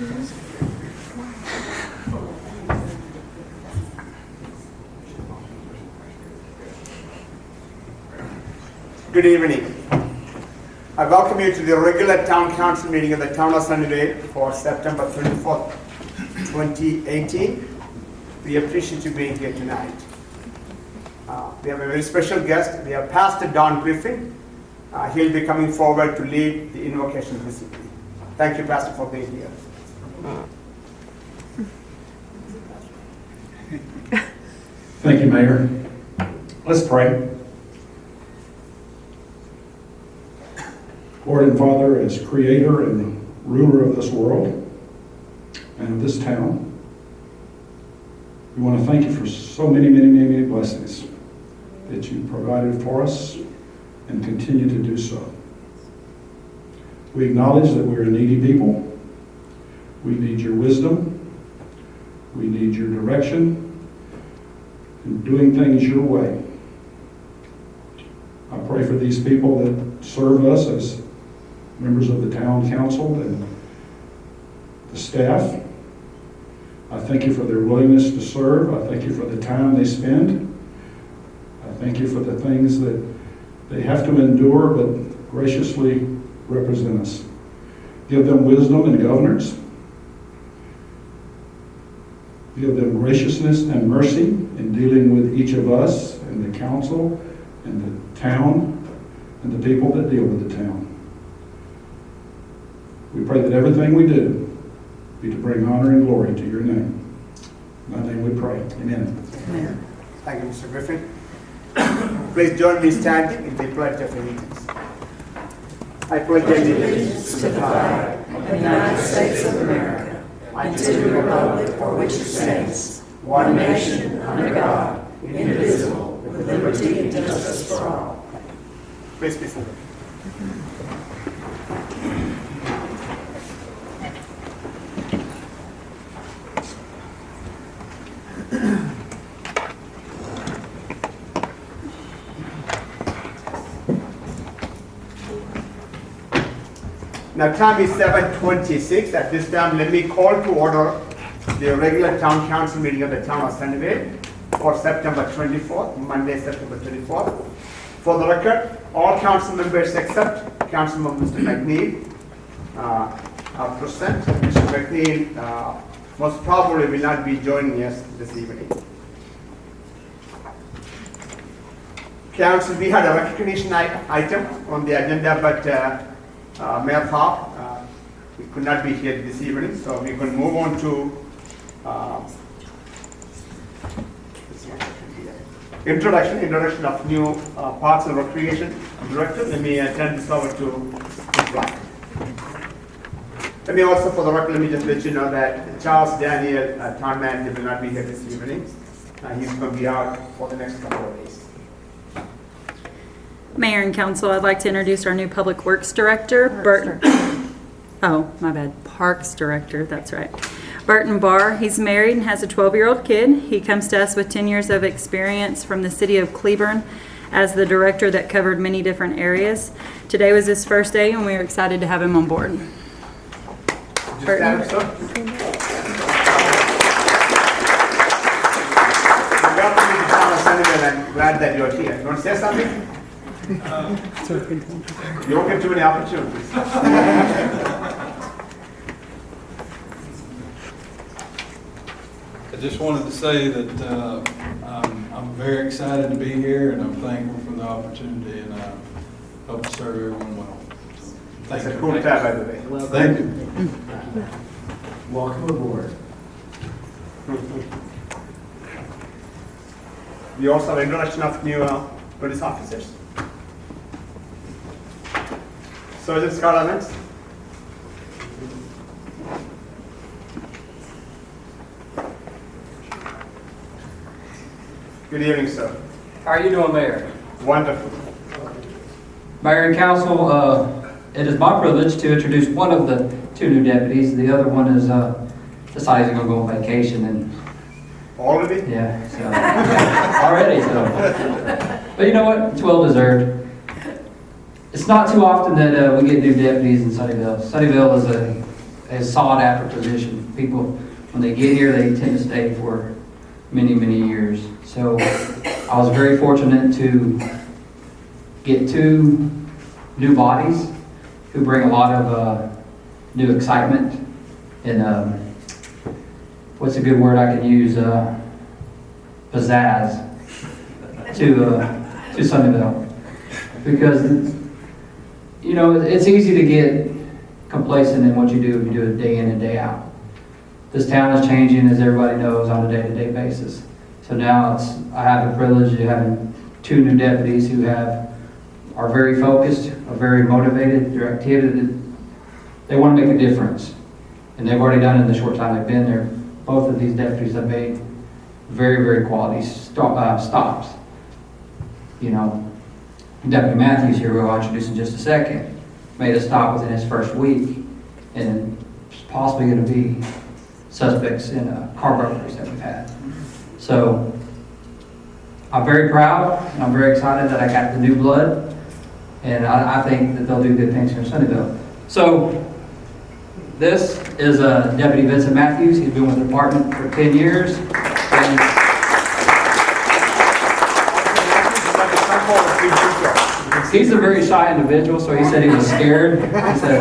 Good evening. I welcome you to the regular Town Council meeting of the Town of Sunnyvale for September 24th, 2018. We appreciate you being here tonight. We have a very special guest. We have Pastor Don Griffin. He'll be coming forward to lead the invocation this evening. Thank you, Pastor, for being here. Thank you, Mayor. Let's pray. Lord and Father, as creator and ruler of this world and of this town, we want to thank you for so many, many, many, many blessings that you provided for us and continue to do so. We acknowledge that we're a needy people. We need your wisdom. We need your direction in doing things your way. I pray for these people that serve us as members of the town council and the staff. I thank you for their willingness to serve. I thank you for the time they spend. I thank you for the things that they have to endure but graciously represent us. Give them wisdom and governance. Give them graciousness and mercy in dealing with each of us and the council and the town and the people that deal with the town. We pray that everything we do be to bring honor and glory to your name. In thy name we pray. Amen. Amen. Thank you, Mr. Griffin. Please join me standing in the pledge of allegiance. I pledge allegiance to the flag of the United States of America and to the republic for which it stands, one nation under God, indivisible, with liberty and justice for all. Please be seated. Now time is 7:26. At this time, let me call to order the regular town council meeting of the town of Sunnyvale for September 24th, Monday, September 24th. For the record, all council members except Councilmember Mr. McNeil are present. Mr. McNeil most probably will not be joining us this evening. Council, we had a recognition item on the agenda, but Mayor Hawk, we could not be here this evening, so we can move on to introduction of new Parks and Recreation Director. Let me turn this over to Brian. Let me also, for the record, let me just let you know that Charles Daniel, town manager, will not be here this evening. He's going to be out for the next couple of days. Mayor and Council, I'd like to introduce our new Public Works Director, Burton. Oh, my bad. Parks Director, that's right. Burton Barr. He's married and has a 12-year-old kid. He comes to us with 10 years of experience from the city of Cleburne as the director that covered many different areas. Today was his first day, and we are excited to have him on board. Burton. Welcome to the town of Sunnyvale. I'm glad that you're here. You want to say something? You don't get too many opportunities. I just wanted to say that I'm very excited to be here, and I'm thankful for the opportunity, and I hope to serve everyone well. So, That's a cool tab, by the way. well, thank you. Welcome aboard. We also have an introduction of new police officers. Sergeant Scott Evans. Good evening, sir. How are you doing, Mayor? Wonderful. Mayor and Council, it is my privilege to introduce one of the two new deputies. The other one is decided he's going to go on vacation, and Already? yeah, so already. So, but you know what? It's well deserved. It's not too often that we get new deputies in Sunnyvale. Sunnyvale is a sought-after position. People, when they get here, they tend to stay for many, many years. So I was very fortunate to get 2 new bodies who bring a lot of new excitement and what's a good word I can use? Pizzazz to Sunnyvale. Because, you know, it's easy to get complacent in what you do if you do it day in and day out. This town is changing, as everybody knows, on a day-to-day basis. So now I have the privilege of having 2 new deputies who are very focused, are very motivated, they're active, they want to make a difference. And they've already done it in the short time they've been there. Both of these deputies have made very, very quality stops. You know, Deputy Matthews here, who I'll introduce in just a second, made a stop within his first week, and it's possibly going to be suspects in car burglaries that we've had. So I'm very proud, and I'm very excited that I got the new blood, and I think that they'll do good things here in Sunnyvale. So this is Deputy Vincent Matthews. He's been with the department for 10 years. And he's a very shy individual, so he said he was scared. He said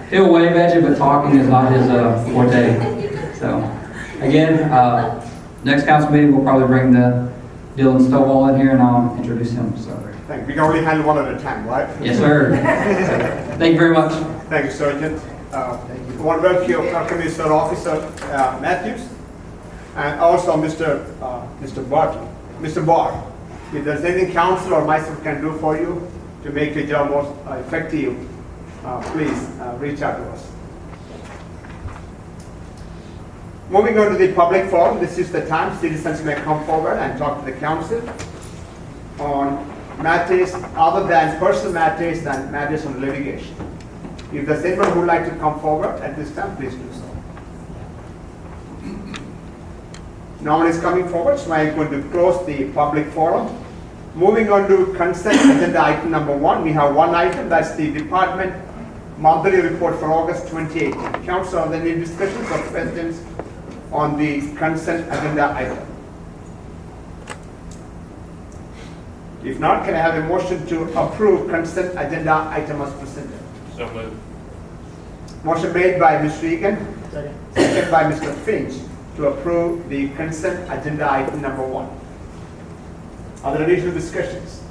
he'll wave at you, but talking is not his forte. So again, next council meeting we'll probably bring the Dylan Stovall in here, and I'll introduce him. So Thank you. We can only handle one at a time, right? yes, sir. Thank you very much. Thank you, Sergeant. Thank you. I want to welcome you, Sir Officer Matthews, and also Mr. Barton. Mr. Barr, if there's anything council or myself can do for you to make your job more effective, please reach out to us. Moving on to the public forum, this is the time citizens may come forward and talk to the council on matters other than personal matters and matters on litigation. If there's anyone who would like to come forward at this time, please do so. No one is coming forward, so I'm going to close the public forum. Moving on to consent agenda item number 1, we have one item, that's the department monthly report for August 2018. Council, are there any discussions or questions on the consent agenda item? If not, can I have a motion to approve consent agenda item as presented? So moved. Motion made by Mr. Egan, second by Mr. Finch to approve the consent agenda item number 1. Are there additional discussions?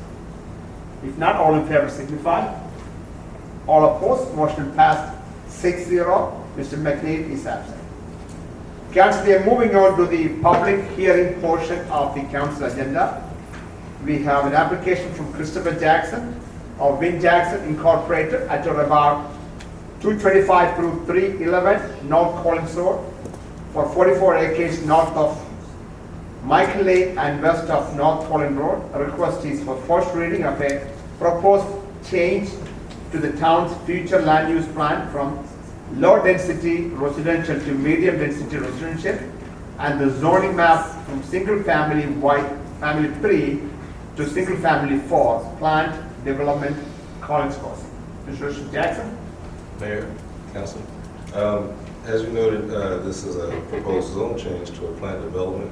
If not, all in favor signify. All opposed, motion passed 6-0. Mr. McNeil is absent. Council, we are moving on to the public hearing portion of the council agenda. We have an application from Christopher Jackson of Win Jackson Incorporated at about 225 through 311 North Collins Road for 44 acres north of Michael Lane and west of North Collins Road. A request is for first reading of a proposed change to the town's future land use plan from low density residential to medium density residential, and the zoning map from single family family 3 to single family 4 plant development Collins Crossing. Mr. Jackson. Mayor, Council. As you noted, this is a proposed zone change to a planned development.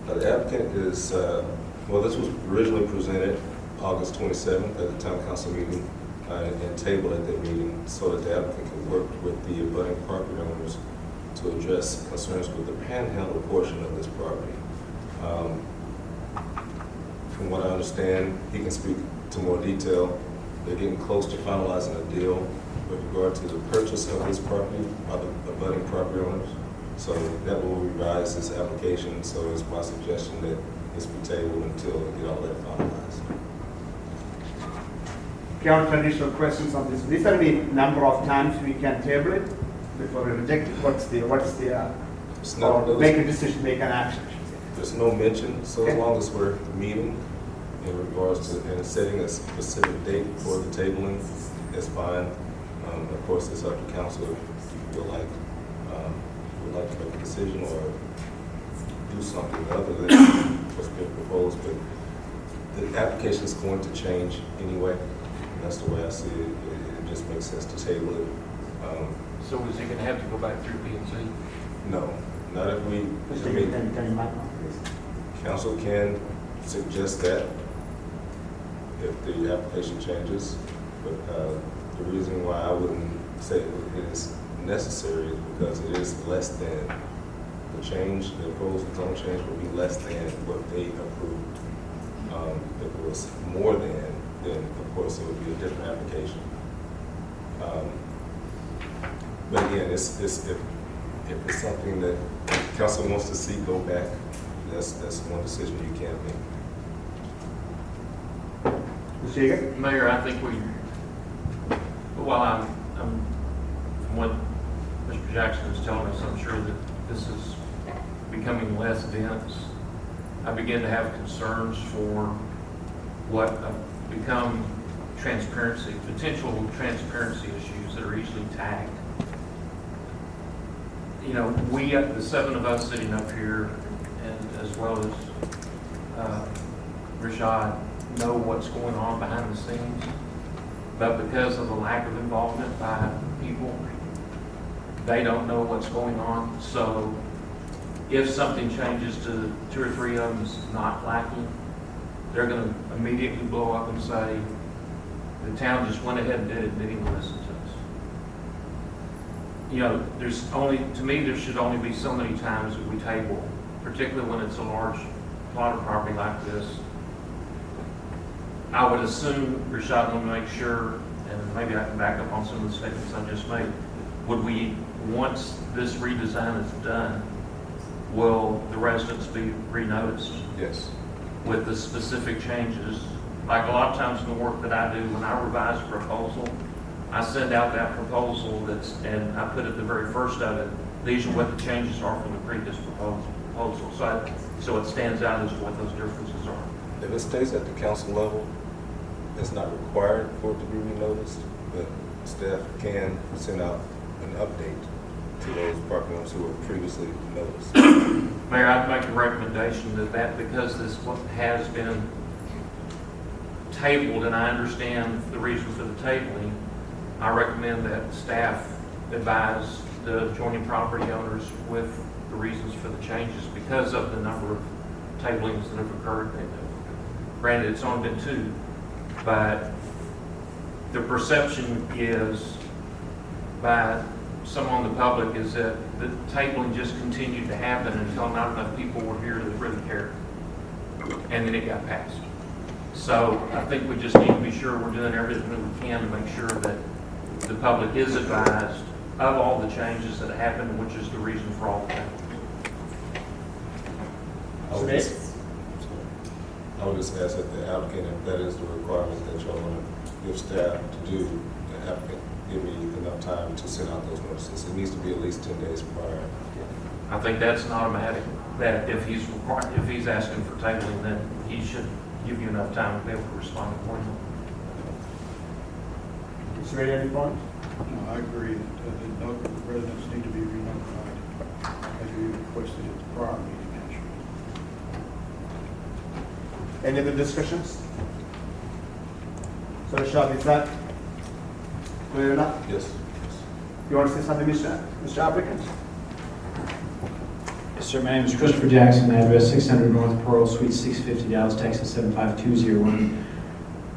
The applicant is, this was originally presented August 27th at the town council meeting and tabled at that meeting so that the applicant could work with the abutting property owners to address concerns with the panhandle portion of this property. From what I understand, he can speak to more detail. They're getting close to finalizing a deal with regard to the purchase of this property by the abutting property owners. So that will revise this application. So it's my suggestion that this be tabled until we get all that finalized. Council, additional questions on this? Is there any number of times we can table it before we reject it? Make a decision, make an action? There's no mention, so as long as we're meeting in regards to and setting a specific date for the tabling, it's fine. Of course, it's up to council if you feel like would like to make a decision or do something other than what's been proposed. But the application is going to change anyway. That's the way I see it. It just makes sense to table it. So is he gonna have to go back through P and Z? No, not if we, Mr. I mean, Can you mic on, please? council can suggest that if the application changes, but the reason why I wouldn't say it is necessary is because it is less than, the change, the proposed zone change will be less than what they approved. If it was more than, then of course it would be a different application. But again, if it's something that council wants to see go back, that's one decision you can make. Mr. Yeager? Mayor, I think while I'm from what Mr. Jackson is telling us, I'm sure that this is becoming less dense. I begin to have concerns for what become potential transparency issues that are easily tagged. You know, we, the 7 of us sitting up here, and as well as Rashad, know what's going on behind the scenes, but because of the lack of involvement by people, they don't know what's going on. So if something changes to 2 or 3 of them's not lacking, they're going to immediately blow up and say, the town just went ahead and did it, didn't even listen to us. You know, to me, there should only be so many times that we table, particularly when it's a large plot of property like this. I would assume, Rashad, will make sure, and maybe I can back up on some of the statements I just made, would we, once this redesign is done, will the residents be re-noticed? Yes. With the specific changes? Like a lot of times in the work that I do, when I revise a proposal, I send out that proposal and I put at the very first of it, these are what the changes are from the previous proposal. So it stands out as to what those differences are. If it stays at the council level, it's not required for it to be renoticed, but staff can send out an update to those property owners who were previously noticed. Mayor, I'd make a recommendation that because this has been tabled, and I understand the reason for the tabling, I recommend that staff advise the adjoining property owners with the reasons for the changes because of the number of tablings that have occurred. Granted, it's only been 2, but the perception is by some on the public is that the tabling just continued to happen until not enough people were here that really cared. And then it got passed. So I think we just need to be sure we're doing everything that we can to make sure that the public is advised of all the changes that happened, which is the reason for all of that. I would just ask that the applicant, if that is the requirement that y'all want to give staff to do, the applicant give me enough time to send out those notices. It needs to be at least 10 days prior. I think that's an automatic, that if he's asking for tabling, then he should give you enough time to be able to respond accordingly. Mr. Ray, any point? No, I agree that the residents need to be re-notified as we requested at the prior meeting, actually. Any other discussions? So Rashad, is that clear enough? Yes. You want to say something, Mr. Applicant? Yes, sir. My name is Christopher Jackson, address 600 North Pearl, Suite 650, Dallas, Texas 75201.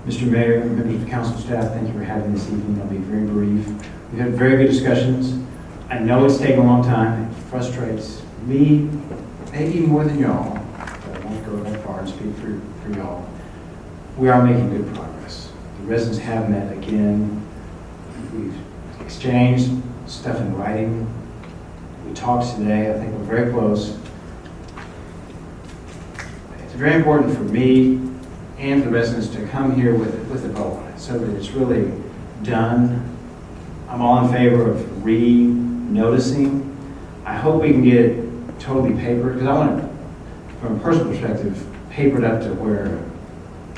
Mr. Mayor, members of the council staff, thank you for having this evening. I'll be very brief. We've had very good discussions. I know it's taken a long time. It frustrates me, maybe more than y'all, but I won't go that far and speak for y'all. We are making good progress. The residents have met again. We've exchanged stuff in writing. We talked today. I think we're very close. It's very important for me and the residents to come here with a vote on it so that it's really done. I'm all in favor of re-noticing. I hope we can get it totally papered, because I want it, from a personal perspective, papered up to where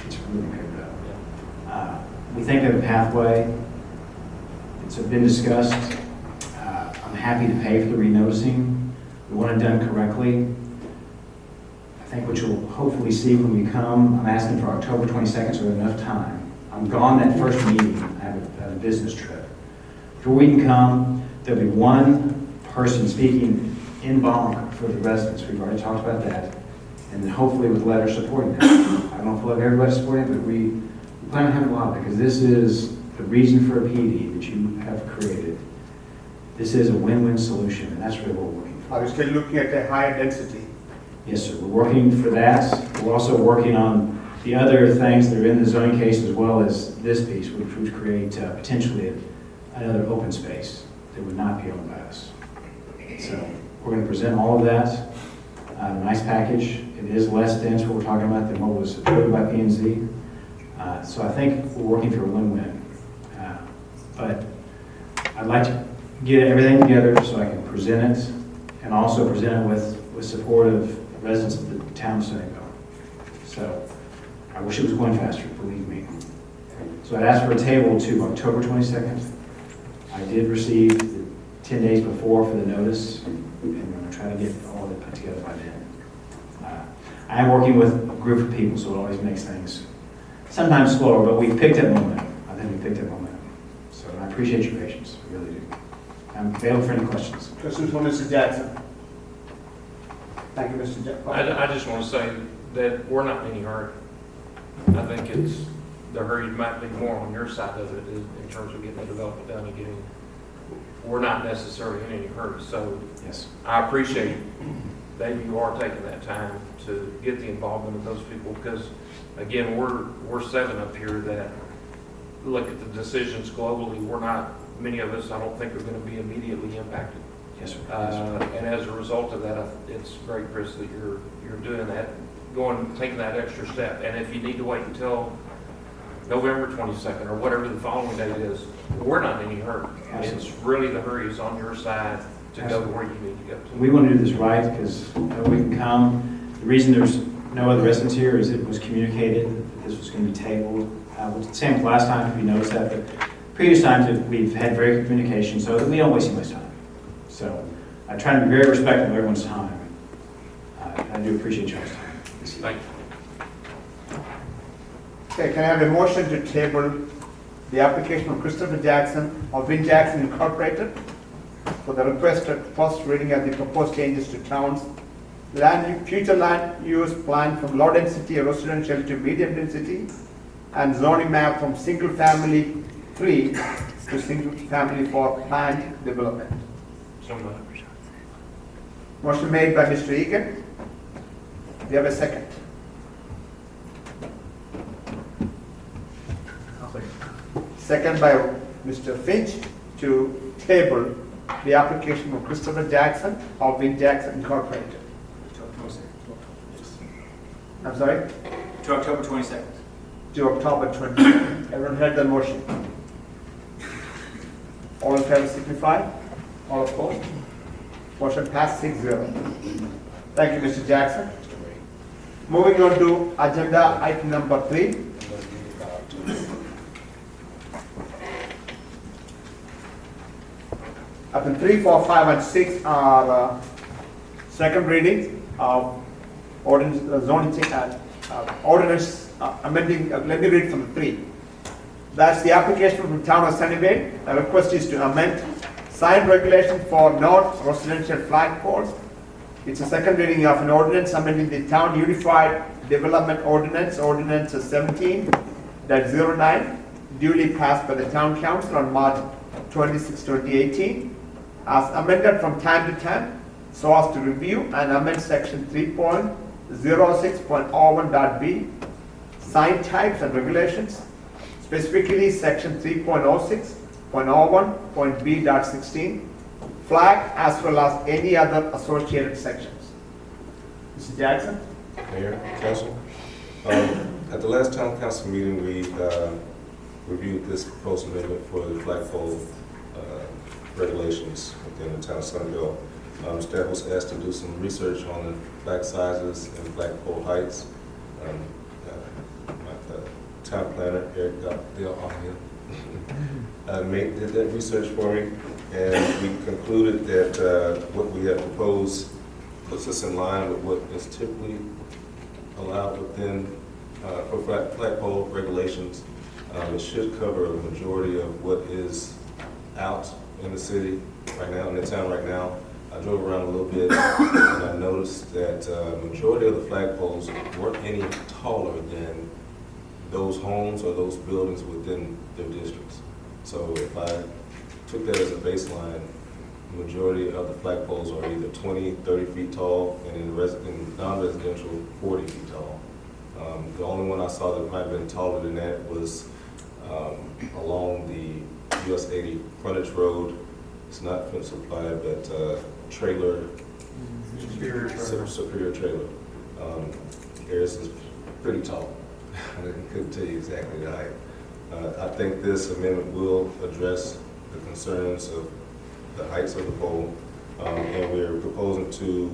it's really papered up. We think of a pathway. It's been discussed. I'm happy to pay for the re-noticing. We want it done correctly. I think what you'll hopefully see when we come, I'm asking for October 22nd, so we have enough time. I'm gone that first meeting. I have a business trip. So we can come, there'll be one person speaking in bulk for the residents. We've already talked about that. And then hopefully with letters supporting that. I don't feel like everybody's supporting it, but we plan on having a lot because this is the reason for a PD that you have created. This is a win-win solution, and that's really what we're working for. Are you still looking at a higher density? Yes, sir. We're working for that. We're also working on the other things that are in the zoning case as well as this piece, which would create potentially another open space that would not be owned by us. So we're going to present all of that. Nice package. It is less dense, what we're talking about, than what was approved by P&Z. So I think we're working for a win-win. But I'd like to get everything together so I can present it and also present it with support of residents of the town of Sunnyvale. So I wish it was going faster, believe me. So I'd ask for a table to October 22nd. I did receive the 10 days before for the notice, and I'm going to try to get all of it put together by then. I am working with a group of people, so it always makes things sometimes slower, but we've picked up momentum. I think we've picked up momentum. So I appreciate your patience, I really do. I'm available for any questions. Questions for Mr. Jackson? Thank you, Mr. Jackson. I just want to say that we're not in any hurry. I think it's, the hurry might be more on your side of it in terms of getting the development done and getting, we're not necessarily in any hurry. So Yes. I appreciate that you are taking that time to get the involvement of those people because, again, we're seven up here that look at the decisions globally. We're not, many of us, I don't think are going to be immediately impacted. Yes, sir. Yes, sir. And as a result of that, it's great, Chris, that you're doing that, taking that extra step. And if you need to wait until November 22nd or whatever the following date is, we're not in any hurry. Absolutely. It's really the hurry is on your side to go to where you need to go to. We want to do this right because we can come. The reason there's no other residents here is it was communicated that this was going to be tabled. Same last time, if you noticed that, but previous times we've had very good communication so that we don't waste anybody's time. So I try to be very respectful of everyone's time. I do appreciate your time. Thank you. Okay, can I have a motion to table the application of Christopher Jackson of Win Jackson Incorporated for the requested first reading of the proposed changes to town's future land use plan from low density residential to medium density and zoning map from single family free to single family for planned development. So much. Motion made by Mr. Egan. Do you have a second? Second by Mr. Finch to table the application of Christopher Jackson of Win Jackson Incorporated. I'm sorry? To October 22nd. To October 20th. Everyone heard the motion? All in favor signify. All opposed? Motion passed 6-0. Thank you, Mr. Jackson. Moving on to agenda item number 3. Item 3, 4, 5, and 6 are second reading of ordinance ordinance amending. Let me read from the 3. That's the application from the town of Sunnyvale. The request is to amend sign regulation for non-residential flagpoles. It's a second reading of an ordinance amending the town unified development ordinance, ordinance 17-09, duly passed by the town council on March 26, 2018, as amended from time to time, so as to review and amend section 3.06.01.b, sign types and regulations, specifically section 3.06.01.b.16, flag as well as any other associated sections. Mr. Jackson? Mayor, Council. At the last town council meeting, we reviewed this proposed amendment for the flagpole regulations within the town of Sunnyvale. Staff was asked to do some research on the flag sizes and flagpole heights. My town planner, Eric Dale on here, did that research for me, and we concluded that what we have proposed puts us in line with what is typically allowed within for flagpole regulations. It should cover a majority of what is out in the city right now, in the town right now. I drove around a little bit and I noticed that majority of the flagpoles weren't any taller than those homes or those buildings within their districts. So if I took that as a baseline, the majority of the flagpoles are either 20, 30 feet tall, and in non-residential, 40 feet tall. The only one I saw that might have been taller than that was along the US 80 frontage road. It's not fence supply, but trailer, Superior trailer. Theirs is pretty tall. I couldn't tell you exactly the height. I think this amendment will address the concerns of the heights of the pole, and we're proposing to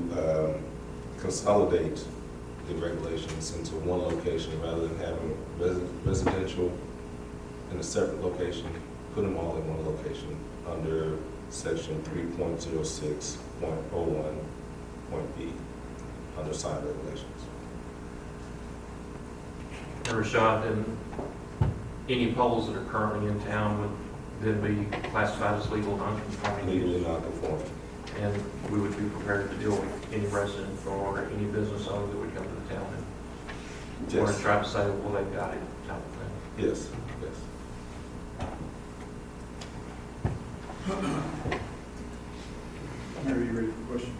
consolidate the regulations into one location rather than having residential in a separate location, put them all in one location under section 3.06.01.b under sign regulations. And Rashad, then any poles that are currently in town would then be classified as legal non-conforming Legally use. non-conforming. And we would be prepared to deal with any resident or any business owner that would come to the town and want Yes. to try to say, well, they've got it, type of thing. Yes, yes. Mayor, are you ready for questions?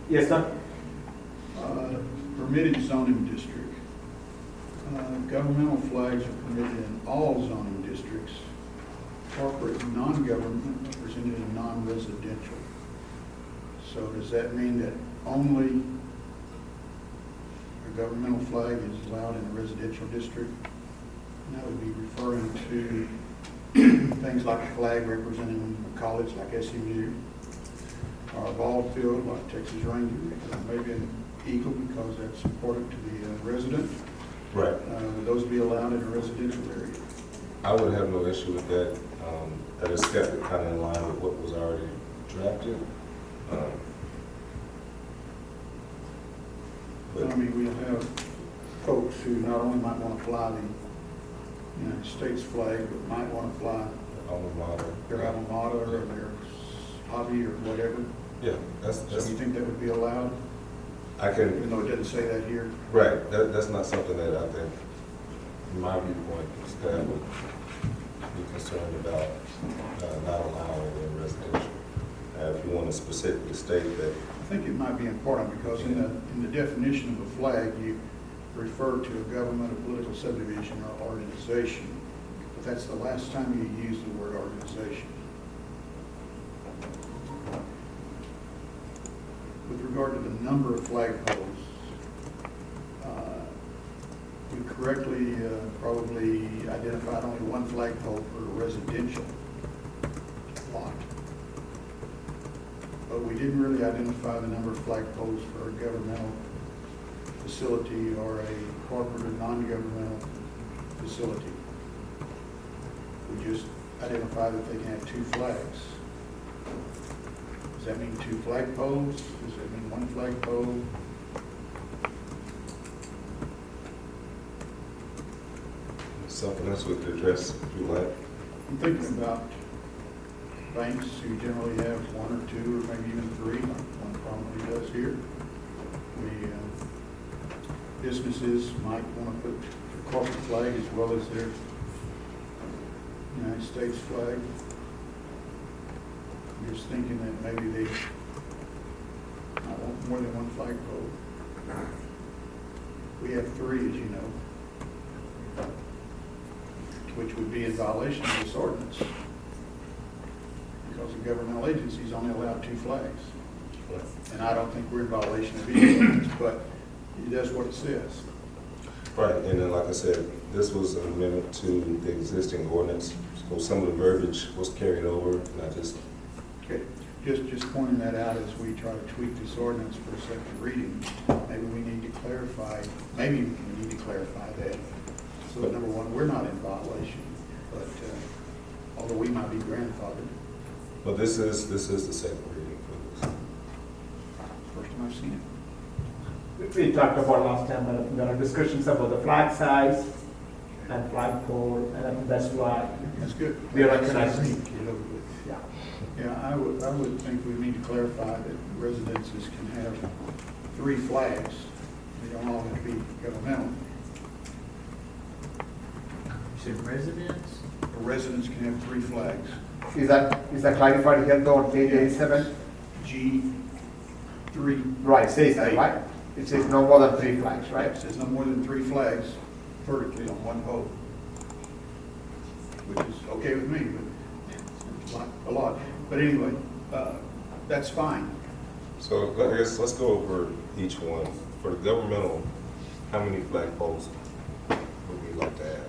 Yes, sir. Permitted zoning district. Governmental flags are permitted in all zoning districts. Corporate and non-government represented in non-residential. So does that mean that only a governmental flag is allowed in a residential district? And that would be referring to things like a flag representing a college like SMU, or a ball field like Texas Rangers, or maybe an eagle because that's important to the resident. Right. Would those be allowed in a residential area? I would have no issue with that. That is kept it kind of in line with what was already drafted. I mean, we'll have folks who not only might want to fly the United States flag, but might want to fly Alma mater. their alma mater or their hobby or whatever. Yeah, So you think that would be allowed, I can, even though it doesn't say that here? right, that's not something that I think, from my viewpoint, staff would be concerned about not allowing in residential. If you want to specifically state that, I think it might be important because in the definition of a flag, you refer to a government, a political subdivision, or organization. But that's the last time you use the word organization. With regard to the number of flagpoles, we correctly probably identified only one flagpole per residential lot. But we didn't really identify the number of flagpoles for a governmental facility or a corporate or non-governmental facility. We just identified that they can have 2 flags. Does that mean 2 flagpoles? Does that mean 1 flagpole? something else we could address if you like. I'm thinking about banks who generally have 1 or 2 or maybe even 3, like one probably does here. Businesses might want to put their corporate flag as well as their United States flag. I'm just thinking that maybe they might want more than 1 flagpole. We have 3, as you know, which would be in violation of this ordinance, because a governmental agency is only allowed 2 flags. And I don't think we're in violation of either ordinance, but it does what it says. Right, and then like I said, this was an amendment to the existing ordinance, so some of the verbiage was carried over, and I just... Okay, just pointing that out as we try to tweak this ordinance for a second reading. Maybe we need to clarify, that. So number one, we're not in violation, but although we might be grandfathered. But this is the second reading for this. First time I've seen it. We talked about last time, there are discussions about the flag size. that flagpole, that's why. That's good. We recognize it. Yeah. Yeah, I would think we need to clarify that residences can have 3 flags. They don't all have to be governmental. You said residents? A residence can have 3 flags. Is that clarified here though on page 87? G3. Right, says that, right? It says no more than 3 flags, right? It says no more than 3 flags vertically on one pole, which is okay with me, but it's a lot. But anyway, that's fine. So I guess let's go over each one. For the governmental, how many flagpoles would we like to have?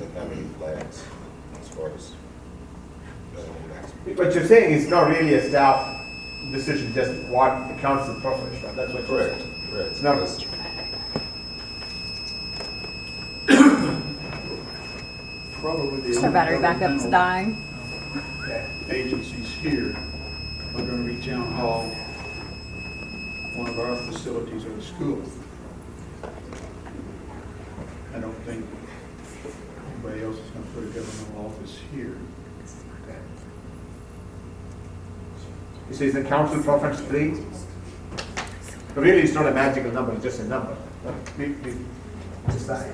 And how many flags as far as minimum maximum? What you're saying is not really a staff decision, just what the council prefers, right? That's what you're Correct, saying. correct. It's not, That's- Probably the So only battery backup's governmental dying. agencies here are going to be town hall, one of our facilities, or the school. I don't think anybody else is going to put a governmental office here. it says the council prefers 3. But really, it's not a magical number, it's just a number. We decide.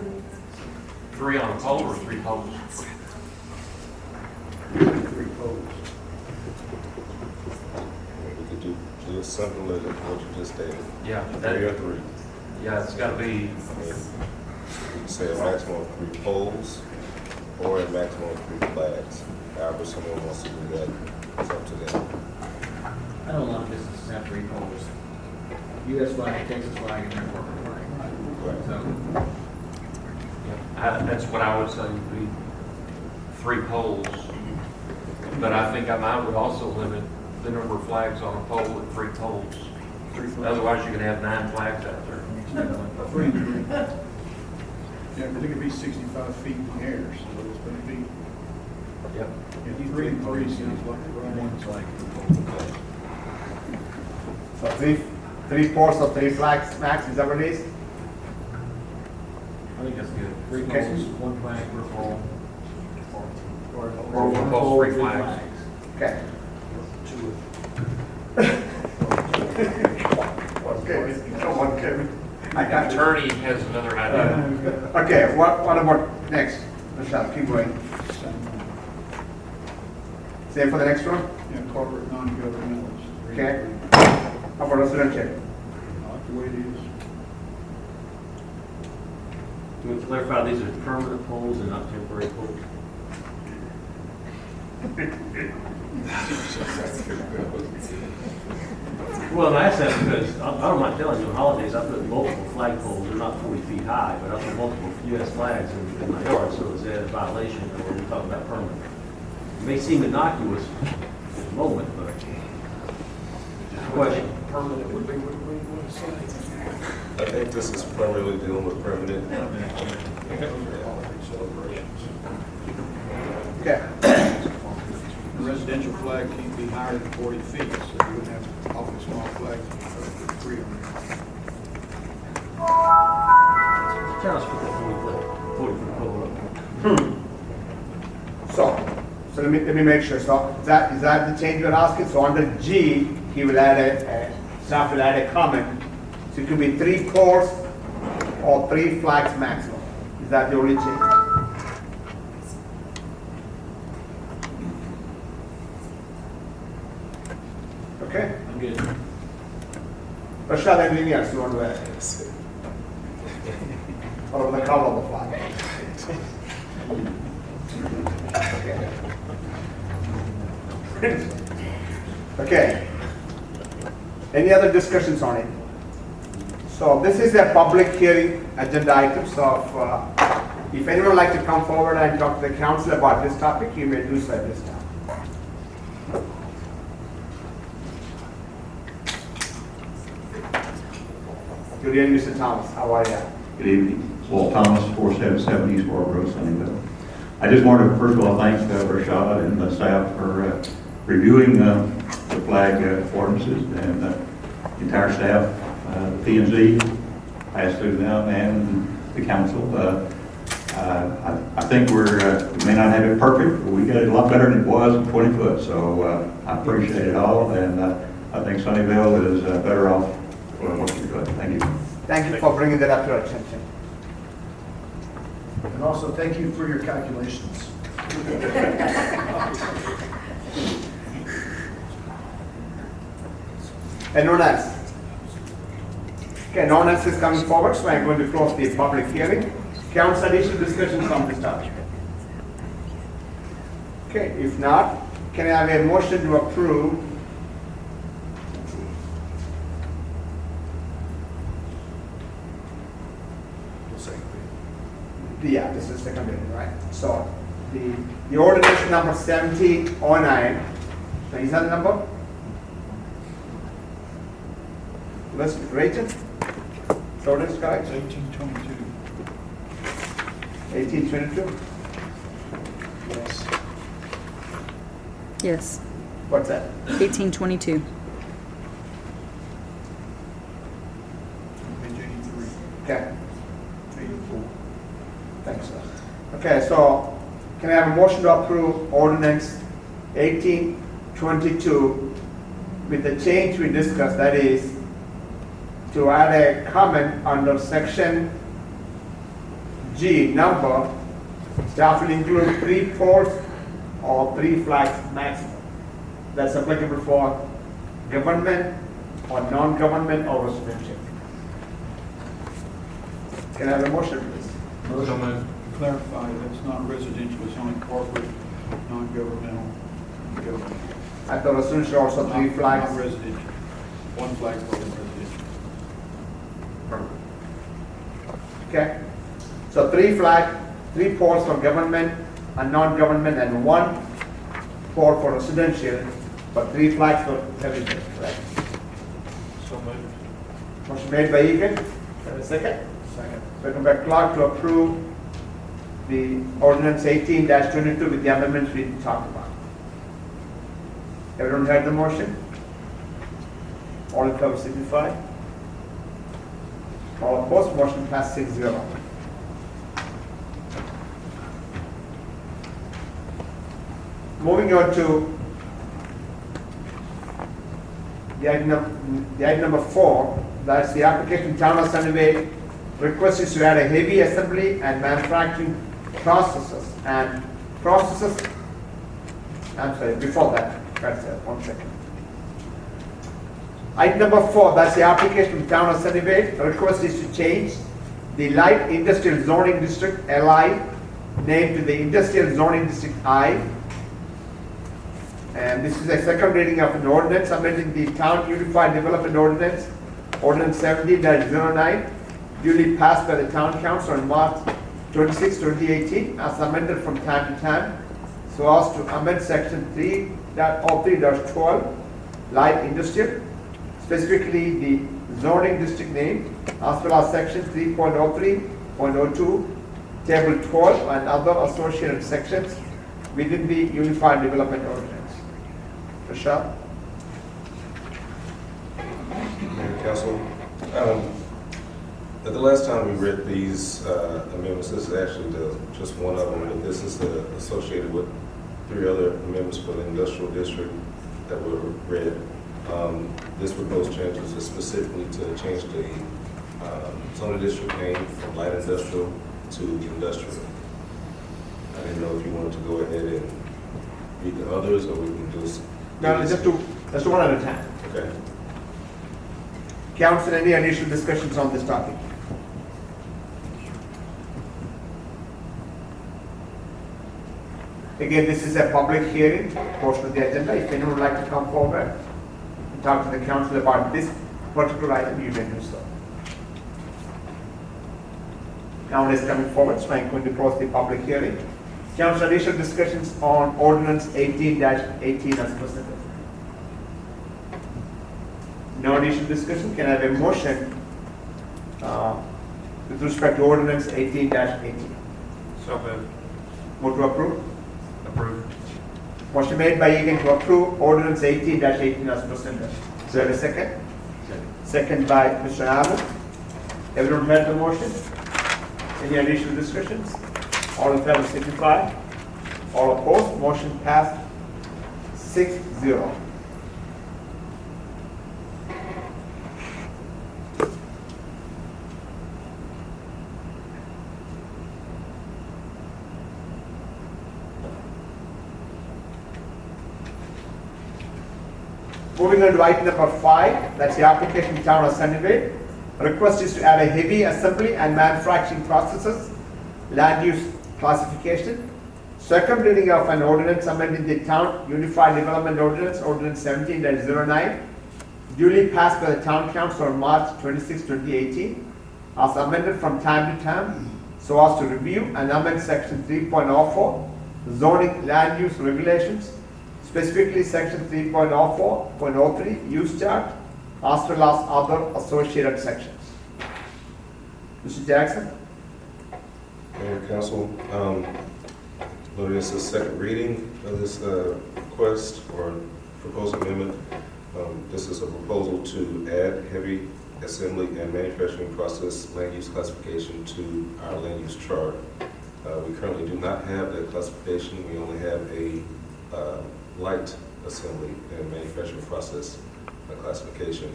3 on a pole or 3 poles? 3 poles. We could do as simple as what you just stated. Yeah, 3 or 3. yeah, it's gotta be, I mean, we could say a maximum of 3 poles or a maximum of 3 flags. However someone wants to do that, it's up to them. I know a lot of businesses have 3 poles. US flag, Texas flag, and their corporate flag. Right. So, that's what I would say would be 3 poles. But I think I would also limit the number of flags on a pole at 3 poles. Otherwise, you could have 9 flags out there. 3 and 3. Yeah, because it could be 65 feet in the air, so it's going to be, Yep. 3 and 3 seems like the right answer. So 3 poles or 3 flags max, is that what it is? I think that's good. 3 Okay. poles, 1 flag per pole. Or 1 pole, 3 flags. Okay. Okay, come on, Kevin. I The got you. attorney has another idea. Okay, what about next? Michelle, keep going. Same for the next one? Yeah, corporate non-governmentals. 3 and Okay. 3. How about residential? I like the way it is. Can we clarify, these are permanent poles and not temporary poles? Well, I ask that because I don't mind telling you, on holidays, I put multiple flag poles, they're not 40 feet high, but I put multiple US flags in my yard, so is that a violation, or we're talking about permanent? It may seem innocuous at the moment, but just a question. Permanent would be what we want to say. I think this is primarily dealing with permanent. Okay. The residential flag can't be higher than 40 feet, so you wouldn't have awfully small flags with 3 on it. Tell us what that 40-foot pole up. So let me make sure. So is that the change you're asking? So under G, he will add staff will add a comment. So it could be 3 poles or 3 flags maximum. Is that the only change? Okay. I'm good. Rashad, anything else you want to add? What about the color of the flag? Okay. Okay. Any other discussions on it? So this is a public hearing agenda item, so if anyone would like to come forward and talk to the council about this topic, you may do so at this time. Good evening, Mr. Thomas, how are you? Good evening. Walt Thomas, 477 East Ward Road, Sunnyvale. I just wanted to, first of all, thank Rashad and the staff for reviewing the flag ordinances, and the entire staff, P&Z, passed through them, and the council. I think we may not have it perfect, but we got it a lot better than it was in 20 foot. So I appreciate it all, and I think Sunnyvale is better off for what you're doing. Thank you. Thank you for bringing that up to our attention. And also, thank you for your calculations. Anyone else? Okay, no one else is coming forward, so I'm going to close the public hearing. Council, additional discussions on this topic? Okay, if not, can I have a motion to approve? Yeah, this is second reading, right? So, the ordinance number 1709, is that the number? Let's rate it. So it is correct? 1822. 1822? Yes. Yes, What's that? 1822. Page 83. Okay, 84. thanks, sir. Okay, so can I have a motion to approve ordinance 1822 with the change we discussed, that is to add a comment under section G, number, staff will include 3 poles or 3 flags maximum. That's applicable for government or non-government or residential. Can I have a motion, please? So moved. Clarify, that's not residential, it's only corporate, non-governmental, government. I thought residential also 3 Not flags. residential. One flag for residential. Okay, so 3 flag, 3 poles for government and non-government, and 1 pole for residential, but 3 flags for everything, correct? So moved. Motion made by Egan, have a second? Second. Second by Clark to approve the ordinance 18-22 with the amendments we talked about. Everyone heard the motion? All in favor signify. All opposed, motion passed 6-0. Moving on to the item number 4, that's the application Town of Sunnyvale request is to add a heavy assembly and manufacturing processes. I'm sorry, before that, that's it, 1 second. Item number 4, that's the application from Town of Sunnyvale. The request is to change the light industrial zoning district LI name to the industrial zoning district I. And this is a second reading of an ordinance amending the Town Unified Development Ordinance, Ordinance 70-09, duly passed by the Town Council on March 26, 2018, as amended from time to time, so as to amend section 3.03-12, light industrial, specifically the zoning district name, as well as section 3.03.02, table 12, and other associated sections within the Unified Development Ordinance. Rashad? Mayor, Council, at the last time we read these amendments, this is actually just one of them, but this is associated with 3 other amendments for the industrial district that were read. This proposed changes is specifically to change the zoning district name from light industrial to industrial. I didn't know if you wanted to go ahead and read the others, or we can just... No, let's do one at a time. Okay. Council, any additional discussions on this topic? Again, this is a public hearing, portion of the agenda. If anyone would like to come forward and talk to the council about this particular item, you may do so. No one is coming forward, so I'm going to close the public hearing. Council, additional discussions on ordinance 18-18 as presented. No additional discussion. Can I have a motion with respect to ordinance 18-18? So moved. Move to approve. Approved. Motion made by Egan to approve ordinance 18-18 as presented. Is there a second? Second by Mr. Allen. Everyone heard the motion? Any additional discussions? All in favor signify. All opposed, motion passed 6-0. Moving on to item number 5, that's the application town of Sunnyvale. Request is to add a heavy assembly and manufacturing processes, land use classification. Second reading of an ordinance amending the town unified development ordinance, ordinance 17-09, duly passed by the town council on March 26, 2018, as amended from time to time, so as to review and amend section 3.04, zoning land use regulations, specifically section 3.04.03, use chart, as well as other associated sections. Mr. Jackson? Mayor, Council, this is second reading of this request or proposed amendment. This is a proposal to add heavy assembly and manufacturing process land use classification to our land use chart. We currently do not have that classification. We only have a light assembly and manufacturing process classification.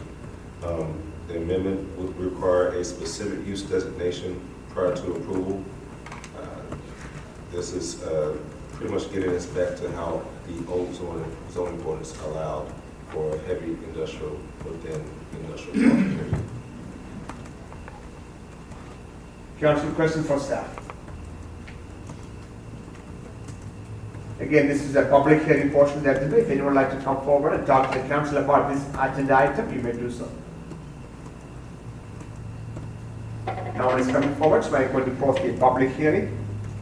The amendment would require a specific use designation prior to approval. This is pretty much getting us back to how the old zoning ordinance allowed for heavy industrial within industrial area. Council, question for staff. Again, this is a public hearing portion of the agenda. If anyone would like to come forward and talk to the council about this agenda item, you may do so. No one is coming forward, so I'm going to post a public hearing.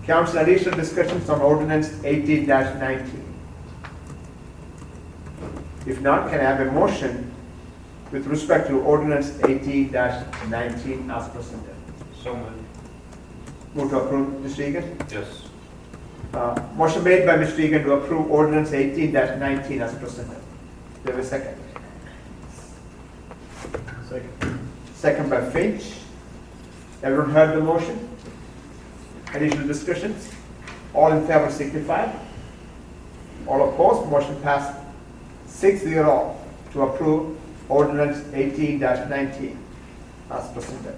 Council, additional discussions on ordinance 18-19. If not, can I have a motion with respect to ordinance 18-19 as presented? So moved. Move to approve, Mr. Egan? Yes. Motion made by Mr. Egan to approve ordinance 18-19 as presented. Do you have a second? Second. Second by Finch. Everyone heard the motion? Additional discussions? All in favor signify. All opposed, motion passed 6-0 to approve ordinance 18-19 as presented.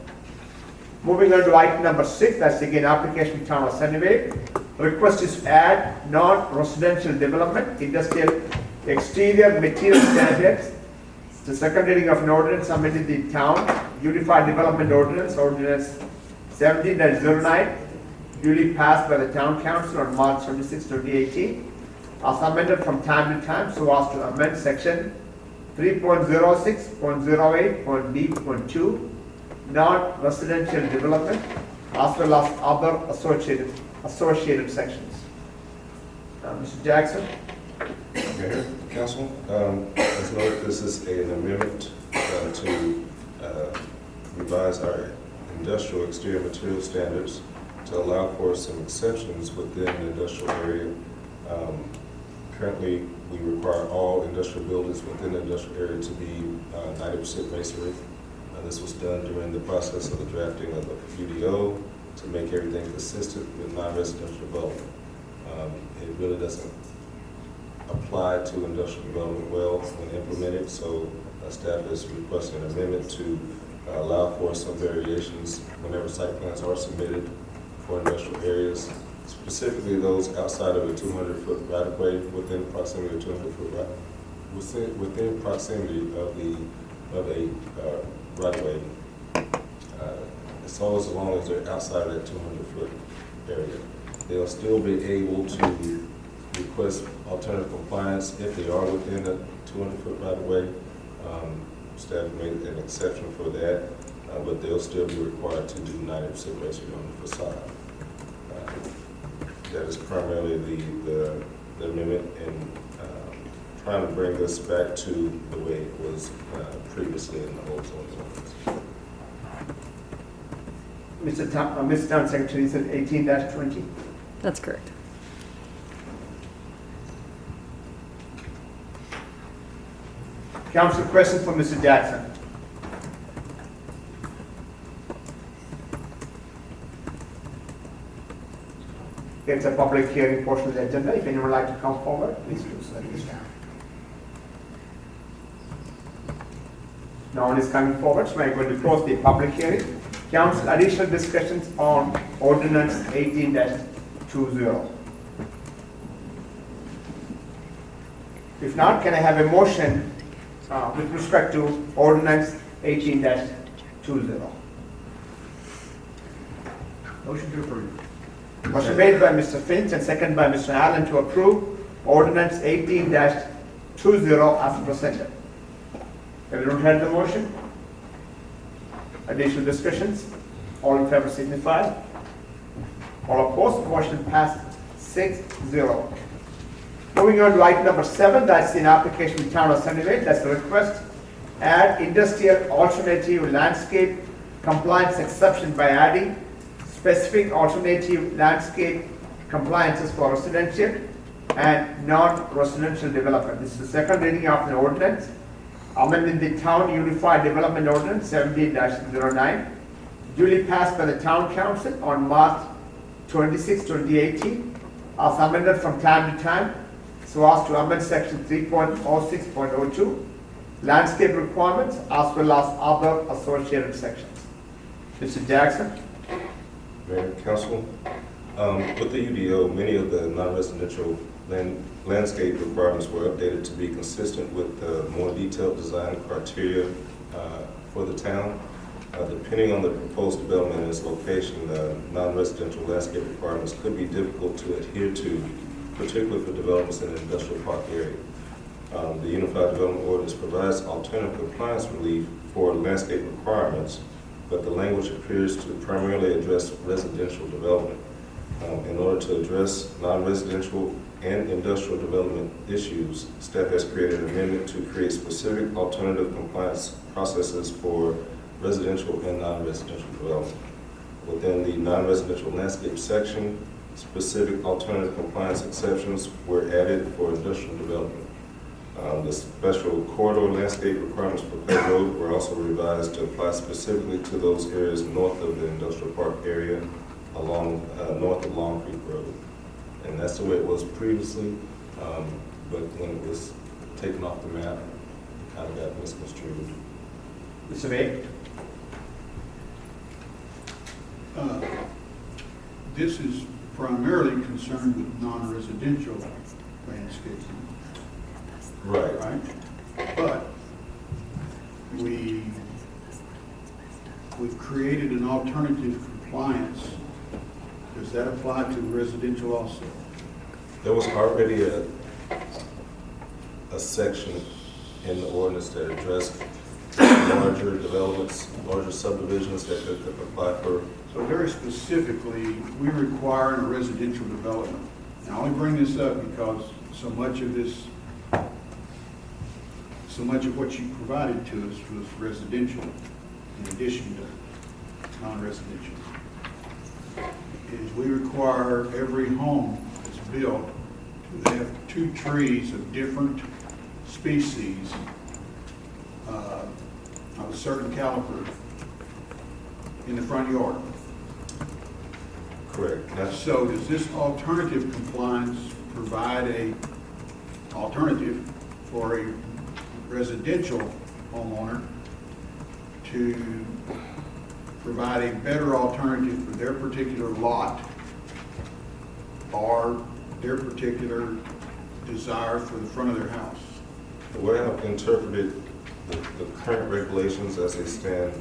Moving on to item number 6, that's again application town of Sunnyvale. Request is to add non-residential development, industrial exterior material standards. The second reading of an ordinance amending the town unified development ordinance, ordinance 17-09, duly passed by the town council on March 26, 2018, as amended from time to time so as to amend section 3.06.08.d.2, non-residential development, as well as other associated sections. Mr. Jackson? Mayor, Council, as noted, this is an amendment to revise our industrial exterior material standards to allow for some exceptions within the industrial area. Currently, we require all industrial buildings within the industrial area to be 90% masonry. This was done during the process of the drafting of the UDO to make everything consistent with non-residential development. It really doesn't apply to industrial development well when implemented, so staff is requesting an amendment to allow for some variations whenever site plans are submitted for industrial areas, specifically those outside of a 200-foot right-of-way, within proximity of 200-foot within proximity of a right-of-way. As long as they're outside of that 200-foot area, they'll still be able to request alternative compliance if they are within a 200-foot right-of-way. Staff made an exception for that, but they'll still be required to do 90% masonry on the facade. That is primarily the amendment and trying to bring us back to the way it was previously in the old zoning ordinance. Mr. Town Secretary said 18-20. That's correct. Council, question for Mr. Jackson. It's a public hearing portion of the agenda. If anyone would like to come forward, please do so at this time. No one is coming forward, so I'm going to close the public hearing. Council, additional discussions on ordinance 18-20. If not, can I have a motion with respect to ordinance 18-20? Motion to approve. Motion made by Mr. Finch and second by Mr. Allen to approve ordinance 18-20 as presented. Everyone heard the motion? Additional discussions? All in favor signify. All opposed, motion passed 6-0. Moving on to item number 7, that's in application to town of Sunnyvale. That's the request. Add industrial alternative landscape compliance exception by adding specific alternative landscape compliances for residential and non-residential development. This is the second reading of the ordinance, amending the Town Unified Development Ordinance 17-09, duly passed by the Town Council on March 26, 2018, as amended from time to time, so as to amend section 3.06.02, landscape requirements, as well as other associated sections. Mr. Jackson. Mayor, Council, with the UDO, many of the non-residential landscape requirements were updated to be consistent with the more detailed design criteria for the town. Depending on the proposed development and its location, the non-residential landscape requirements could be difficult to adhere to, particularly for developments in the industrial park area. The Unified Development Ordinance provides alternative compliance relief for landscape requirements, but the language appears to primarily address residential development. In order to address non-residential and industrial development issues, staff has created an amendment to create specific alternative compliance processes for residential and non-residential development. Within the non-residential landscape section, specific alternative compliance exceptions were added for industrial development. The special corridor landscape requirements for Clay Road were also revised to apply specifically to those areas north of the industrial park area, along north of Long Creek Road. And that's the way it was previously, but when it was taken off the map, it kind of got misconstrued. Mr. Bay. This is primarily concerned with non-residential landscaping. Right. Right? But we've created an alternative compliance. Does that apply to residential also? There was already a section in the ordinance that addressed larger developments, larger subdivisions that could apply for. So very specifically, we require in a residential development. Now, I only bring this up because so much of what you provided to us was residential in addition to non-residential. Is we require every home that's built to have 2 trees of different species of a certain caliber in the front yard. Correct. So does this alternative compliance provide a alternative for a residential homeowner to provide a better alternative for their particular lot or their particular desire for the front of their house? The way I've interpreted the current regulations as they stand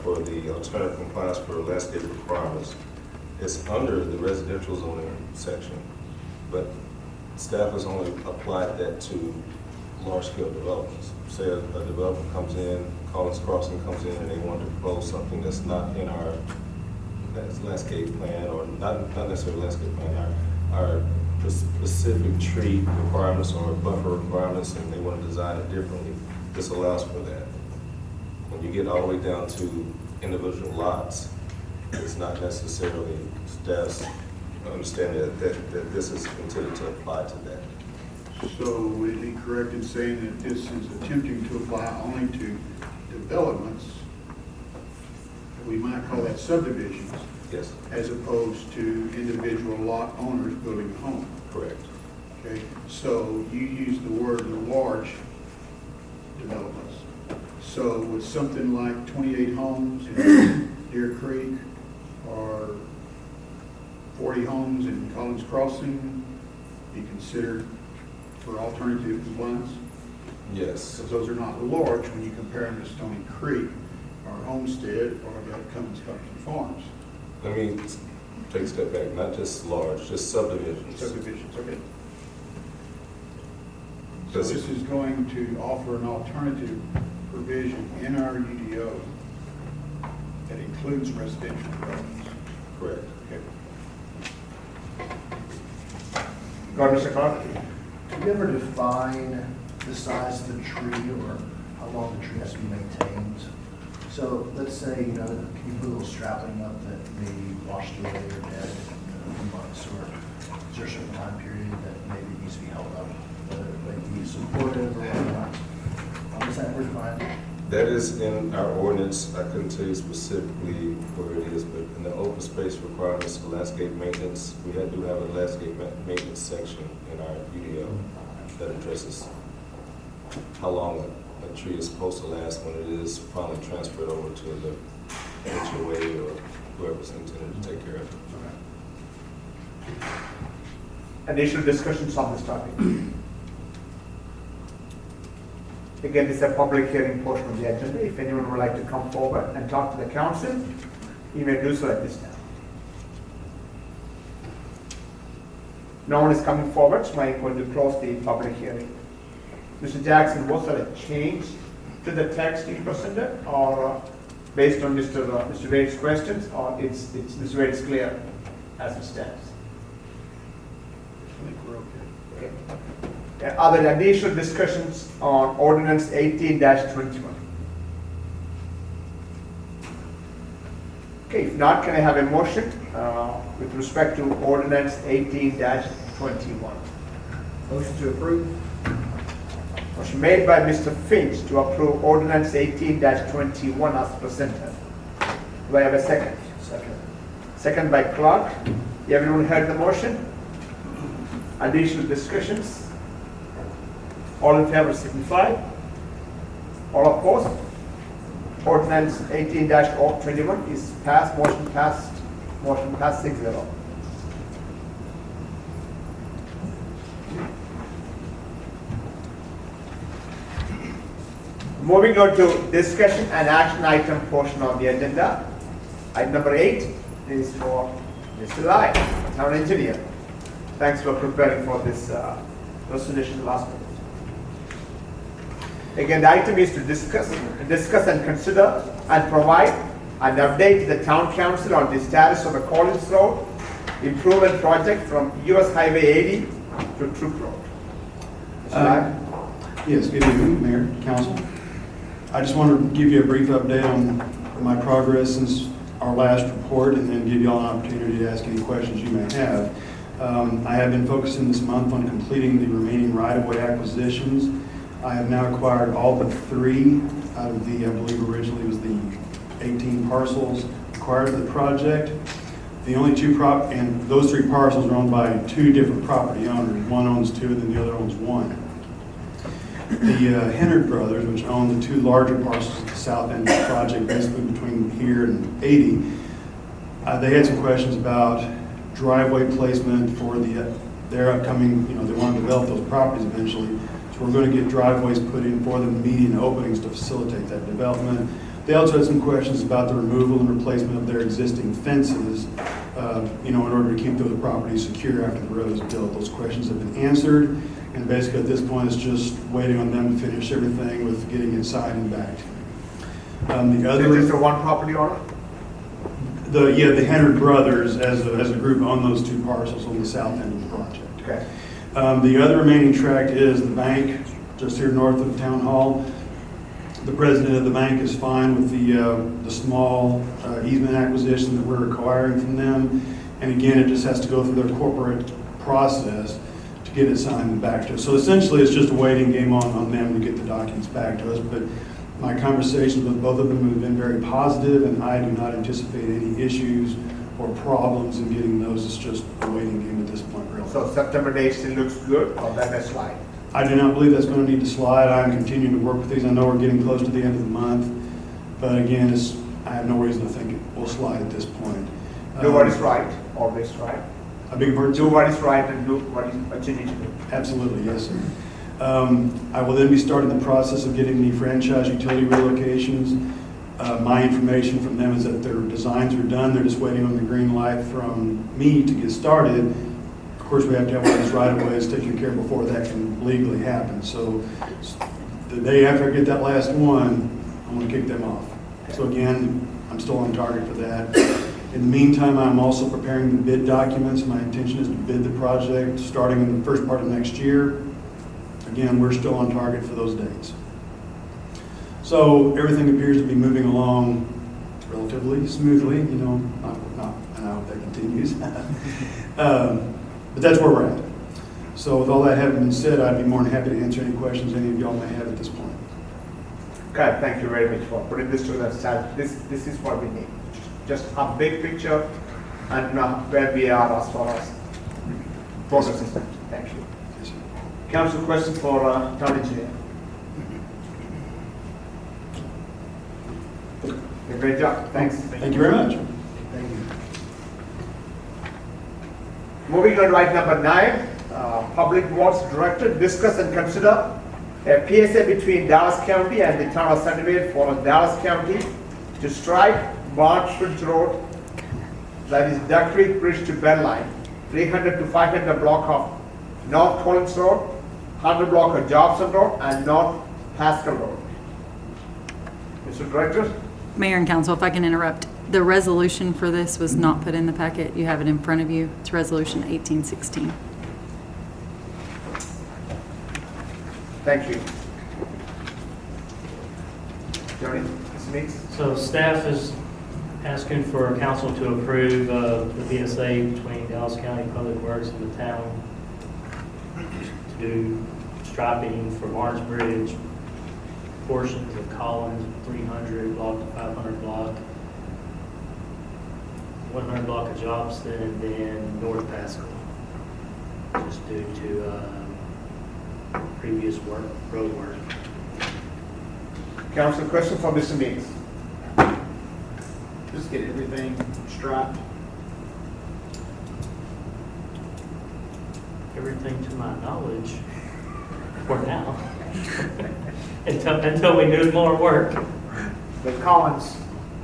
for the alternative compliance for landscape requirements, it's under the residential zoning section, but staff has only applied that to large-scale developments. Say a developer comes in, Collins Crossing comes in, and they want to propose something that's not in our landscape plan, or not necessarily landscape plan, our specific tree requirements or buffer requirements, and they want to design it differently. This allows for that. When you get all the way down to individual lots, it's not necessarily staff's understanding that this is intended to apply to that. So would it be correct in saying that this is attempting to apply only to developments we might call that subdivisions, Yes, as opposed to individual lot owners building a home. correct. Okay, so you use the word large developments. So with something like 28 homes in Deer Creek or 40 homes in Collins Crossing, be considered for alternative compliance? Yes, Because those are not large when you compare them to Stony Creek or Homestead or the Cummins Country Farms. let me take a step back, not just large, just subdivisions. Subdivisions, okay. So Does this it- is going to offer an alternative provision in our UDO that includes residential developments. Correct. Okay. Go ahead, Mr. Clark. Do you ever define the size of the tree or how long the tree has to be maintained? So let's say, can you put a little strapling up that may be washed away or dead in a few months? Or is there a certain time period that maybe needs to be held up, whether it may be supportive or whatnot? Is that ever defined? That is in our ordinance. I couldn't tell you specifically where it is, but in the open space requirements for landscape maintenance, we do have a landscape maintenance section in our UDO that addresses how long a tree is supposed to last when it is finally transferred over to the HOA or whoever's intended to take care of it. Additional discussions on this topic? Again, this is a public hearing portion of the agenda. If anyone would like to come forward and talk to the council, you may do so at this time. No one is coming forward, so I'm going to close the public hearing. Mr. Jackson, was there a change to the text you presented, or based on Mr. Wade's questions, or it's Mr. Wade's clear as it stands? I think we're okay. Okay. Are there additional discussions on ordinance 18-21? Okay, if not, can I have a motion with respect to ordinance 18-21? Motion to approve? Motion made by Mr. Finch to approve ordinance 18-21 as presented. Do I have a second? Second. Second by Clark. Everyone heard the motion? Additional discussions? All in favor signify. All opposed? Ordinance 18-21 is passed. Motion passed 6-0. Moving on to discussion and action item portion of the agenda. Item number 8 is for Mr. Lai, Town Engineer. Thanks for preparing for this resolution last minute. Again, the item is to discuss and consider and provide an update to the Town Council on the status of the Collins Road improvement project from US Highway 80 to Troop Road. Mr. Lai? Yes, good evening, Mayor, Council. I just wanted to give you a brief update on my progress since our last report and then give you all an opportunity to ask any questions you may have. I have been focusing this month on completing the remaining right-of-way acquisitions. I have now acquired all but 3 out of the, I believe originally was the 18 parcels acquired for the project. The only 2 and those 3 parcels are owned by 2 different property owners. One owns 2 and then the other owns 1. The Hennard brothers, which own the 2 larger parcels at the south end of the project, basically between here and 80, they had some questions about driveway placement for their upcoming, they want to develop those properties eventually. So we're going to get driveways put in for them, median openings to facilitate that development. They also had some questions about the removal and replacement of their existing fences, in order to keep those properties secure after the road is built. Those questions have been answered. And basically at this point, it's just waiting on them to finish everything with getting it signed and back to me. The other, Is this the one property owner? the Hennard brothers as a group own those 2 parcels on the south end of the project. Okay. The other remaining tract is the bank, just here north of Town Hall. The president of the bank is fine with the small easement acquisition that we're acquiring from them. And again, it just has to go through their corporate process to get it signed and back to us. So essentially, it's just a waiting game on them to get the documents back to us. But My conversations with both of them have been very positive, and I do not anticipate any issues or problems in getting those. It's just a waiting game at this point, really. So September date still looks good, or that may slide? I do not believe that's going to need to slide. I'm continuing to work with these. I know we're getting close to the end of the month, but again, I have no reason to think it will slide at this point. Do what is right, always right. I beg your pardon? Do what is right and do what you need to do. Absolutely, yes, sir. I will then be starting the process of getting the franchise utility relocations. My information from them is that their designs are done. They're just waiting on the green light from me to get started. Of course, we have to have all these right-of-ways taken care of before that can legally happen. So the day after I get that last one, I'm going to kick them off. So again, I'm still on target for that. In the meantime, I'm also preparing the bid documents. My intention is to bid the project starting in the first part of next year. Again, we're still on target for those dates. So everything appears to be moving along relatively smoothly, you know, not, and I hope that continues. But that's where we're at. So with all that having been said, I'd be more than happy to answer any questions any of y'all may have at this point. Okay, thank you very much for putting this to the side. This is what we need. Just a big picture and where we are as far as progress is. Thank you. Yes, sir. Council, question for Town Engineer. Great job. Thanks. Thank you very much. Thank you. Moving on to item number 9, Public Works Director, discuss and consider a PSA between Dallas County and the town of Sunnyvale for Dallas County to strike Barnesbridge Road, that is Duck Creek Bridge to Bell Line, 300 to 500 block of North Collins Road, 100 block of Jobson Road, and North Haskell Road. Mr. Director? Mayor and council, if I can interrupt, the resolution for this was not put in the packet. You have it in front of you. It's resolution 1816. Thank you. Johnny, Ms. Meeks? So staff is asking for council to approve the PSA between Dallas County Public Works and the town to do striping for Barnes Bridge, portions of Collins, 300 block to 500 block, 100 block of Jobson, and then North Pascal, just due to previous road work. Council, question for Mr. Meeks. Just get everything striped. Everything to my knowledge for now. until we do more work. But Collins,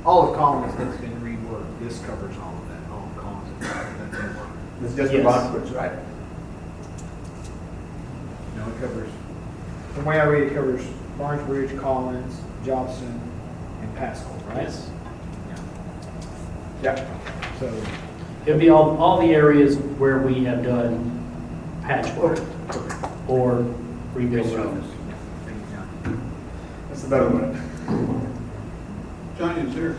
all of Collins has been reworked. This covers all of that, all of Collins. That's in work. It's just Yes. the Barnesbridge, right? No, it covers, from way I read, it covers Barnes Bridge, Collins, Jobson, and Pascal, right? Yes. Yeah. So, It'll be all the areas where we have done patchwork or rebuild roads. thank you, John. That's a better one. Johnny, is there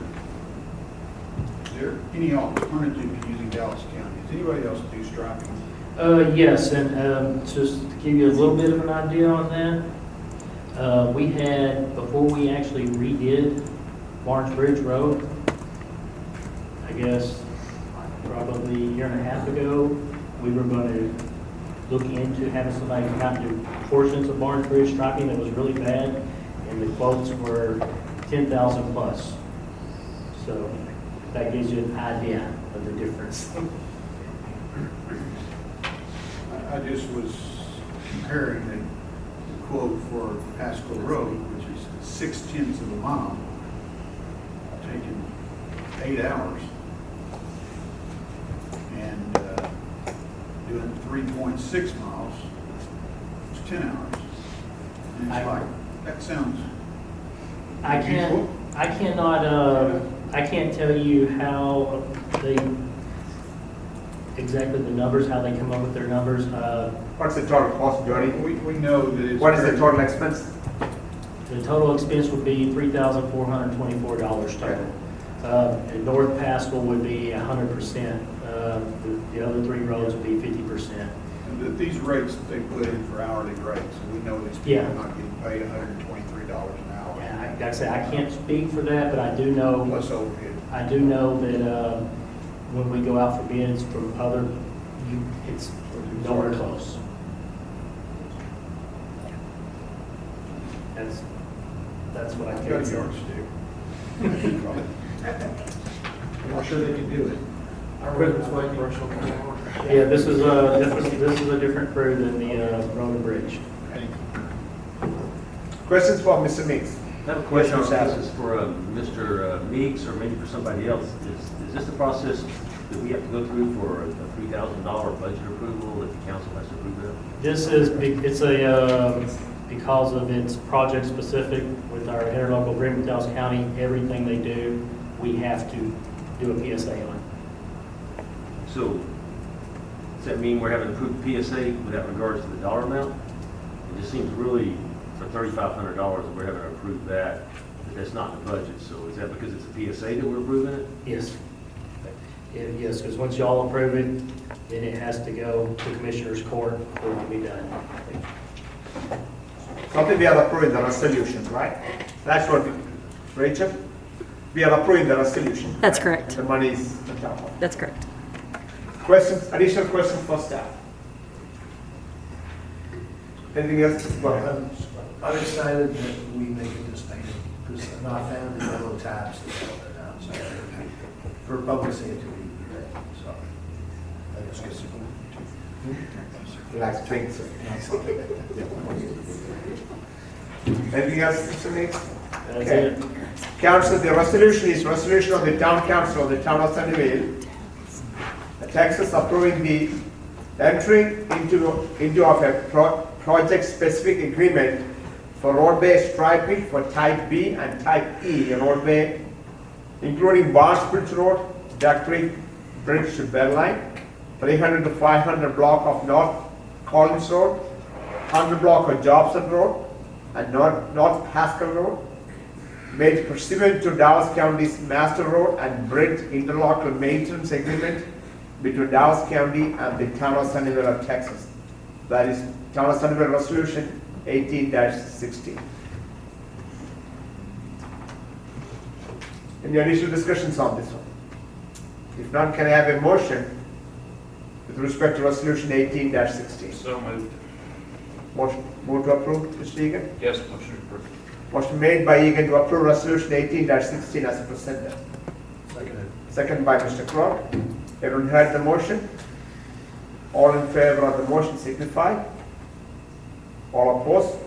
any alternative to using Dallas County? Does anybody else do striping? Yes, and just to give you a little bit of an idea on that, we had, before we actually redid Barnes Bridge Road, I guess probably a year and a half ago, we were going to look into having somebody come out and do portions of Barnes Bridge striping that was really bad, and the quotes were 10,000 plus. So that gives you an idea of the difference. I just was comparing the quote for Pascal Road, which is 0.6 of a mile, taking 8 hours, and doing 3.6 miles, it's 10 hours. And it's like, that sounds I can't tell you how they, exactly the numbers, how they come up with their numbers. What's the total cost, Johnny? we know that it's. What is the total expense? The total expense would be $3,424 total. And North Pascal would be 100%. The other three roads would be 50%. And these rates that they put in for hourly rates, we know these Yeah. people are not getting paid $123 an hour. Yeah, Like I said, I can't speak for that, but I do know, Plus overhead. I do know that when we go out for bids from other, it's nowhere close. That's what I Got can a say. yardstick. I'm not sure they can do it. I read this way, commercial. Yeah, this is a different crew than the road and bridge. Thank you. Questions for Mr. Meeks? I have a question on Yes, Mr. this is for Mr. Meeks or maybe for somebody else. Is this the process that we have to go through for a $3,000 budget approval that the council has to approve that? This is, it's a, because of its project specific with our interlocal agreement with Dallas County, everything they do, we have to do a PSA on. So, does that mean we're having to approve the PSA without regards to the dollar amount? It just seems really, for $3,500, we're having to approve that, but that's not in the budget. So is that because it's a PSA that we're approving it? Yes. Yes, because once y'all approve it, then it has to go to Commissioner's Court for it to be done. Something we are approving the resolution, right? That's what, Rachel? We are approving the resolution. That's right? correct. The money is on top of it. That's correct. Questions, additional questions for staff? Anything else? Go ahead. I'm excited that we make it this painting, because my family, the yellow tabs that go there now, so for public safety, it would be great, so. I guess it's Relax, drink, sir. Anything else, Mr. Meeks? That's Okay. it. Council, the resolution is resolution of the town council of the town of Sunnyvale, Texas, approving the entering into of a project-specific agreement for roadway striping for Type B and Type E roadway, including Barnes Bridge Road, Duck Creek Bridge to Belline, 300 to 500 block of North Collins Road, 100 block of Jobson Road, and North Haskell Road, made pursuant to Dallas County's Master Road and Bridge Interlocal Maintenance Agreement between Dallas County and the town of Sunnyvale of Texas. That is Town of Sunnyvale Resolution 18-16. Any additional discussions on this one? If not, can I have a motion with respect to Resolution 18-16? So moved. Motion, move to approve, Mr. Egan? Yes, motion approved. Motion made by Egan to approve Resolution 18-16 as presented. Seconded. Second by Mr. Clark. Everyone heard the motion? All in favor of the motion signify. All opposed?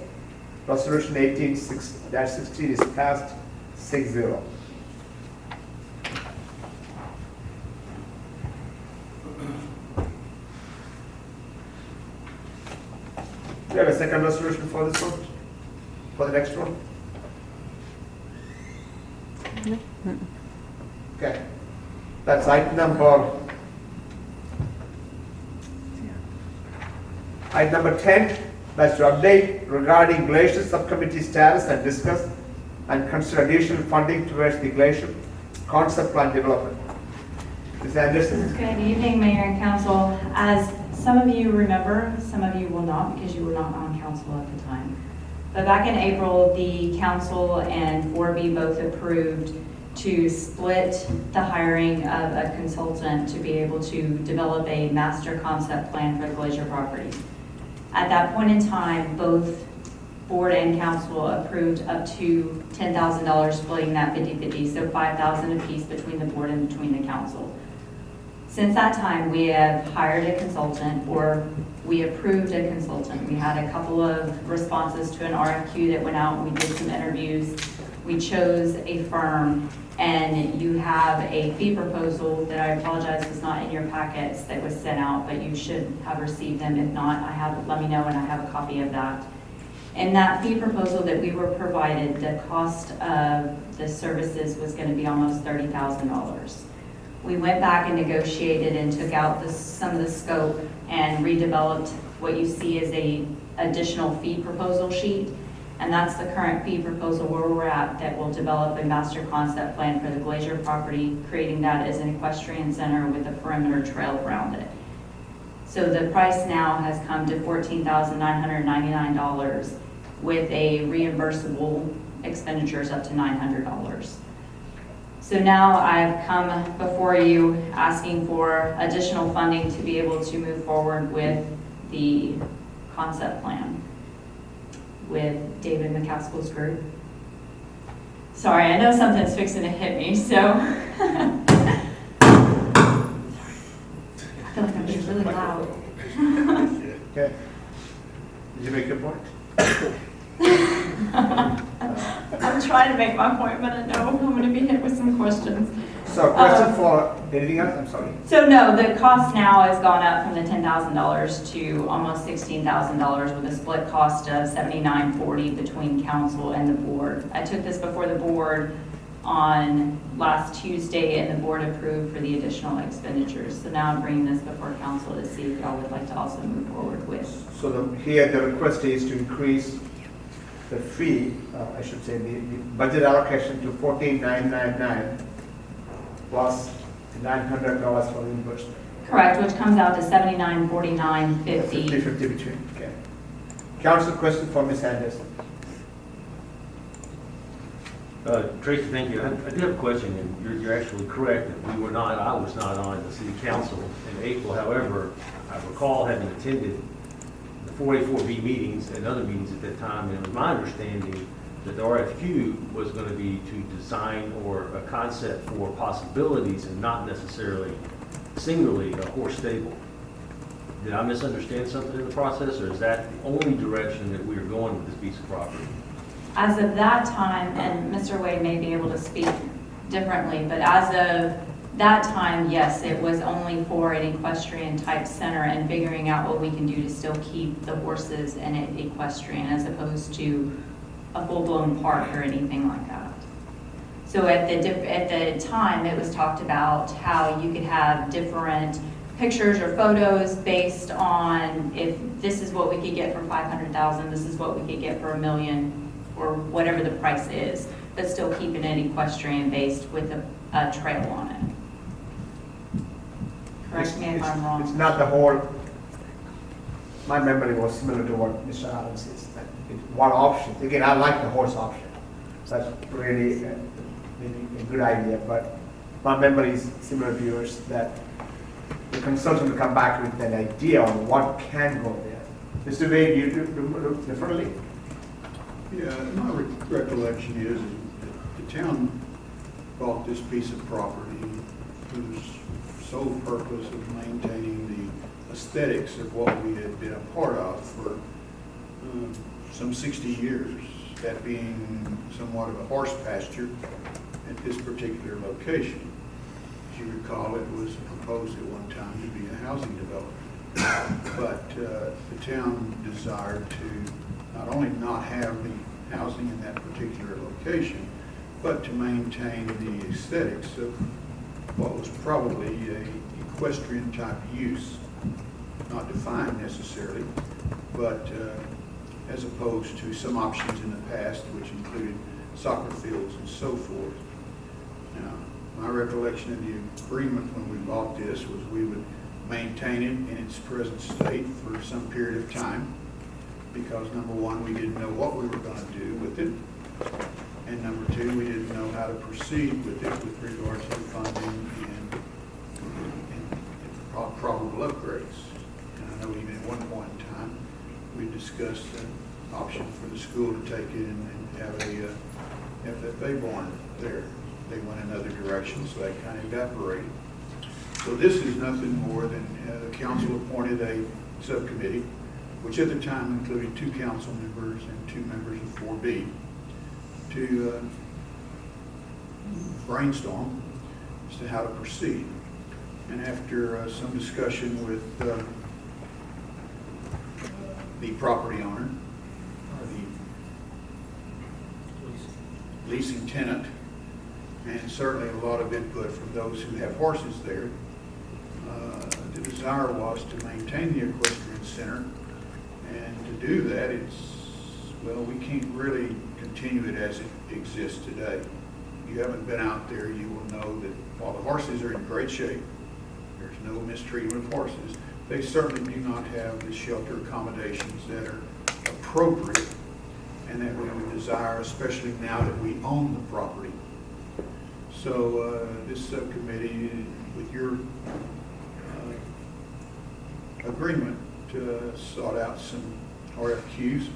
Resolution 18-16 is passed 6-0. Do you have a second resolution for this one? For the next one? Okay. That's item number 10. That's to update regarding glacier subcommittee status and discuss and consider additional funding towards the glacier concept plan development. Ms. Anderson? Good evening, Mayor and Council. As some of you remember, some of you will not because you were not on council at the time. But back in April, the council and 4B both approved to split the hiring of a consultant to be able to develop a master concept plan for the glacier property. At that point in time, both board and council approved up to $10,000, splitting that 50-50, so $5,000 apiece between the board and between the council. Since that time, we have hired a consultant, or we approved a consultant. We had a couple of responses to an RFQ that went out. We did some interviews. We chose a firm, and you have a fee proposal that I apologize was not in your packets that was sent out, but you should have received them. If not, let me know and I have a copy of that. In that fee proposal that we were provided, the cost of the services was going to be almost $30,000. We went back and negotiated and took out some of the scope and redeveloped what you see as a additional fee proposal sheet. And that's the current fee proposal where we're at, that will develop a master concept plan for the glacier property, creating that as an equestrian center with a perimeter trail around it. So the price now has come to $14,999 with a reimbursable expenditures up to $900. So now I've come before you asking for additional funding to be able to move forward with the concept plan with David McCaskill's group. Sorry, I know something's fixing to hit me, so. I feel like I'm being really loud. Okay. Did you make your point? I'm trying to make my point, but I know I'm going to be hit with some questions. So question for anything else? I'm sorry. So no, the cost now has gone up from the $10,000 to almost $16,000 with a split cost of $79.40 between council and the board. I took this before the board on last Tuesday and the board approved for the additional expenditures. So now I'm bringing this before council to see if y'all would like to also move forward with. So here the request is to increase the fee, I should say the budget allocation to $14,999 plus $900 for reimbursement. Correct, which comes out to $79.49.50. 50 between, okay. Council question for Ms. Anderson. Tracy, thank you. I do have a question, and you're actually correct that I was not on the city council in April. However, I recall having attended the 4A4B meetings and other meetings at that time, and it was my understanding that the RFQ was going to be to design or a concept for possibilities and not necessarily singularly a horse stable. Did I misunderstand something in the process, or is that the only direction that we are going with this piece of property? As of that time, and Mr. Wade may be able to speak differently, but as of that time, yes, it was only for an equestrian type center and figuring out what we can do to still keep the horses in an equestrian as opposed to a full-blown park or anything like that. So at the time, it was talked about how you could have different pictures or photos based on if this is what we could get for $500,000, this is what we could get for $1 million, or whatever the price is, but still keeping it equestrian based with a trail on it. Correct me if I'm wrong. It's not the whole, my memory was similar to what Mr. Adams says. That it's one option. Again, I like the horse option. So that's really maybe a good idea, but my memory is similar to yours, that the consultant will come back with an idea on what can go there. Mr. Wade, you look differently? Yeah, my recollection is that the town bought this piece of property whose sole purpose of maintaining the aesthetics of what we had been a part of for some 60 years, that being somewhat of a horse pasture at this particular location. As you recall, it was proposed at one time to be a housing development. But the town desired to not only not have the housing in that particular location, but to maintain the aesthetics of what was probably a equestrian type use, not defined necessarily, but as opposed to some options in the past which included soccer fields and so forth. Now, my recollection of the agreement when we bought this was we would maintain it in its present state for some period of time, because number one, we didn't know what we were going to do with it, and number two, we didn't know how to proceed with it with regards to funding and probable upgrades. And I know even at one point in time, we discussed an option for the school to take it and have a FFA barn there. They went another direction, so that kind of evaporated. So this is nothing more than the council appointed a subcommittee, which at the time included 2 council members and 2 members of 4B, to brainstorm as to how to proceed. And after some discussion with the property owner, or the leasing tenant, and certainly a lot of input from those who have horses there, the desire was to maintain the equestrian center. And to do that, we can't really continue it as it exists today. If you haven't been out there, you will know that while the horses are in great shape, there's no mistreatment of horses, they certainly do not have the shelter accommodations that are appropriate and that we would desire, especially now that we own the property. So this subcommittee, with your agreement, sought out some RFQs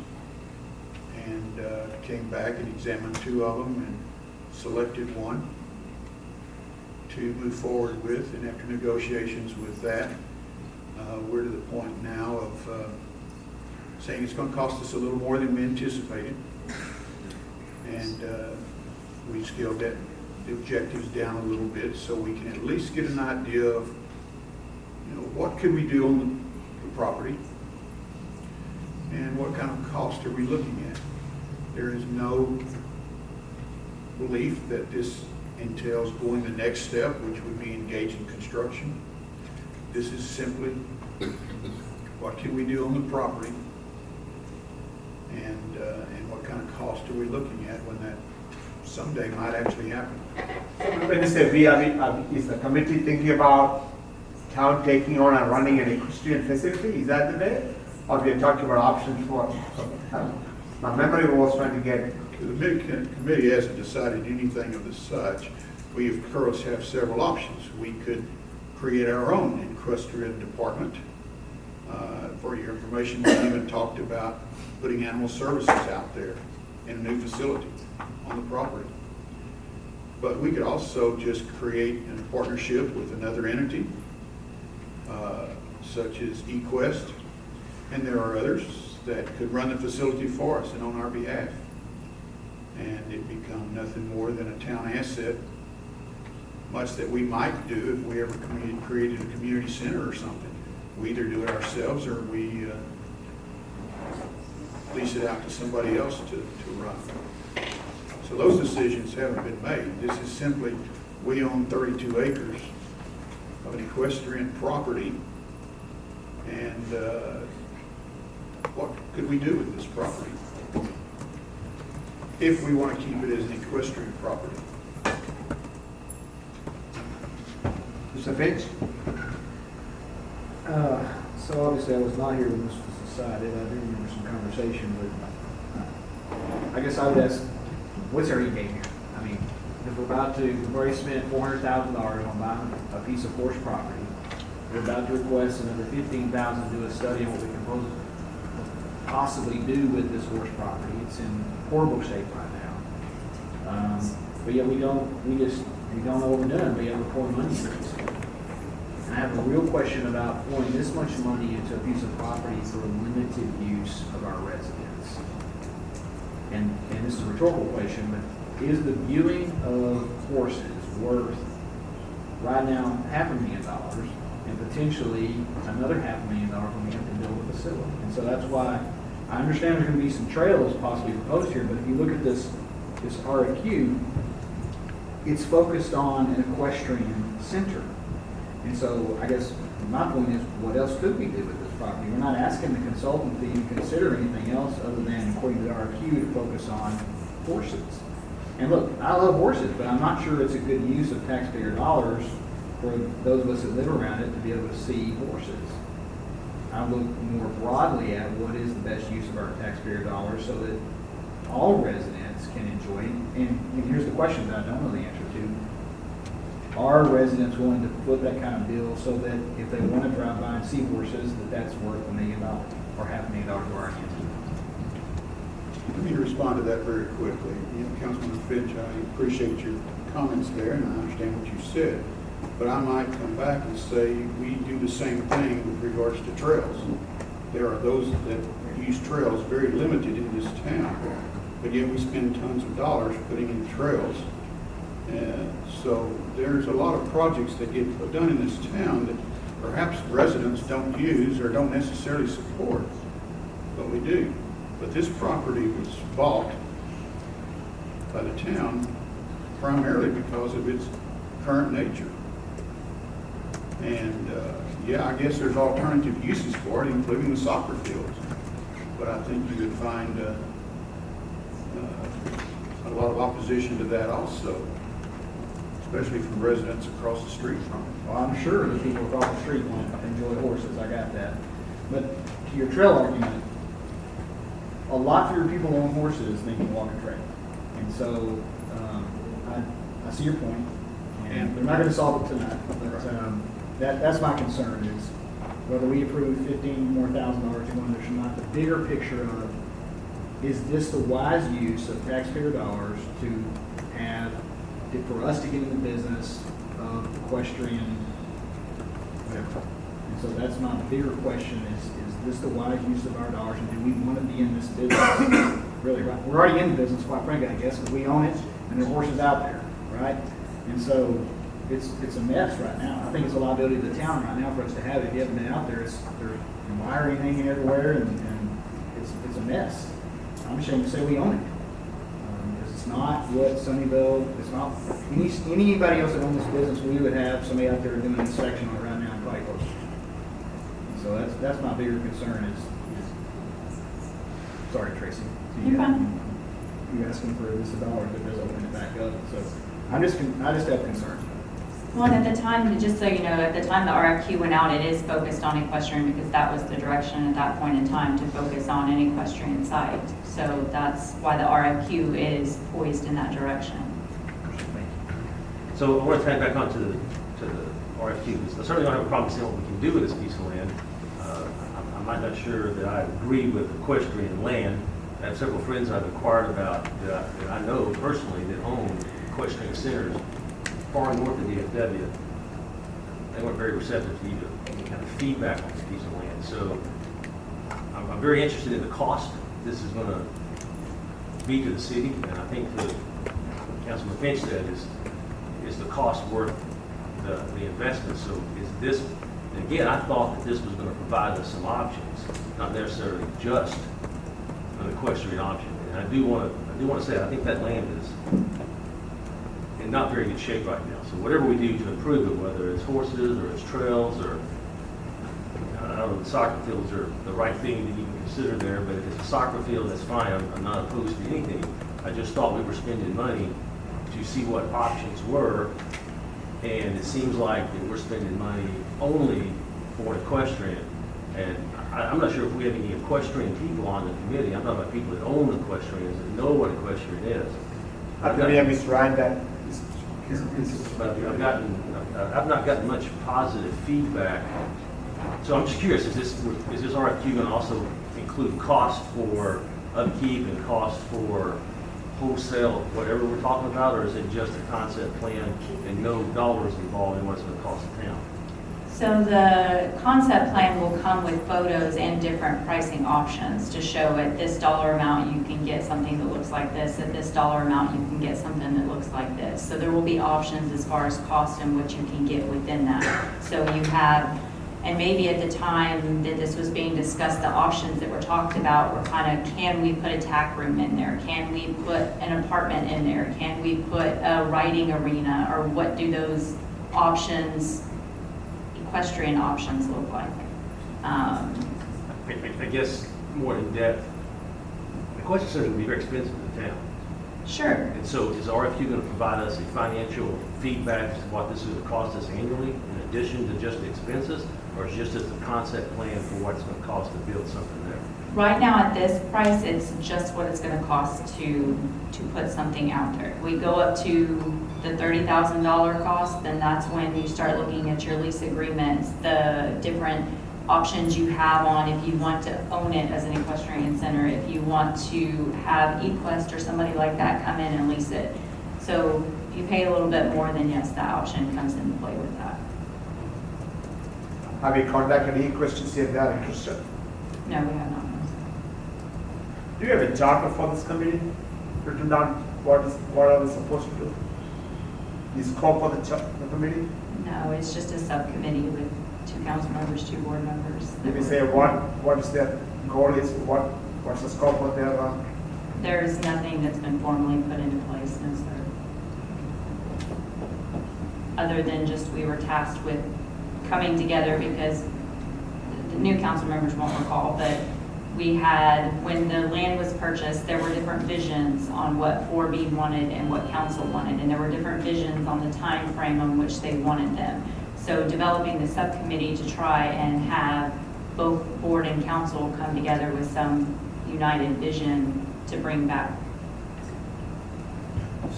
and came back and examined 2 of them and selected one to move forward with. And after negotiations with that, we're to the point now of saying it's going to cost us a little more than we anticipated. And we scaled the objectives down a little bit so we can at least get an idea of, what can we do on the property and what kind of cost are we looking at. There is no belief that this entails going the next step, which would be engaging construction. This is simply what can we do on the property, and what kind of cost are we looking at when that someday might actually happen. When you say we, is the committee thinking about town taking on and running an equestrian facility? Is that the way? Or we are talking about options for my memory was trying to get. The committee hasn't decided anything of the such. We, of course, have several options. We could create our own equestrian department. For your information, we even talked about putting animal services out there in a new facility on the property. But we could also just create a partnership with another entity, such as eQuest, and there are others that could run the facility for us and on our behalf. And it become nothing more than a town asset, much that we might do if we ever created a community center or something. We either do it ourselves or we lease it out to somebody else to run. So those decisions haven't been made. This is simply, we own 32 acres of an equestrian property, and what could we do with this property if we want to keep it as an equestrian property? Mr. Finch? So obviously I was not here when this was decided. I do remember some conversation, but I guess I would ask, what's our end game here? I mean, if we've already spent $400,000 on buying a piece of horse property, we're about to request another $15,000 to do a study on what we can possibly do with this horse property. It's in horrible shape right now. But yet we don't know what we're doing. We have to pour money into this. And I have a real question about pouring this much money into a piece of property for limited use of our residents. And this is a rhetorical question, but is the viewing of horses worth right now $500,000 and potentially another $500,000 when we have to build a facility? And so that's why I understand there's going to be some trails possibly proposed here, but if you look at this RFQ, it's focused on an equestrian center. And so I guess my point is, what else could we do with this property? We're not asking the consultant to even consider anything else other than, according to the RFQ, to focus on horses. And look, I love horses, but I'm not sure it's a good use of taxpayer dollars for those of us that live around it to be able to see horses. I look more broadly at what is the best use of our taxpayer dollars so that all residents can enjoy it. And here's the question that I don't know the answer to. Are residents willing to foot that kind of bill so that if they want to drive by and see horses, that's worth $1 million or $500,000 to our entity? Let me respond to that very quickly. Councilman Finch, I appreciate your comments there, and I understand what you said. But I might come back and say we do the same thing with regards to trails. There are those that use trails very limited in this town, but yet we spend tons of dollars putting in trails. So there's a lot of projects that get done in this town that perhaps residents don't use or don't necessarily support, but we do. But this property was bought by the town primarily because of its current nature. And yeah, I guess there's alternative uses for it, including the soccer fields. But I think you would find a lot of opposition to that also, especially from residents across the street from it. Well, I'm sure the people across the street want to enjoy horses. I got that. But to your trail argument, a lot fewer people on horses than can walk a trail. And so, I see your point, and we're not gonna solve it tonight, but, that's my concern is whether we approve $15,000 more to go in there or not, the bigger picture of, is this the wise use of taxpayer dollars to have, for us to get in the business of equestrian, whatever. And so that's my bigger question is this the wise use of our dollars, and do we want to be in this business? Really, right? We're already in the business, quite frankly, I guess, because we own it, and there are horses out there, right? And so it's a mess right now. I think it's a liability to the town right now for us to have it. If you haven't been out there, there's wiring hanging everywhere, and it's a mess. I'm ashamed to say we own it. Because it's not what Sunnyvale, it's not anybody else that owns this business, we would have somebody out there doing an inspection on it right now and probably close. So that's my bigger concern is sorry, Tracy. You're fine. You asking for this $1 that does open it back up. So I just have concerns. Well, and at the time, just so you know, at the time the RFQ went out, it is focused on equestrian because that was the direction at that point in time to focus on an equestrian site. So that's why the RFQ is poised in that direction. So I want to turn back on to the RFQ. I certainly don't have a problem seeing what we can do with this piece of land. I'm not sure that I agree with equestrian land. I have several friends I've inquired about that I know personally that own equestrian centers far north of DFW. They weren't very receptive to either any kind of feedback on this piece of land. So I'm very interested in the cost this is going to be to the city, and I think that Councilman Finch said is the cost worth the investment. So is this, and again, I thought that this was going to provide us some options, not necessarily just an equestrian option. And I do want to say I think that land is in not very good shape right now. So whatever we do to improve it, whether it's horses or it's trails or I don't know, the soccer fields are the right thing to even consider there, but if it's a soccer field, that's fine. I'm not opposed to anything. I just thought we were spending money to see what options were, and it seems like that we're spending money only for equestrian. And I'm not sure if we have any equestrian people on the committee. I'm talking about people that own equestrians that know what equestrian is. I've not gotten much positive feedback. So I'm just curious, is this RFQ going to also include cost for upkeep and cost for wholesale, whatever we're talking about, or is it just a concept plan and no dollars involved in what it's going to cost the town? So the concept plan will come with photos and different pricing options to show at this dollar amount you can get something that looks like this, at this dollar amount you can get something that looks like this. So there will be options as far as cost and what you can get within that. So you have, and maybe at the time that this was being discussed, the options that were talked about were kind of, can we put a tack room in there? Can we put an apartment in there? Can we put a riding arena? Or what do those options, equestrian options, look like? I guess more in depth, the equestrian center would be very expensive to the town. Sure. And so is RFQ going to provide us a financial feedback as to what this is going to cost us annually in addition to just the expenses? Or is just as a concept plan for what it's going to cost to build something there? Right now at this price, it's just what it's going to cost to put something out there. If we go up to the $30,000 cost, then that's when you start looking at your lease agreements, the different options you have on if you want to own it as an equestrian center, if you want to have eQuest or somebody like that come in and lease it. So if you pay a little bit more, then yes, that option comes into play with that. Have you contacted eQuest to see if they are interested? No, we have not. Do you have a charter for this committee? Written down what are we supposed to do? The scope of the committee? No, it's just a subcommittee with 2 council members, 2 board members. Did we say what is their goal is, what's the scope of their, There's nothing that's been formally put into place, no, sir. Other than just we were tasked with coming together because the new council members won't recall, but we had, when the land was purchased, there were different visions on what 4B wanted and what council wanted, and there were different visions on the time frame on which they wanted them. So developing the subcommittee to try and have both board and council come together with some united vision to bring back.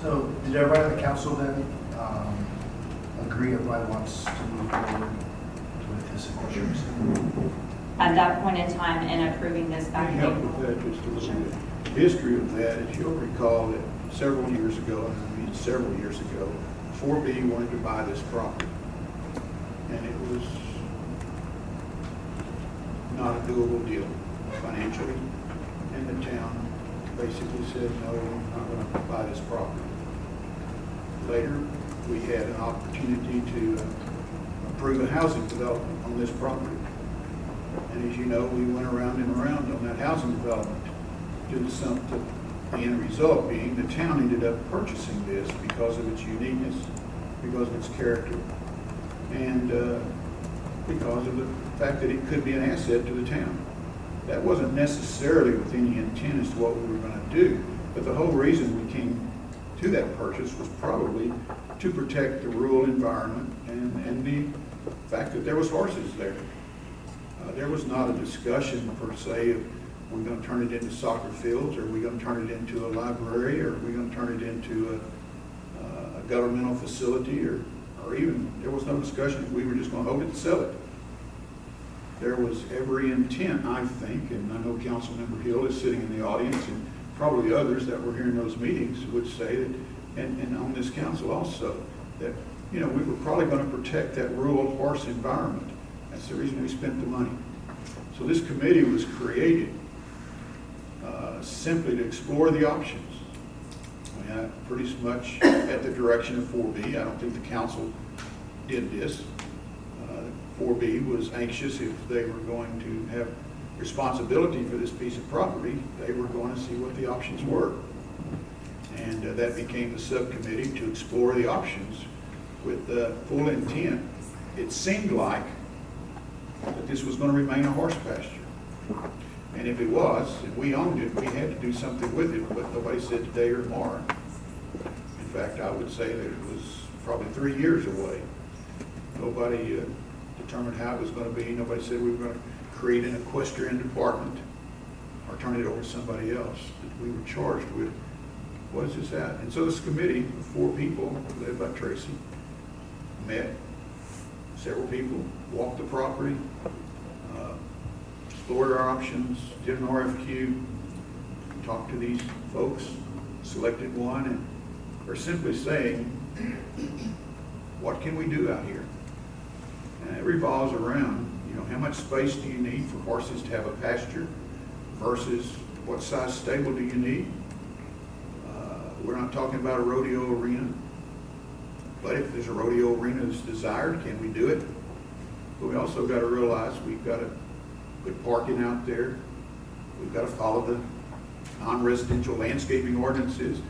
So did everybody on the council then agree everybody wants to move forward with this incorporation? At that point in time, in approving this back in Help April. with that just a little bit. The history of that, as you'll recall, that several years ago, and I mean several years ago, 4B wanted to buy this property. And it was not a doable deal financially. And the town basically said, no, we're not going to buy this property. Later, we had an opportunity to approve a housing development on this property. And as you know, we went around and around on that housing development to the end result being the town ended up purchasing this because of its uniqueness, because of its character, and because of the fact that it could be an asset to the town. That wasn't necessarily with any intent as to what we were going to do, but the whole reason we came to that purchase was probably to protect the rural environment and the fact that there was horses there. There was not a discussion per se of we're going to turn it into soccer fields, or are we going to turn it into a library, or are we going to turn it into a governmental facility, or even there was no discussion if we were just going to hold it and sell it. There was every intent, I think, and I know Councilmember Hill is sitting in the audience, and probably others that were here in those meetings would say that, and on this council also, that we were probably going to protect that rural horse environment. That's the reason we spent the money. So this committee was created simply to explore the options. I mean, pretty much at the direction of 4B. I don't think the council did this. 4B was anxious if they were going to have responsibility for this piece of property, they were going to see what the options were. And that became the subcommittee to explore the options with full intent. It seemed like that this was going to remain a horse pasture. And if it was, and we owned it, we had to do something with it, but nobody said today or tomorrow. In fact, I would say that it was probably 3 years away. Nobody determined how it was going to be. Nobody said we were going to create an equestrian department or turn it over to somebody else. We were charged with, what is this at? And so this committee of 4 people, led by Tracy, met several people, walked the property, explored our options, did an RFQ, talked to these folks, selected one, and are simply saying, what can we do out here? And it revolves around, how much space do you need for horses to have a pasture versus what size stable do you need? We're not talking about a rodeo arena, but if there's a rodeo arena that's desired, can we do it? But we also got to realize we've got to put parking out there. We've got to follow the non-residential landscaping ordinances.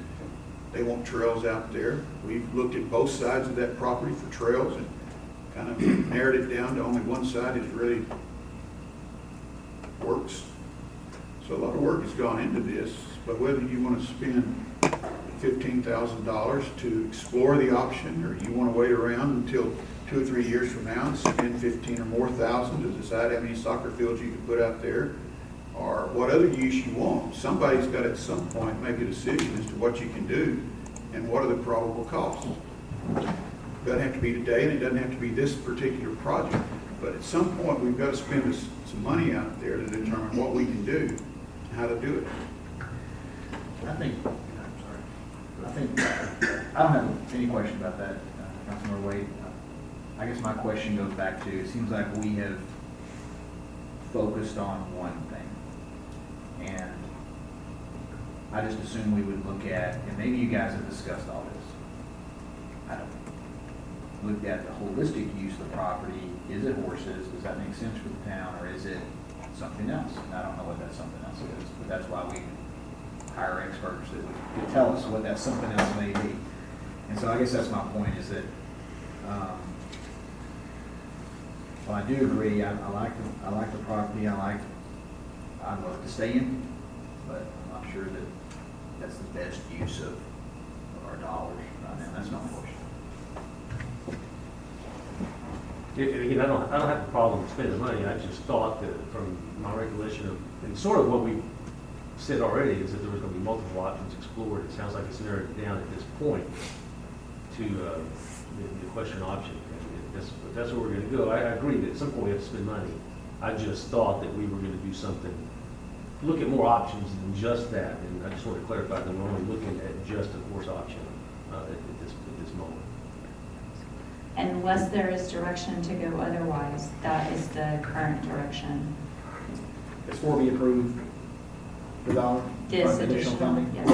They want trails out there. We've looked at both sides of that property for trails and kind of narrowed it down to only one side that really works. So a lot of work has gone into this, but whether you want to spend $15,000 to explore the option, or you want to wait around until 2 or 3 years from now and spend 15 or more thousand to decide how many soccer fields you can put out there, or what other use you want. Somebody's got to at some point make a decision as to what you can do and what are the probable costs. It doesn't have to be today, and it doesn't have to be this particular project, but at some point we've got to spend some money out there to determine what we can do and how to do it. I don't have any question about that, Councilmember Wade. I guess my question goes back to, it seems like we have focused on one thing. And I just assume we would look at, and maybe you guys have discussed all this, I don't know, looked at the holistic use of the property. Is it horses? Does that make sense for the town? Or is it something else? And I don't know what that something else is, but that's why we hire experts that would tell us what that something else may be. And so I guess that's my point, is that, well, I do agree. I like the property. I'd love to stay in, but I'm not sure that that's the best use of our dollars right now. That's my question. Again, I don't have a problem spending money. I just thought that from my recollection of, and sort of what we said already is that there was gonna be multiple options explored. It sounds like it's narrowed down at this point to the question option. If that's where we're gonna go. I agree that at some point we have to spend money. I just thought that we were gonna do something, look at more options than just that. And I just want to clarify that we're only looking at just a course option at this moment. Unless there is direction to go otherwise, that is the current direction. It's 4B approved without This additional additional, funding? yes.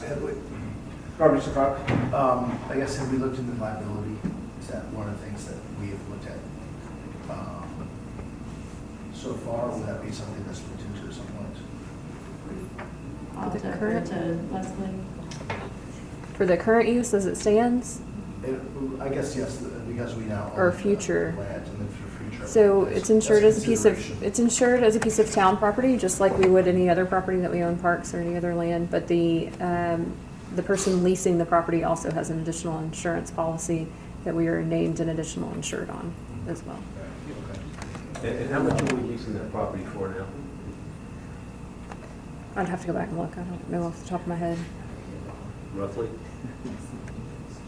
Have we, Robert, Mr. Clark? I guess, have we looked into liability? Is that one of the things that we have looked at so far? Will that be something that's looked into at some point? I'll The defer current- to Leslie. For the current use as it stands, I guess, yes, because we now. Or own the future. Land and then for future. so that's- it's insured that's as a piece of, consideration. it's insured as a piece of town property, just like we would any other property that we own, parks or any other land. But the person leasing the property also has an additional insurance policy that we are named an additional insured on as well. And how much are we leasing that property for now? I'd have to go back and look. I don't know off the top of my head. Roughly?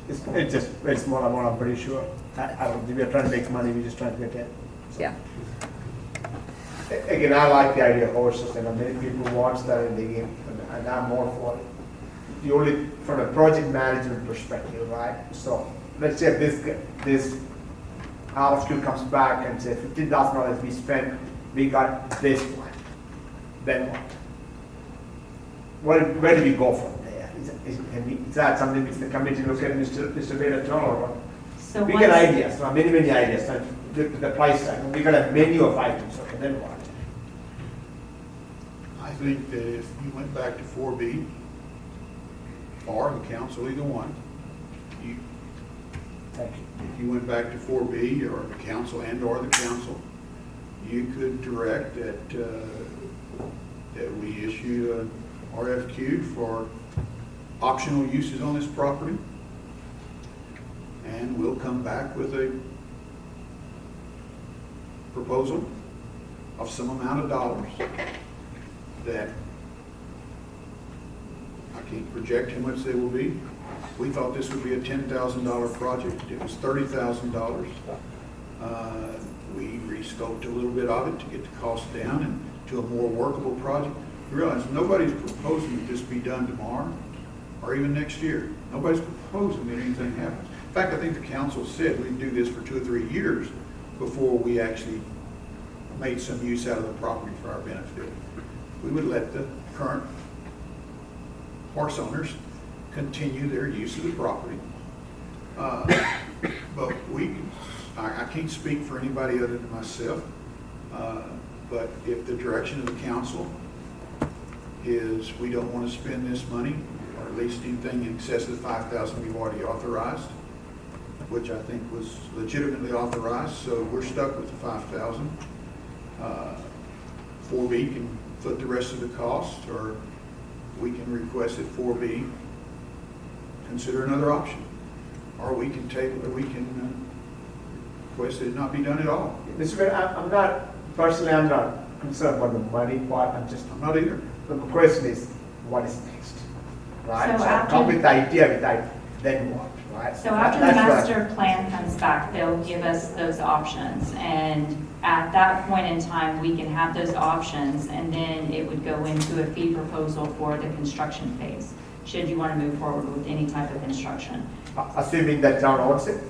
It's just very small amount, I'm pretty sure. I don't think we're trying to make money, we're just trying to get it. Yeah. Again, I like the idea of horses, and many people watch that in the game, and I'm more for it. The only, from a project management perspective, right? So, let's say this RFQ comes back and says $15,000 we spent, we got this one. Then what? Where do we go from there? Is that something which the committee look at, Mr. Bader, or what? So We get once- ideas, many ideas, and the price tag, we got a menu of items, okay, then what? I think that if you went back to 4B, or the council, either one, Thank you. if you went back to 4B, or the council and/or the council, you could direct that we issue an RFQ for optional uses on this property, and we'll come back with a proposal of some amount of dollars that I can't project how much they will be. We thought this would be a $10,000 project. It was $30,000. We rescoped a little bit of it to get the cost down and to a more workable project. You realize nobody's proposing that this be done tomorrow or even next year. Nobody's proposing that anything happens. In fact, I think the council said we'd do this for 2 or 3 years before we actually made some use out of the property for our benefit. We would let the current horse owners continue their use of the property. But I can't speak for anybody other than myself, but if the direction of the council is we don't want to spend this money, or at least anything in excess of the $5,000 we've already authorized, which I think was legitimately authorized, so we're stuck with the $5,000. 4B can foot the rest of the cost, or we can request that 4B consider another option, or we can request that it not be done at all. Mr. Mayor, I'm not concerned about the money part, I'm not either. The question is, what is next? Right? So I after- come with the idea, then what, right? So after the That's what I- master plan comes back, they'll give us those options. And at that point in time, we can have those options, and then it would go into a fee proposal for the construction phase, should you want to move forward with any type of construction. Assuming that town owns it?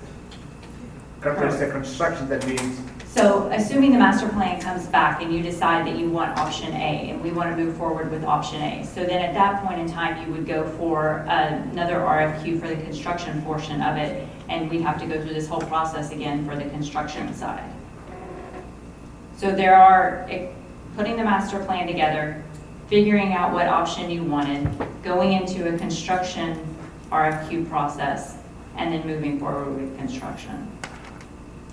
When it's the construction, that means, So assuming the master plan comes back and you decide that you want option A, and we want to move forward with option A, so then at that point in time, you would go for another RFQ for the construction portion of it, and we'd have to go through this whole process again for the construction side. So there are, putting the master plan together, figuring out what option you wanted, going into a construction RFQ process, and then moving forward with construction,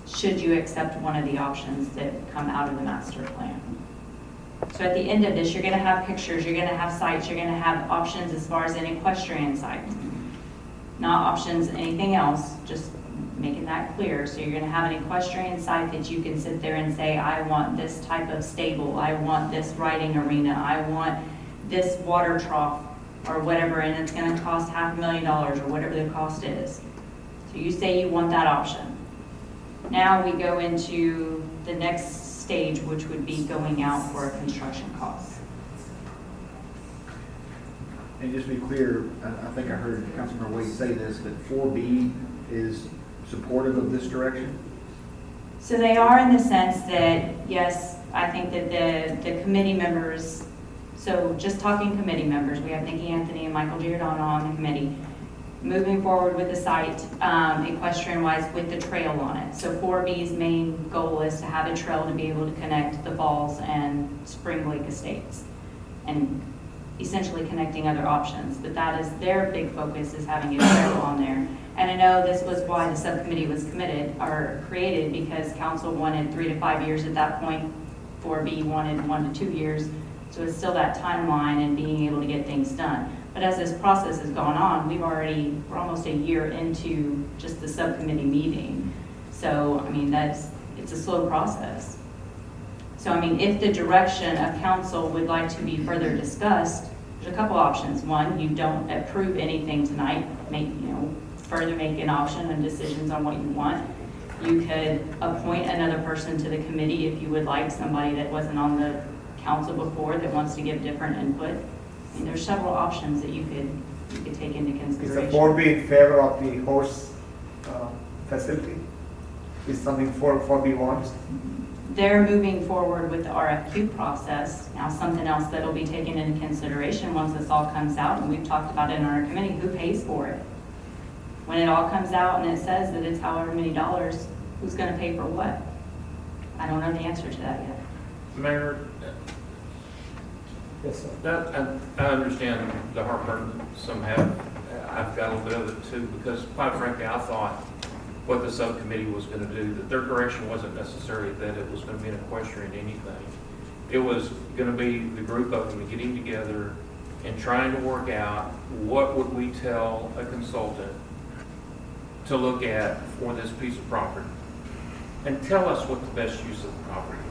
should you accept one of the options that come out of the master plan. So at the end of this, you're going to have pictures, you're going to have sites, you're going to have options as far as an equestrian site. Not options, anything else, just making that clear. So you're gonna have an equestrian site that you can sit there and say, I want this type of stable, I want this riding arena, I want this water trough, or whatever, and it's gonna cost $500,000 or whatever the cost is. So you say you want that option. Now we go into the next stage, which would be going out for a construction cost. And just to be clear, I think I heard Councilmember Wade say this, that 4B is supportive of this direction? So they are in the sense that, yes, I think that the committee members, so just talking committee members, we have Nikki Anthony and Michael Giordano on the committee, moving forward with the site, equestrian-wise, with the trail on it. So 4B's main goal is to have a trail to be able to connect the Falls and Spring Lake Estates, and essentially connecting other options. But that is their big focus, is having a trail on there. And I know this was why the subcommittee was created, because council wanted 3 to 5 years at that point. 4B wanted 1 to 2 years. So it's still that timeline and being able to get things done. But as this process has gone on, we're almost a year into just the subcommittee meeting. So, I mean, it's a slow process. So, I mean, if the direction of council would like to be further discussed, there's a couple options. One, you don't approve anything tonight, further make an option and decisions on what you want. You could appoint another person to the committee if you would like, somebody that wasn't on the council before that wants to give different input. I mean, there's several options that you could take into Is the consideration. 4B in favor of the horse facility? Is something 4B wants? They're moving forward with the RFQ process. Now, something else that'll be taken into consideration once this all comes out, and we've talked about it in our committee, who pays for it? When it all comes out and it says that it's however many dollars, who's gonna pay for what? I don't know the answer to that yet. Mayor, Yes, sir. I understand the heartburn that some have. I've got a little bit of it too, because quite frankly, I thought what the subcommittee was going to do, that their direction wasn't necessarily that it was going to be an equestrian anything. It was going to be the group of them getting together and trying to work out what would we tell a consultant to look at for this piece of property, and tell us what the best use of the property is.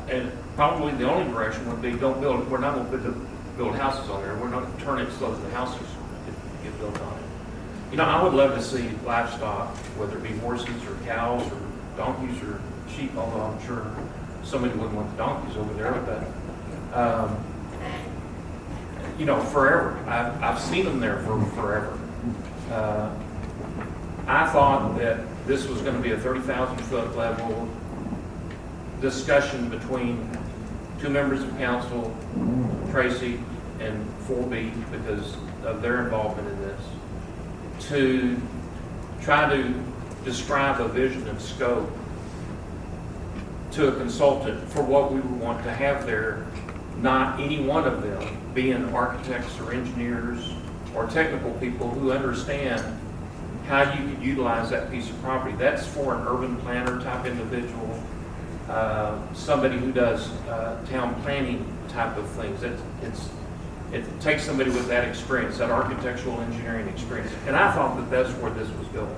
And probably the only direction would be, we're not going to build houses on there. We're not going to turn it so that the houses get built on it. I would love to see livestock, whether it be horses or cows or donkeys or sheep, although I'm sure somebody wouldn't want the donkeys over there, but, forever. I've seen them there for forever. I thought that this was going to be a 30,000-foot level discussion between two members of council, Tracy and 4B, because of their involvement in this, to try to describe a vision and scope to a consultant for what we would want to have there, not any one of them being architects or engineers or technical people who understand how you could utilize that piece of property. That's for an urban planner type individual, somebody who does town planning type of things. It takes somebody with that experience, that architectural engineering experience. And I thought that that's where this was going.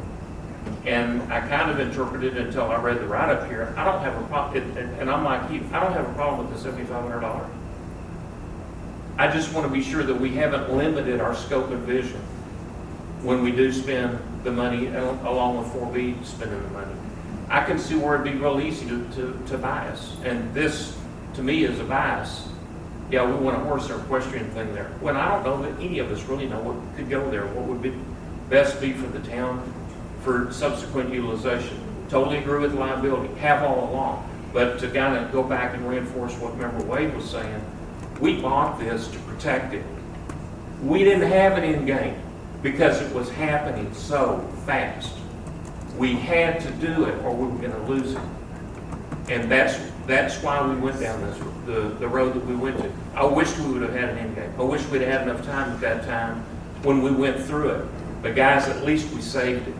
And I kind of interpreted it until I read the write-up here. I don't have a problem, and I'm like you, I don't have a problem with the $7,500. I just want to be sure that we haven't limited our scope and vision when we do spend the money, along with 4B spending the money. I can see where it'd be real easy to bias, and this, to me, is a bias. Yeah, we want a horse or equestrian thing there. When I don't know that any of us really know what could go there, what would best be for the town for subsequent utilization. Totally agree with liability, have all along. But to kind of go back and reinforce what Member Wade was saying, we bought this to protect it. We didn't have an end game because it was happening so fast. We had to do it or we were going to lose it. And that's why we went down the road that we went to. I wish we would have had an end game. I wish we'd had enough time at that time when we went through it. But guys, at least we saved it.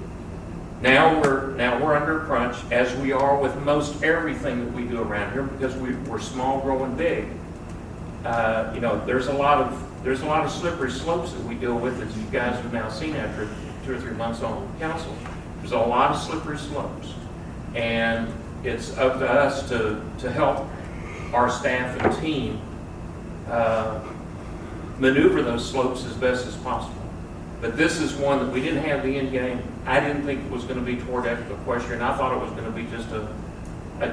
Now we're under a crunch, as we are with most everything that we do around here, because we're small growing big. There's a lot of slippery slopes that we deal with, as you guys have now seen after 2 or 3 months on council, there's a lot of slippery slopes. And it's up to us to help our staff and team maneuver those slopes as best as possible. But this is one that we didn't have the end game. I didn't think it was going to be toward equestrian. I thought it was going to be just a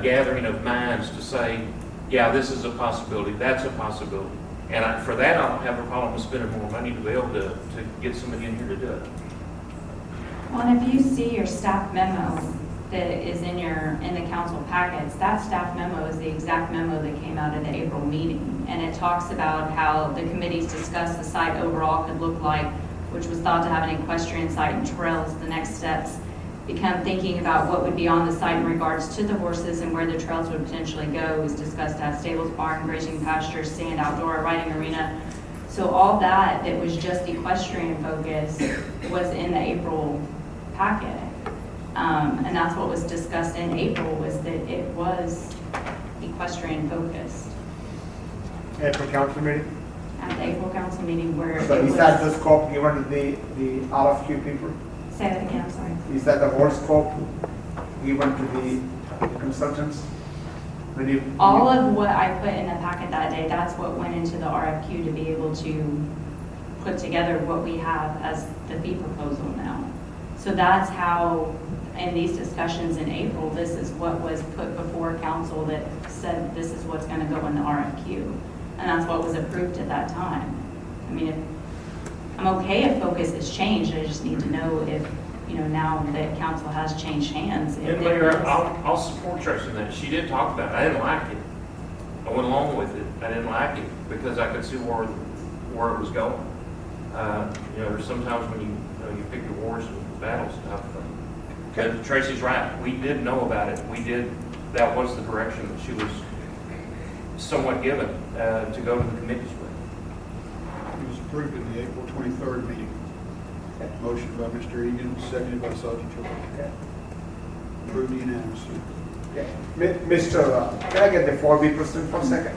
gathering of minds to say, yeah, this is a possibility, that's a possibility. And for that, I don't have a problem with spending more money to be able to get somebody in here to do it. Well, and if you see your staff memo that is in the council packets, that staff memo is the exact memo that came out of the April meeting. And it talks about how the committees discussed the site overall could look like, which was thought to have an equestrian site and trails. The next steps become thinking about what would be on the site in regards to the horses and where the trails would potentially go. It was discussed to have stables, barn, grazing pastures, sand, outdoor, riding arena. So all that was just equestrian focused was in the April packet. And that's what was discussed in April, was that it was equestrian focused April council meeting? at the April council meeting where So it is that was. the scope given to the RFQ people? Say that again, I'm sorry. Is that the whole scope given to the consultants? When you, All of what I put in the packet that day, that's what went into the RFQ to be able to put together what we have as the fee proposal now. So that's how, in these discussions in April, this is what was put before council that said this is what's gonna go in the RFQ. And that's what was approved at that time. I mean, I'm okay if focus has changed, I just need to know if, now that council has changed hands. if And there Mayor, is- I'll support Tracy in that. She did talk about it. I didn't like it. I went along with it. I didn't like it because I could see where it was going. There's sometimes when you pick your wars and battles stuff. But Tracy's right. We did know about it. That was the direction that she was somewhat given to go to the committees with. It was approved in the April 23rd meeting. Motion by Mr. Egan, seconded by Sergeant Chilton. Approved unanimously. okay. Mr. Can I get the 4B president for a second?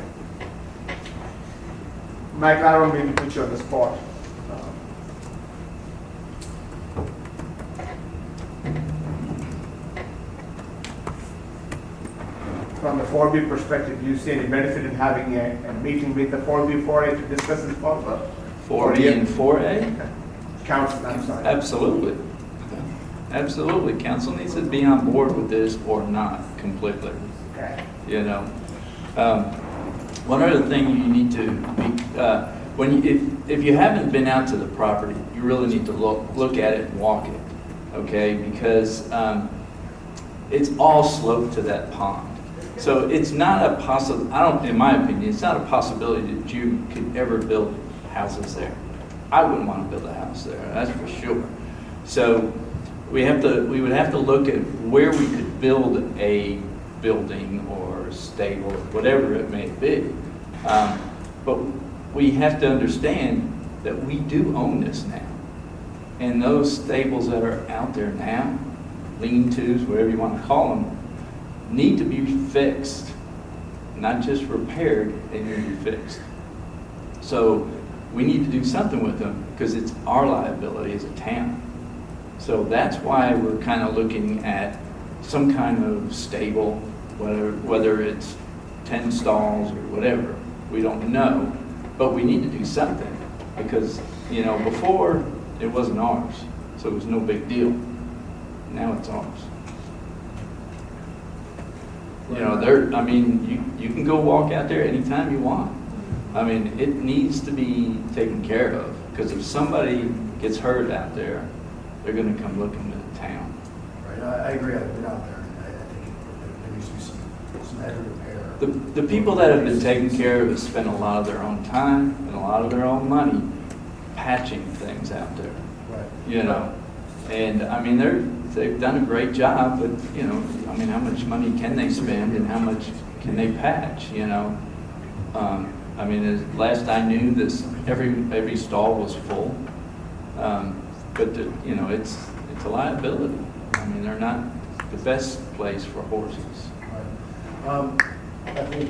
Mike, I don't mean to put you on the spot. From the 4B perspective, do you see any benefit in having a meeting with the 4B, 4A to discuss this further? 4B and 4A? Council, I'm sorry. Absolutely. Absolutely. Council needs to be on board with this or not completely. Okay. One other thing you need to be, if you haven't been out to the property, you really need to look at it and walk it, okay? Because it's all sloped to that pond. So it's not a in my opinion, it's not a possibility that you could ever build houses there. I wouldn't want to build a house there, that's for sure. So we would have to look at where we could build a building or stable, whatever it may be. But we have to understand that we do own this now. And those stables that are out there now, lean-tos, whatever you want to call them, need to be fixed, not just repaired, they need to be fixed. So we need to do something with them because it's our liability as a town. So that's why we're kind of looking at some kind of stable, whether it's 10 stalls or whatever, we don't know, but we need to do something because, before it wasn't ours, so it was no big deal. Now it's ours. You can go walk out there anytime you want. It needs to be taken care of because if somebody gets hurt out there, they're going to come looking to the town. Right, I agree, I've been out there, and I think there needs to be some heavy repair. The people that have been taken care of have spent a lot of their own time and a lot of their own money patching things out there. Right. And they've done a great job, but how much money can they spend and how much can they patch? As last I knew, every stall was full, but it's a liability. They're not the best place for horses. Right. I think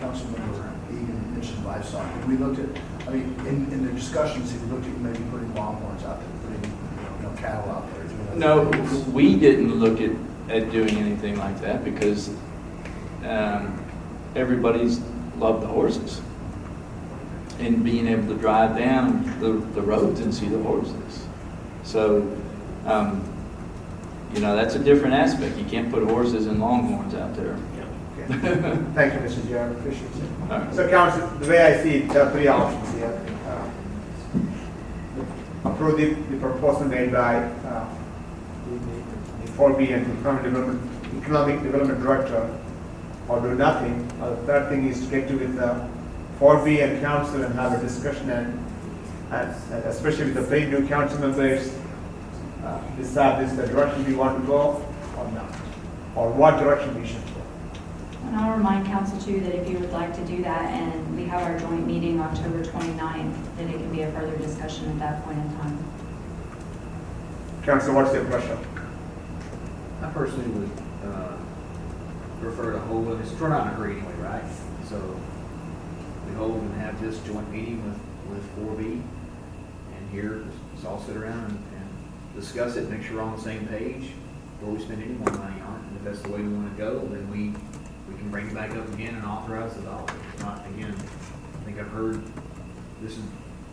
Councilmember Egan mentioned livestock. When we looked at I mean, in the discussions, have you looked at maybe putting longhorns out there, putting, cattle out there? doing No, other things? we didn't look at doing anything like that because everybody's loved the horses. And being able to drive down the roads and see the horses. So, that's a different aspect. You can't put horses and longhorns out there. Okay. Thank you, Mr. Chair, appreciate it. All right. So council, the way I see it, there are three options here. Approve the proposal made by the 4B and Economic Development Director, or do nothing. The third thing is to get to with the 4B and council and have a discussion and especially with the three new council members, decide this the direction we want to go or not, or what direction we should go. And I'll remind council too that if you would like to do that and we have our joint meeting October 29th, then it can be a further discussion at that point in time. Council, what's your pleasure? I personally would prefer to hold it, we're not in a hurry anyway, right? So we hold and have this joint meeting with 4B and here, let's all sit around and discuss it, make sure we're on the same page before we spend any more money on it. And if that's the way we want to go, then we can bring it back up again and authorize the dollar. Not, again, I think I've heard,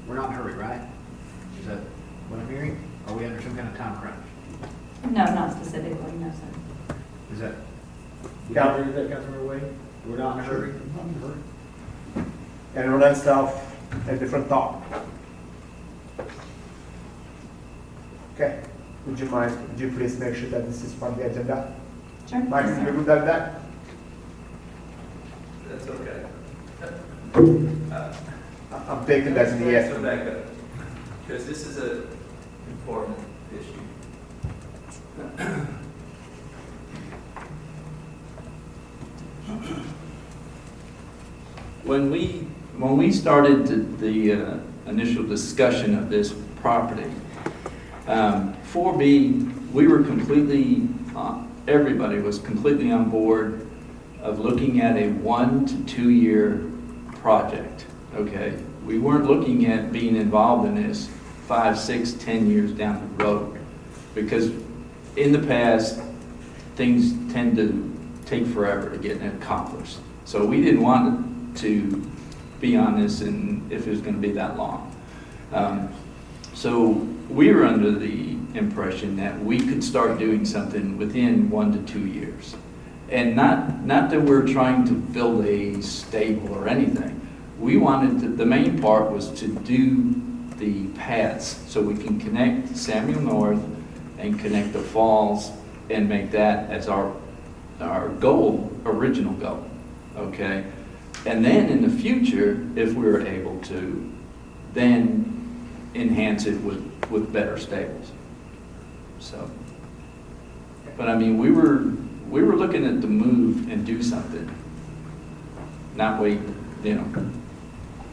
we're not in a hurry, right? Is that what I'm hearing? Are we under some kind of time crunch? No, not specifically, no, sir. Is that, would you agree with that, Councilmember Wade? We're not in a hurry? Not in a hurry. Anyone else have a different thought? Okay, would you please make sure that this is on the agenda? Sure. Mike, Yes, you sir. good with that? That's okay. I'm taking that as a yes. Back up, because this is an important issue. When we started the initial discussion of this property, 4B, we were completely, everybody was completely on board of looking at a 1 to 2 year project, okay? We weren't looking at being involved in this 5, 6, 10 years down the road, because in the past, things tend to take forever to get accomplished. So we didn't want to be on this and if it was going to be that long. So we were under the impression that we could start doing something within 1 to 2 years. And not that we're trying to build a stable or anything. We wanted to, the main part was to do the paths so we can connect Samuel North and connect the falls and make that as our goal, original goal, okay? And then in the future, if we were able to, then enhance it with better stables. So, but I mean, we were looking at the move and do something, not wait,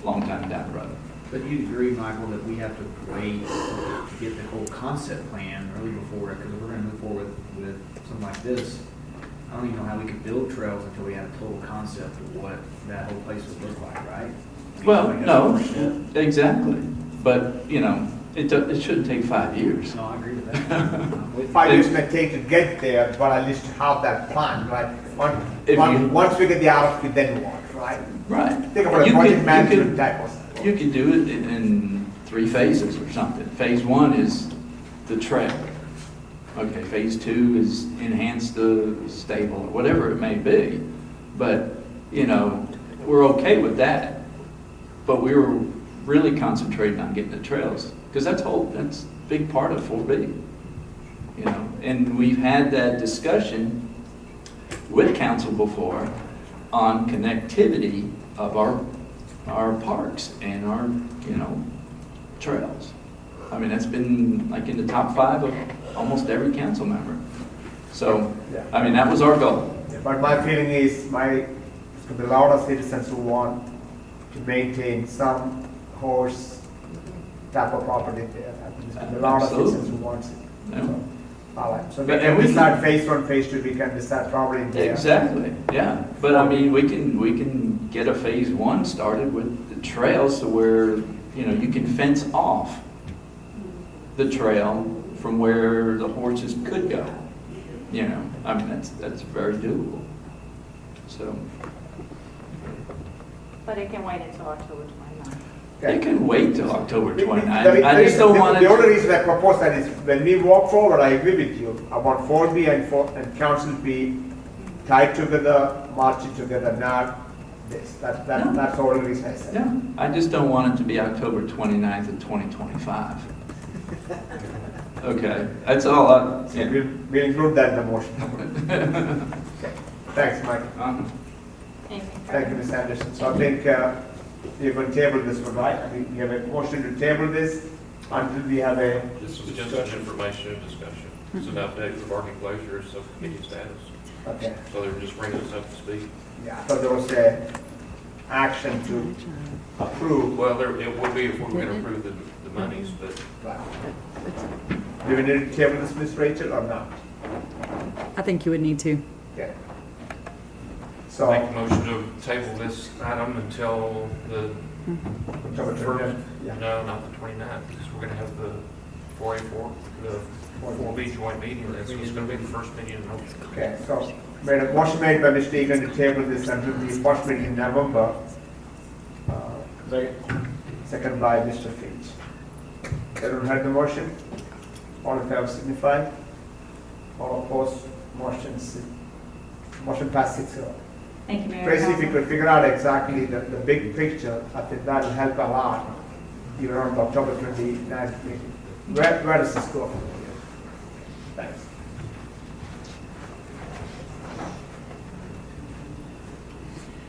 long time down the road. But you'd agree, Michael, that we have to wait to get the whole concept plan really before, because if we're gonna move forward with something like this, I don't even know how we could build trails until we had a total concept of what that whole place would look like, right? Well, no, exactly. But, it shouldn't take 5 years. No, I agree with that. 5 years may take to get there, but at least to have that plan, right? If you- Once we get the RFP, then what, right? Right. Think about a project management type of stuff. You could do it in 3 phases or something. Phase 1 is the trail. Okay, phase 2 is enhance the stable, or whatever it may be. But, we're okay with that. But we were really concentrating on getting the trails, because that's a big part of 4B. And we've had that discussion with council before on connectivity of our parks and our, trails. I mean, that's been like in the top 5 of almost every council member. So, I mean, that was our goal. Yeah, but my feeling is the lot of citizens who want to maintain some horse type of property there. I think there's a lot of citizens who want it. Yeah. So, all right, so we But- can and we decide phase 1, phase 2, we can decide probably in there. Exactly, yeah. But I mean, we can get a phase 1 started with trails to where, you know, you can fence off the trail from where the horses could go. You know, I mean, that's very doable. So, But it can wait until October 29th. it can wait till October The- 29th. I just don't want The only to, reason I propose that is when we walk forward, I agree with you. I want 4B and council be tied together, marching together, not this. That's the only reason I said. no, I just don't want it to be October 29th of 2025. Okay, that's all I, So we'll include that in the motion. Okay. Thanks, Mike. Thank you, Ms. Anderson. So I think you're going to table this one, right? I mean, we have a motion to table this until we have a This was just an information and discussion. It's an update with parking closure, subcommittee status. Okay. So they were just bringing us up to speed. Yeah, I thought there was a action to approve. Well, it would be if we're going to approve the monies, but Do we need to table this, Ms. Rachel, or not? I think you would need to. Okay. so make a motion to table this item until the October first, 29th. Yeah. no, not the 29th, because we're going to have the 4A4, the 4B joint meeting. That's what's going to be the first meeting in November. Okay, so made a motion made by Mr. Egan to table this until the first meeting in November. Second by Mr. Finch. Everyone heard the motion? All in favor signify. All opposed, motion passed 6-0. Thank you, Mayor. Tracy, if you Council. could figure out exactly the big picture, I think that'll help a lot, even on the October 29th meeting. Where does this go from here? Thanks.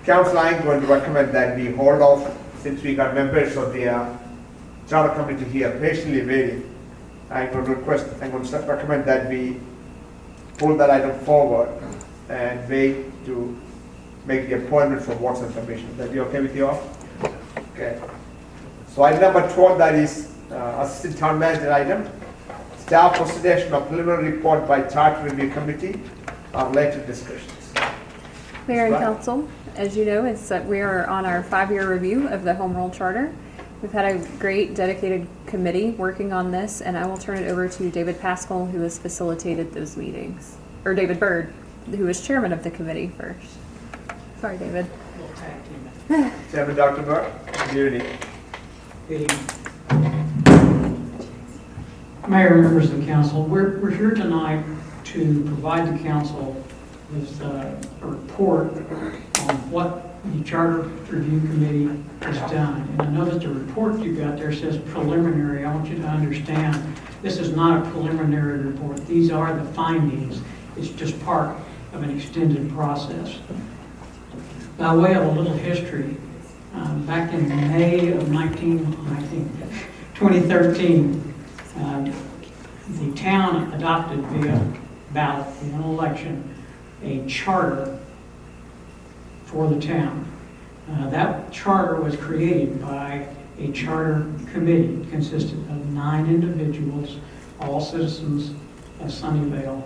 Council, I'm going to recommend that we hold off, since we got members of the charter committee here patiently waiting. I'm going to recommend that we pull that item forward and wait to make the appointment for Boards and Commissions. That be okay with you all? Okay. So item number 12, that is Assistant Town Manager item. Staff consideration of preliminary report by Charter Review Committee on later discussions. Mayor and Right. council, as you know, we are on our 5-year review of the Home Rule Charter. We've had a great dedicated committee working on this, and I will turn it over to David Pascal, who has facilitated those meetings. Or David Byrd, who is chairman of the committee first. Sorry, David. Chairman Dr. Burke, good evening. Mayor and members of the council, we're here tonight to provide the council with a report on what the Charter Review Committee has done. And I know that the report you got there says preliminary. I want you to understand, this is not a preliminary report. These are the findings. It's just part of an extended process. By way of a little history, back in May of 2013, the town adopted via ballot in an election a charter for the town. That charter was created by a charter committee. It consisted of 9 individuals, all citizens of Sunnyvale,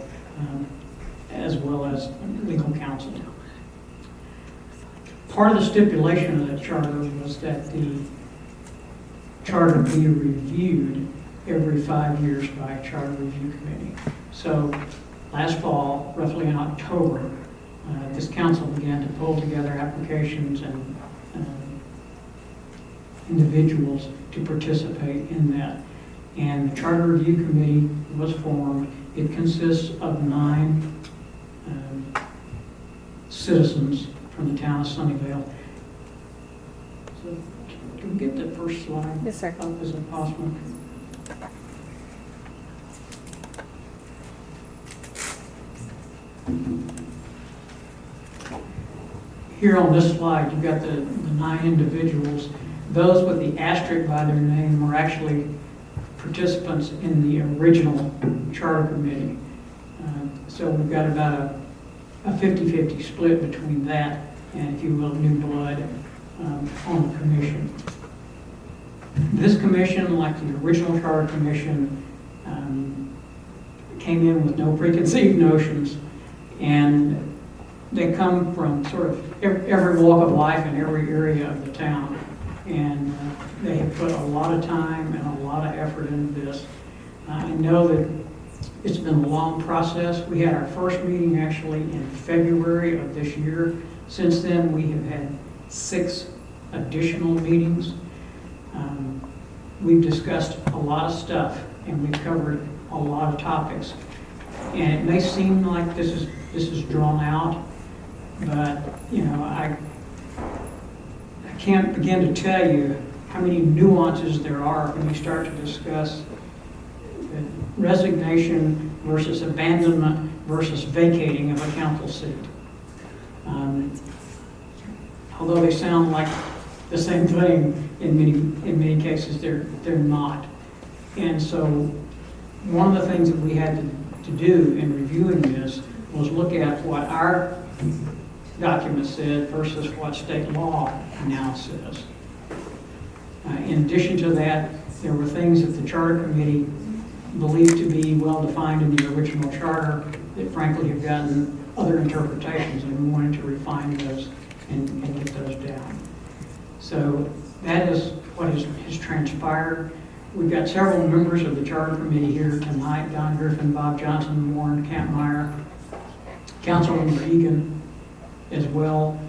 as well as legal counsel. Part of the stipulation of that charter was that the charter be reviewed every 5 years by a charter review committee. So last fall, roughly in October, this council began to pull together applications and individuals to participate in that. And the Charter Review Committee was formed. It consists of 9 citizens from the town of Sunnyvale. So, can we get that first slide? Yes, sir. Up as possible? Here on this slide, you've got the 9 individuals. Those with the asterisk by their name were actually participants in the original charter committee. So we've got about a 50-50 split between that and, if you will, new blood on the commission. This commission, like the original charter commission, came in with no preconceived notions, and they come from sort of every walk of life in every area of the town. And they have put a lot of time and a lot of effort into this. I know that it's been a long process. We had our first meeting actually in February of this year. Since then, we have had 6 additional meetings. We've discussed a lot of stuff and we've covered a lot of topics. And it may seem like this is drawn out, but I can't begin to tell you how many nuances there are when you start to discuss resignation versus abandonment versus vacating of a council seat. Although they sound like the same thing in many cases, they're not. And so one of the things that we had to do in reviewing this was look at what our document said versus what state law now says. In addition to that, there were things that the charter committee believed to be well-defined in the original charter that frankly have gotten other interpretations, and we wanted to refine those and get those down. So that is what has transpired. We've got several members of the charter committee here tonight: Don Griffin, Bob Johnson, Warren Kampmeyer, Councilmember Egan as well,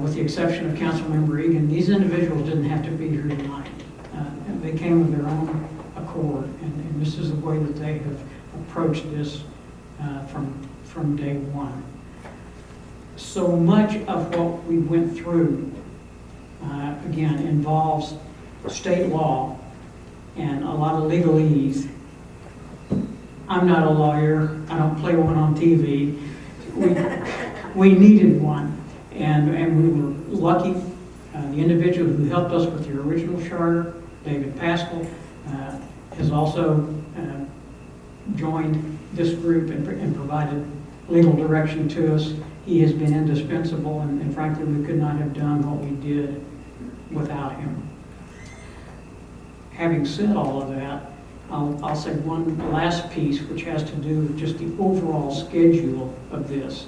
with the exception of Councilmember Egan. These individuals didn't have to be here tonight. They came of their own accord, and this is the way that they have approached this from day one. So much of what we went through, again, involves state law and a lot of legalese. I'm not a lawyer. I don't play one on TV. We needed one, and we were lucky. The individual who helped us with the original charter, David Pascal, has also joined this group and provided legal direction to us. He has been indispensable, and frankly, we could not have done what we did without him. Having said all of that, I'll say one last piece, which has to do with just the overall schedule of this.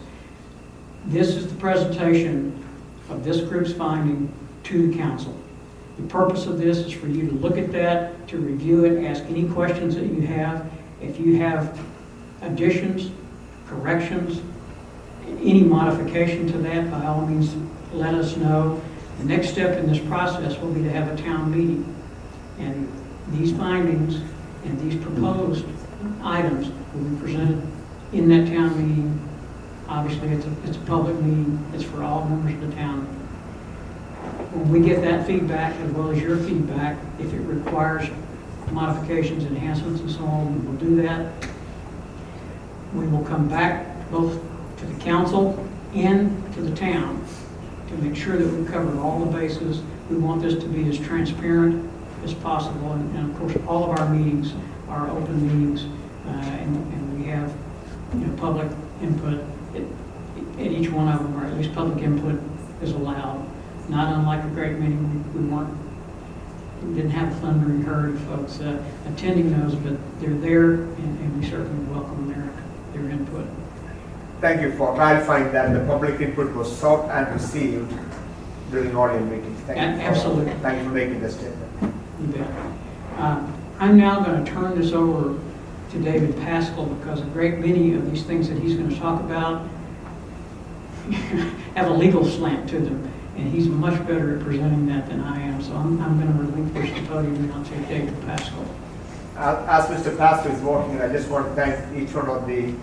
This is the presentation of this group's finding to the council. The purpose of this is for you to look at that, to review it, ask any questions that you have. If you have additions, corrections, any modification to that, by all means, let us know. The next step in this process will be to have a town meeting. And these findings and these proposed items will be presented in that town meeting. Obviously, it's a public meeting. It's for all members of the town. When we get that feedback, as well as your feedback, if it requires modifications, enhancements, and so on, we will do that. We will come back both to the council and to the town to make sure that we cover all the bases. We want this to be as transparent as possible, and of course, all of our meetings are open meetings, and we have public input at each one of them, or at least public input is allowed. Not unlike a great many, we didn't have a thundering herd of folks attending those, but they're there, and we certainly welcome their input. Thank you for clarifying that the public input was sought and received during all your meetings. Thank you. Absolutely. Thank you for making this statement. You bet. I'm now going to turn this over to David Pascal, because a great many of these things that he's going to talk about have a legal slant to them, and he's much better at presenting that than I am. So I'm going to relinquish the podium now to David Pascal. As Mr. Pascal is walking, I just want to thank each one of the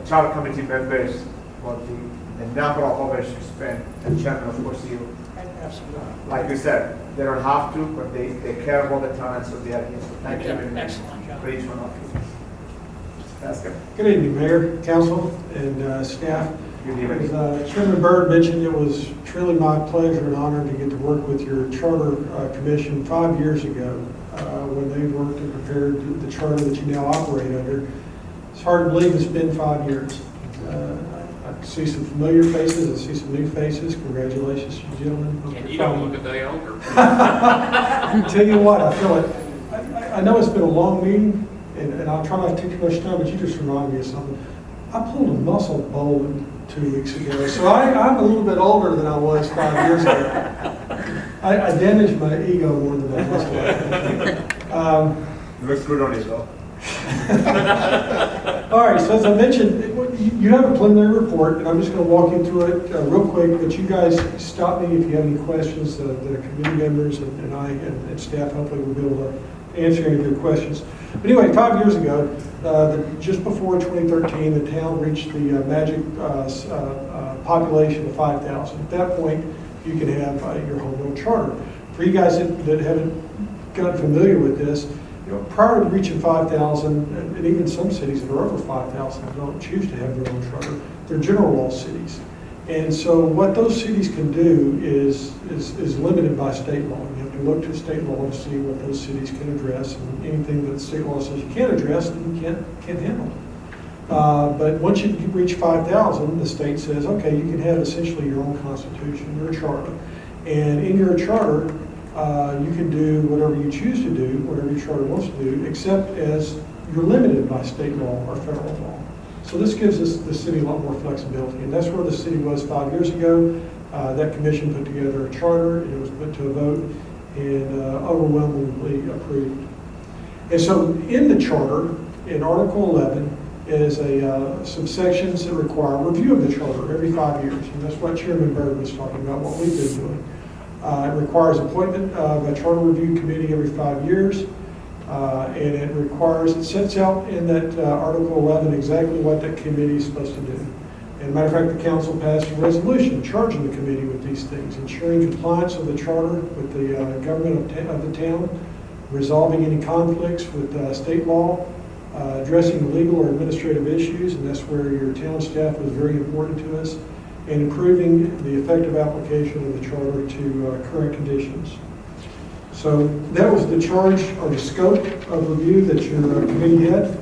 charter committee members for the number of hours you spent, and Chairman, of course, you. Absolutely. Like you said, they don't have to, but they care about the town, so they are here. So thank you very much Excellent job. for each one of you. Pascal. Good evening, Mayor, Council, and staff. Good evening. As Chairman Byrd mentioned, it was truly my pleasure and honor to get to work with your Charter Commission 5 years ago when they worked and prepared the charter that you now operate under. It's hard to believe it's been 5 years. I see some familiar faces, I see some new faces. Congratulations, gentlemen. And you don't look a day older. Tell you what, I feel it. I know it's been a long meeting, and I'll try not to take too much time, but you just remind me of something. I pulled a muscle bowling 2 weeks ago, so I'm a little bit older than I was 5 years ago. I damaged my ego more than I was. Looks good on you, though. All right, so as I mentioned, you have a preliminary report, and I'm just going to walk you through it real quick, but you guys stop me if you have any questions that the committee members and I and staff hopefully will be able to answer any of your questions. But anyway, 5 years ago, just before 2013, the town reached the magic population of 5,000. At that point, you can have your home rule charter. For you guys that haven't gotten familiar with this, prior to reaching 5,000, and even some cities that are over 5,000 don't choose to have their own charter, they're general law cities. And so what those cities can do is limited by state law. You have to look to state law to see what those cities can address, and anything that state law says you can't address, then you can't handle. But once you reach 5,000, the state says, okay, you can have essentially your own constitution, your charter. And in your charter, you can do whatever you choose to do, whatever your charter wants to do, except as you're limited by state law or federal law. So this gives us the city a lot more flexibility, and that's where the city was 5 years ago. That commission put together a charter, and it was put to a vote, and overwhelmingly approved. And so in the charter, in Article 11, is some sections that require review of the charter every 5 years, and that's what Chairman Byrd was talking about, what we've been doing. It requires appointment of a charter review committee every 5 years. And it sets out in that Article 11 exactly what that committee is supposed to do. And matter of fact, the council passed a resolution charging the committee with these things, ensuring compliance of the charter with the government of the town, resolving any conflicts with state law, addressing legal or administrative issues, and that's where your town staff was very important to us, and improving the effective application of the charter to current conditions. So that was the charge or the scope of review that your committee had.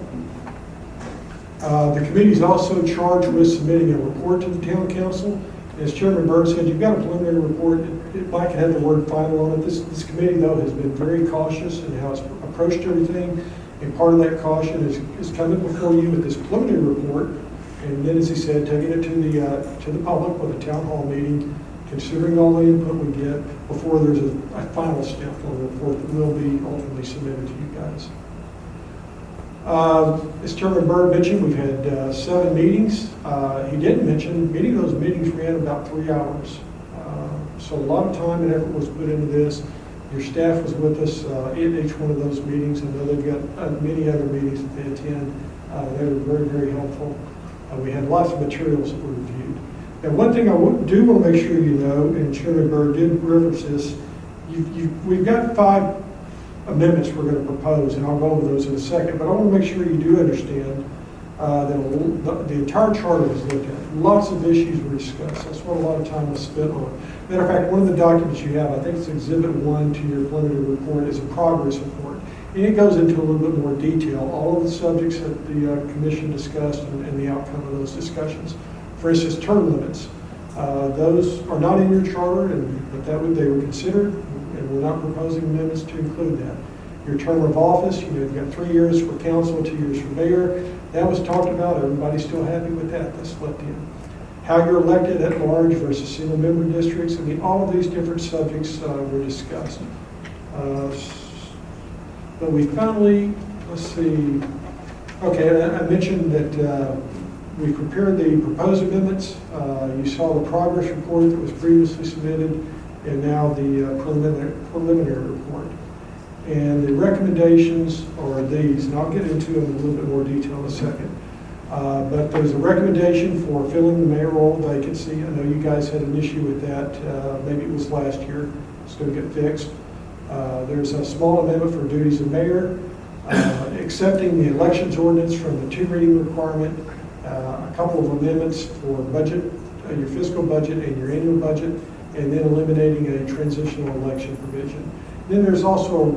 The committee is also charged with submitting a report to the town council. As Chairman Byrd said, you've got a preliminary report. It might have the word final on it. This committee, though, has been very cautious in how it's approached everything. And part of that caution is coming before you with this preliminary report. And then, as he said, taking it to the public with a town hall meeting, considering all the input we get before there's a final step on the report that will be ultimately submitted to you guys. As Chairman Byrd mentioned, we've had 7 meetings. He didn't mention, many of those meetings ran about 3 hours. So a lot of time and effort was put into this. Your staff was with us in each one of those meetings. I know they've got many other meetings that they attend. They were very, very helpful. We had lots of materials that were reviewed. Now, one thing I do want to make sure you know, and Chairman Byrd did reference this, we've got 5 amendments we're going to propose, and I'll go over those in a second, but I want to make sure you do understand that the entire charter was looked at. Lots of issues were discussed. That's what a lot of time was spent on. Matter of fact, one of the documents you have, I think it's Exhibit 1 to your preliminary report, is a progress report. And it goes into a little bit more detail, all of the subjects that the commission discussed and the outcome of those discussions. For instance, term limits. Those are not in your charter, but they were considered, and we're not proposing amendments to include that. Your term of office, you've got 3 years for council, 2 years for mayor. That was talked about. Everybody's still happy with that. That's left in. How you're elected at large versus single member districts. I mean, all of these different subjects were discussed. But we finally, let's see. Okay, I mentioned that we prepared the proposed amendments. You saw the progress report that was previously submitted, and now the preliminary report. And the recommendations are these, and I'll get into them in a little bit more detail in a second. But there's a recommendation for filling the mayoral vacancy. I know you guys had an issue with that. Maybe it was last year. It's going to get fixed. There's a small amendment for duties of mayor, accepting the elections ordinance from the 2-reading requirement, a couple of amendments for budget, your fiscal budget and your annual budget, and then eliminating a transitional election provision. Then there's also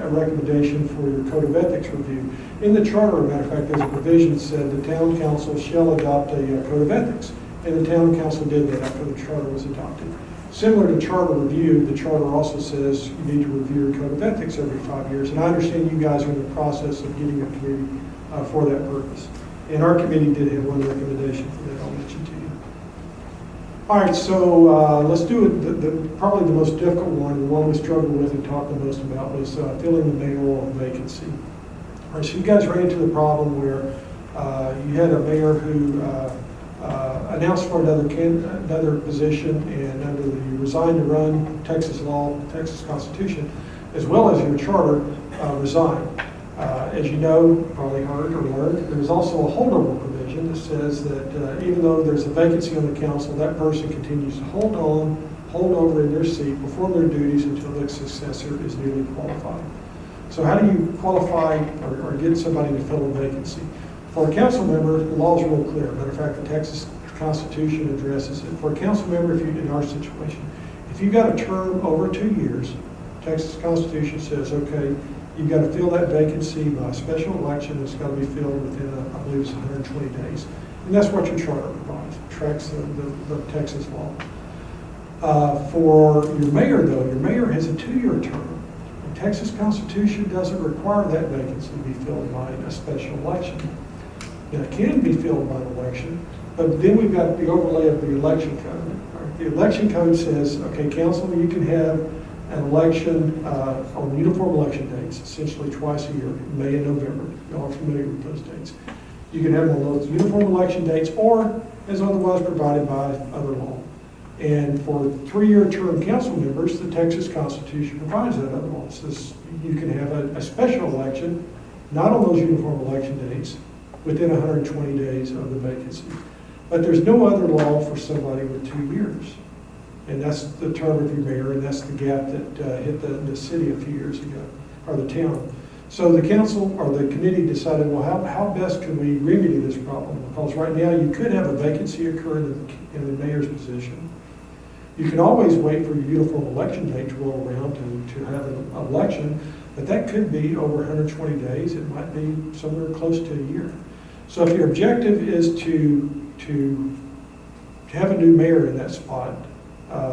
a recommendation for your code of ethics review. In the charter, as a matter of fact, there's a provision that said the town council shall adopt a code of ethics, and the town council did that after the charter was adopted. Similar to charter review, the charter also says you need to review your code of ethics every 5 years, and I understand you guys are in the process of getting a committee for that purpose. And our committee did have one recommendation for that I'll mention to you. All right, so let's do it. Probably the most difficult one, the one we struggled with and talked the most about, was filling the mayoral vacancy. All right, so you guys ran into the problem where you had a mayor who announced for another position, and under the resign to run Texas law, Texas Constitution, as well as your charter, resigned. As you know, probably heard or learned, there's also a holdover provision that says that even though there's a vacancy on the council, that person continues to hold over in their seat, perform their duties until their successor is newly qualified. So how do you qualify or get somebody to fill a vacancy? For a council member, the laws are real clear. Matter of fact, the Texas Constitution addresses it. For a council member, if you, in our situation, if you've got a term over 2 years, Texas Constitution says, okay, you've got to fill that vacancy by a special election. It's got to be filled within, I believe it's 120 days. And that's what your charter provides. It tracks the Texas law. For your mayor, though, your mayor has a 2-year term. The Texas Constitution doesn't require that vacancy to be filled by a special election. Now, it can be filled by an election, but then we've got the overlay of the election code. Right? The election code says, okay, council, you can have an election on uniform election dates, essentially twice a year, May and November. Y'all are familiar with those dates. You can have them on those uniform election dates or as otherwise provided by other law. And for 3-year term council members, the Texas Constitution provides that other law. It says you can have a special election, not on those uniform election dates, within 120 days of the vacancy. But there's no other law for somebody with 2 years. And that's the term of your mayor, and that's the gap that hit the city a few years ago, or the town. So the council or the committee decided, well, how best can we remedy this problem? Because right now you could have a vacancy occur in the mayor's position. You can always wait for your uniform election date to roll around to have an election, but that could be over 120 days. It might be somewhere close to a year. So if your objective is to have a new mayor in that spot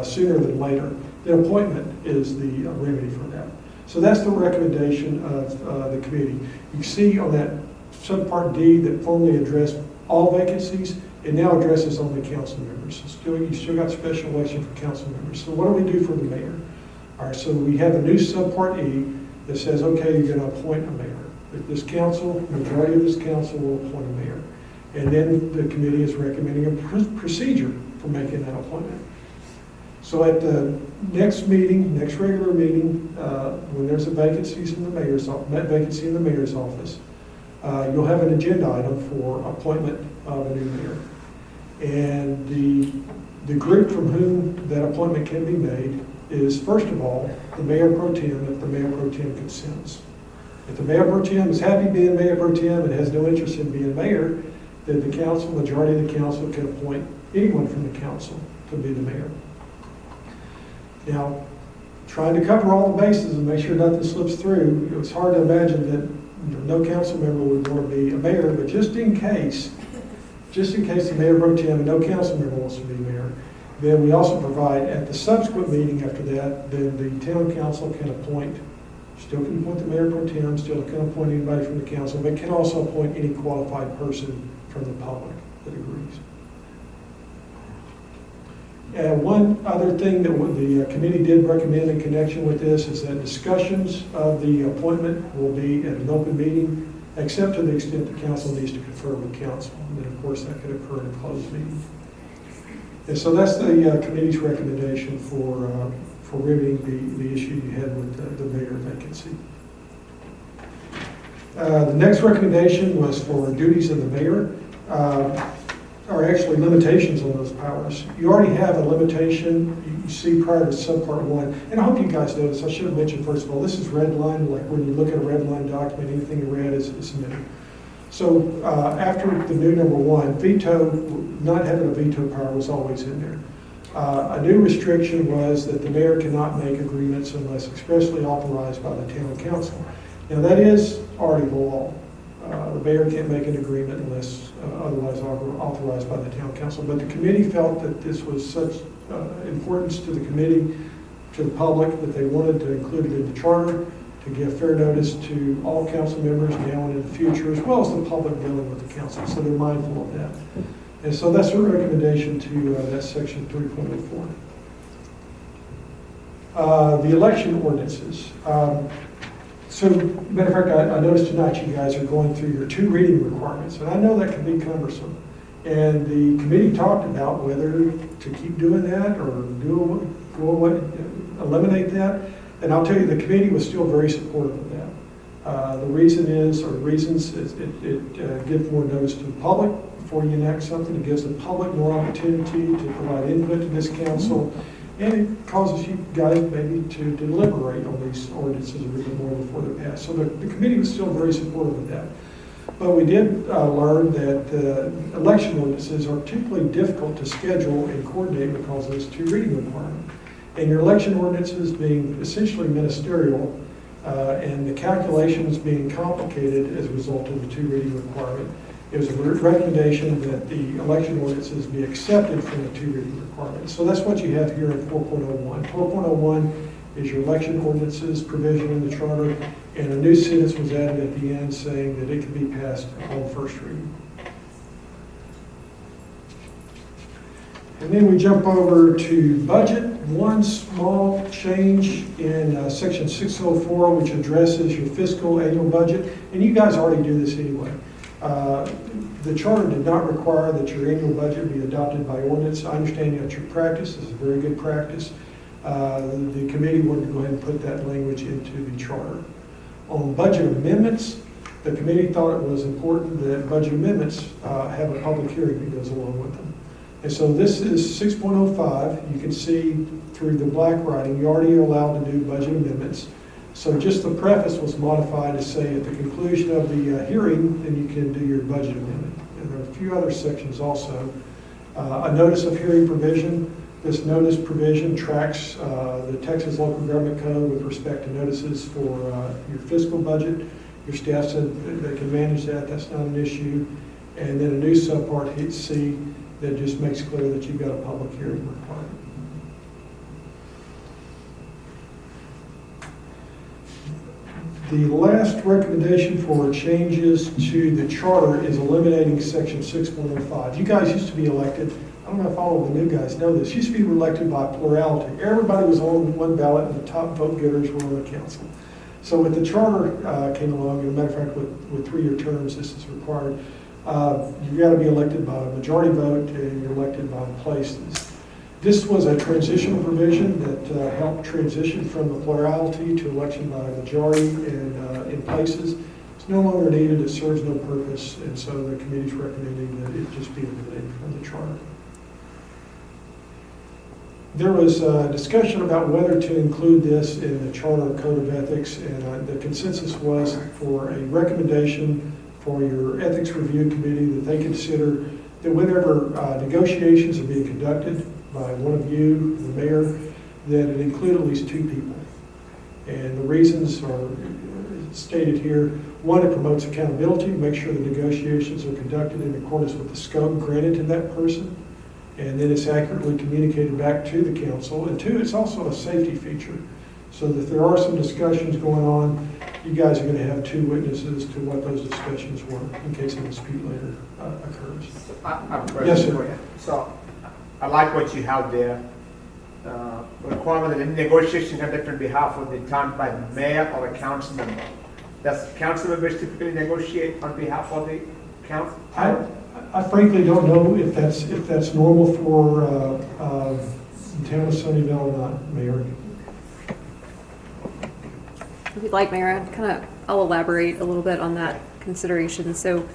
sooner than later, the appointment is the remedy for that. So that's the recommendation of the committee. You see on that subpart D that formerly addressed all vacancies, it now addresses only council members. So you still got special election for council members. So what do we do for the mayor? All right, so we have a new subpart E that says, okay, you're going to appoint a mayor. This council, majority of this council will appoint a mayor. And then the committee is recommending a procedure for making that appointment. So at the next meeting, next regular meeting, when there's a vacancy in the mayor's office, you'll have an agenda item for appointment of a new mayor. And the group from whom that appointment can be made is, first of all, the mayor pro tem, if the mayor pro tem consents. If the mayor pro tem is happy being mayor pro tem and has no interest in being mayor, then the council, majority of the council, can appoint anyone from the council to be the mayor. Now, trying to cover all the bases and make sure nothing slips through, it's hard to imagine that no council member would want to be a mayor, but just in case the mayor pro tem and no council member wants to be mayor, then we also provide at the subsequent meeting after that, then the town council can appoint, still can appoint the mayor pro tem, still can appoint anybody from the council, but can also appoint any qualified person from the public that agrees. One other thing that the committee did recommend in connection with this is that discussions of the appointment will be at an open meeting, except to the extent the council needs to confer with council. And then, of course, that could occur in a closed meeting. And so that's the committee's recommendation for remedying the issue you had with the mayor vacancy. The next recommendation was for duties of the mayor. Are actually limitations on those powers. You already have a limitation you see prior to subpart 1. And I hope you guys notice, I should have mentioned first of all, this is red line, like when you look at a red line document, anything in red is submitted. So after the new number 1, veto, not having a veto power was always in there. A new restriction was that the mayor cannot make agreements unless expressly authorized by the town council. Now that is already the law. The mayor can't make an agreement unless otherwise authorized by the town council. But the committee felt that this was such importance to the committee, to the public, that they wanted to include it in the charter to give fair notice to all council members now and in the future, as well as the public dealing with the council. So they're mindful of that. And so that's a recommendation to that section 3.04. The election ordinances. So, matter of fact, I noticed tonight you guys are going through your 2 reading requirements, and I know that can be cumbersome. And the committee talked about whether to keep doing that or eliminate that. And I'll tell you, the committee was still very supportive of that. The reasons is it gives more notice to the public before you enact something. It gives the public more opportunity to provide input to this council. And it causes you guys maybe to deliberate on these ordinances a little bit more before they're passed. So the committee was still very supportive of that. But we did learn that election ordinances are particularly difficult to schedule and coordinate because of this 2 reading requirement. And your election ordinances being essentially ministerial and the calculations being complicated as a result of the 2 reading requirement, it was a recommendation that the election ordinances be accepted from the 2 reading requirement. So that's what you have here in 4.01. 4.01 is your election ordinances provision in the charter, and a new sentence was added at the end saying that it can be passed on first reading. And then we jump over to budget. One small change in section 604, which addresses your fiscal annual budget, and you guys already do this anyway. The charter did not require that your annual budget be adopted by ordinance. I understand that's your practice. This is a very good practice. The committee wanted to go ahead and put that language into the charter. On budget amendments, the committee thought it was important that budget amendments have a public hearing that goes along with them. And so this is 6.05. You can see through the black writing, you already are allowed to do budget amendments. So just the preface was modified to say at the conclusion of the hearing, then you can do your budget amendment. And there are a few other sections also. A notice of hearing provision. This notice provision tracks the Texas Local Government Code with respect to notices for your fiscal budget. Your staff said they can manage that. That's not an issue. And then a new subpart C that just makes clear that you've got a public hearing requirement. The last recommendation for changes to the charter is eliminating section 6.05. You guys used to be elected, I don't know if all of the new guys know this, used to be elected by plurality. Everybody was on one ballot and the top vote getters were on the council. So with the charter came along, as a matter of fact, with 3-year terms, this is required. You've got to be elected by a majority vote and you're elected by places. This was a transitional provision that helped transition from the plurality to election by a majority and in places. It's no longer needed, it serves no purpose, and so the committee's recommending that it just be eliminated from the charter. There was a discussion about whether to include this in the Charter Code of Ethics, and the consensus was for a recommendation for your Ethics Review Committee that they consider that whenever negotiations are being conducted by one of you, the mayor, that it include at least 2 people. And the reasons are stated here. One, it promotes accountability, make sure the negotiations are conducted in accordance with the scope granted to that person. And then it's accurately communicated back to the council. And 2, it's also a safety feature. So that if there are some discussions going on, you guys are going to have 2 witnesses to what those discussions were in case a dispute later occurs. I have a question Yes, sir. for you. So I like what you have there. Requirement that any negotiation conducted on behalf of the town by the mayor or a council member. Does council members typically negotiate on behalf of the council? I frankly don't know if that's normal for the town of Sunnyvale or not, Mayor. If you'd like, Mayor, I'll elaborate a little bit on that consideration. So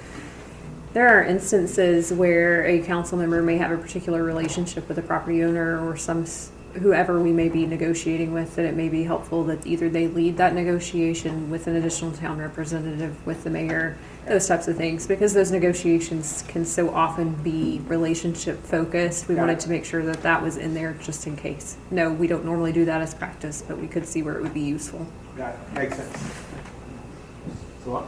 there are instances where a council member may have a particular relationship with a property owner or whoever we may be negotiating with, that it may be helpful that either they lead that negotiation with an additional town representative, with the mayor, those types of things, because those negotiations can so often be relationship focused. We wanted to make sure that that was in there just in case. No, we don't normally do that as practice, but we could see where it would be useful. Got it. Makes sense. So,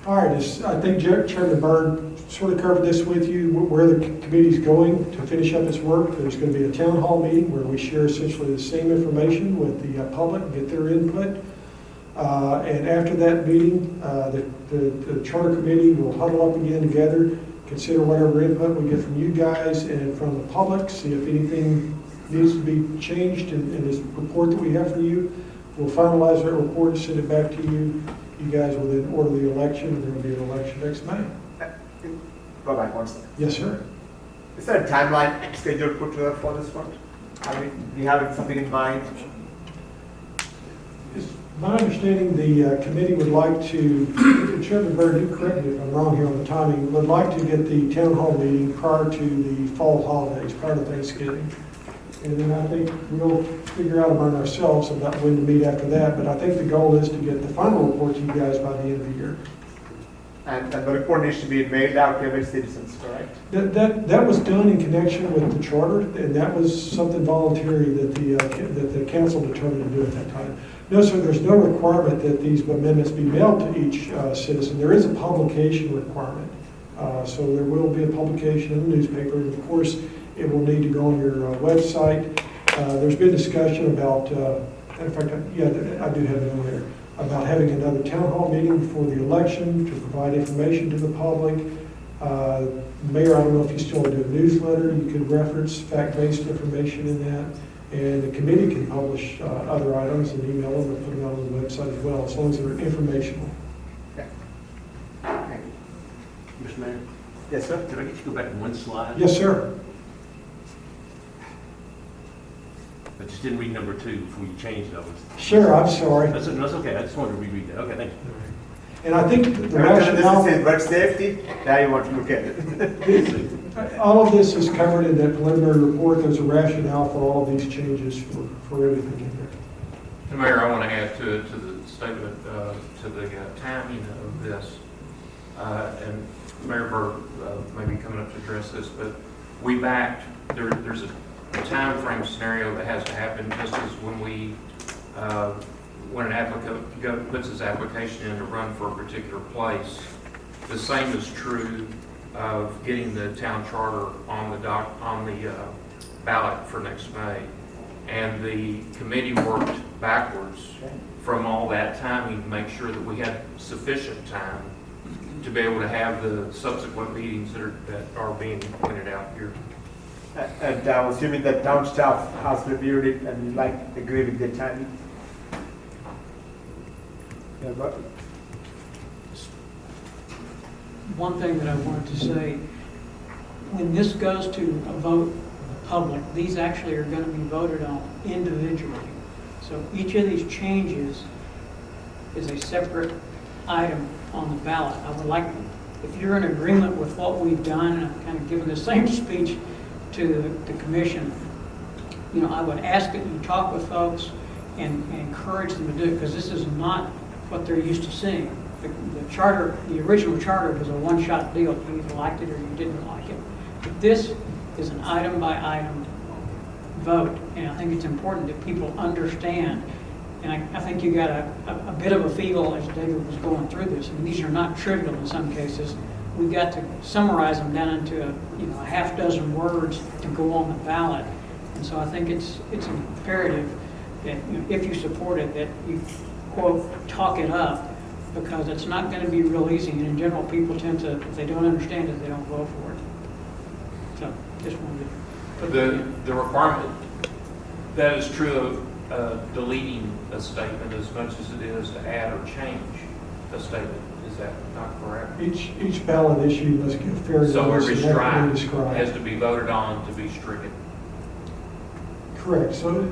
All right, I think Chairman Byrd sort of covered this with you, where the committee's going to finish up its work. There's going to be a town hall meeting where we share essentially the same information with the public, get their input. And after that meeting, the charter committee will huddle up again together, consider whatever input we get from you guys and from the public, see if anything needs to be changed in this report that we have for you. We'll finalize that report and send it back to you. You guys will then order the election, and there will be an election next May. Go back one second. Yes, sir. Is there a timeline scheduled put together for this one? Do you have something in mind? It's my understanding the committee would like to, Chairman Byrd, you correct me if I'm wrong here on the timing, would like to get the town hall meeting prior to the fall holidays, prior to Thanksgiving. And then I think we'll figure out among ourselves about when to meet after that, but I think the goal is to get the final report to you guys by the end of the year. And the report needs to be mailed out to every citizens, correct? That was done in connection with the charter, and that was something voluntary that the council determined to do at that time. No, sir, there's no requirement that these amendments be mailed to each citizen. There is a publication requirement. So there will be a publication in the newspaper, and of course, it will need to go on your website. There's been discussion about, in fact, yeah, I do have it on there, about having another town hall meeting before the election to provide information to the public. Mayor, I don't know if you still do a newsletter. You can reference fact-based information in that. And the committee can publish other items and email them or put them out on the website as well, as long as they're informational. Okay. Thank you. Mr. Mayor, Yes, sir? could I get you to go back one slide? Yes, sir. I just didn't read number 2 before you changed those. Sure, I'm sorry. That's okay, I just wanted to reread that. Okay, thank you. And I think the Every time rationale, this is road safety, now you want to look at it. all of this is covered in that preliminary report. There's a rationale for all of these changes for everything in there. And Mayor, I want to add to the statement, to the timing of this. And Mayor Burr may be coming up to address this, but we backed, there's a time frame scenario that has to happen just as when an applicant puts his application in to run for a particular place. The same is true of getting the town charter on the ballot for next May. And the committee worked backwards from all that timing to make sure that we had sufficient time to be able to have the subsequent meetings that are being pointed out here. And I'm assuming that town staff has reviewed it and agree with the timing. Yeah, but One thing that I wanted to say, when this goes to a vote of the public, these actually are going to be voted on individually. So each of these changes is a separate item on the ballot. I would like, if you're in agreement with what we've done, and I've kind of given the same speech to the commission, I would ask that you talk with folks and encourage them to do it, because this is not what they're used to seeing. The charter, the original charter was a one-shot deal. You either liked it or you didn't like it. But this is an item-by-item vote, and I think it's important that people understand. And I think you got a bit of a feel as David was going through this. I mean, these are not trivial in some cases. We've got to summarize them down into a half dozen words to go on the ballot. And so I think it's imperative that if you support it, that you, quote, talk it up, because it's not going to be real easy. And in general, people tend to, if they don't understand it, they don't vote for it. So just wanted to put The requirement, that is true of deleting a statement as much as it is to add or change a statement. Is that not correct? Each ballot issue must give fair So notice every and accurately strike described. has to be voted on to be stricken. Correct. So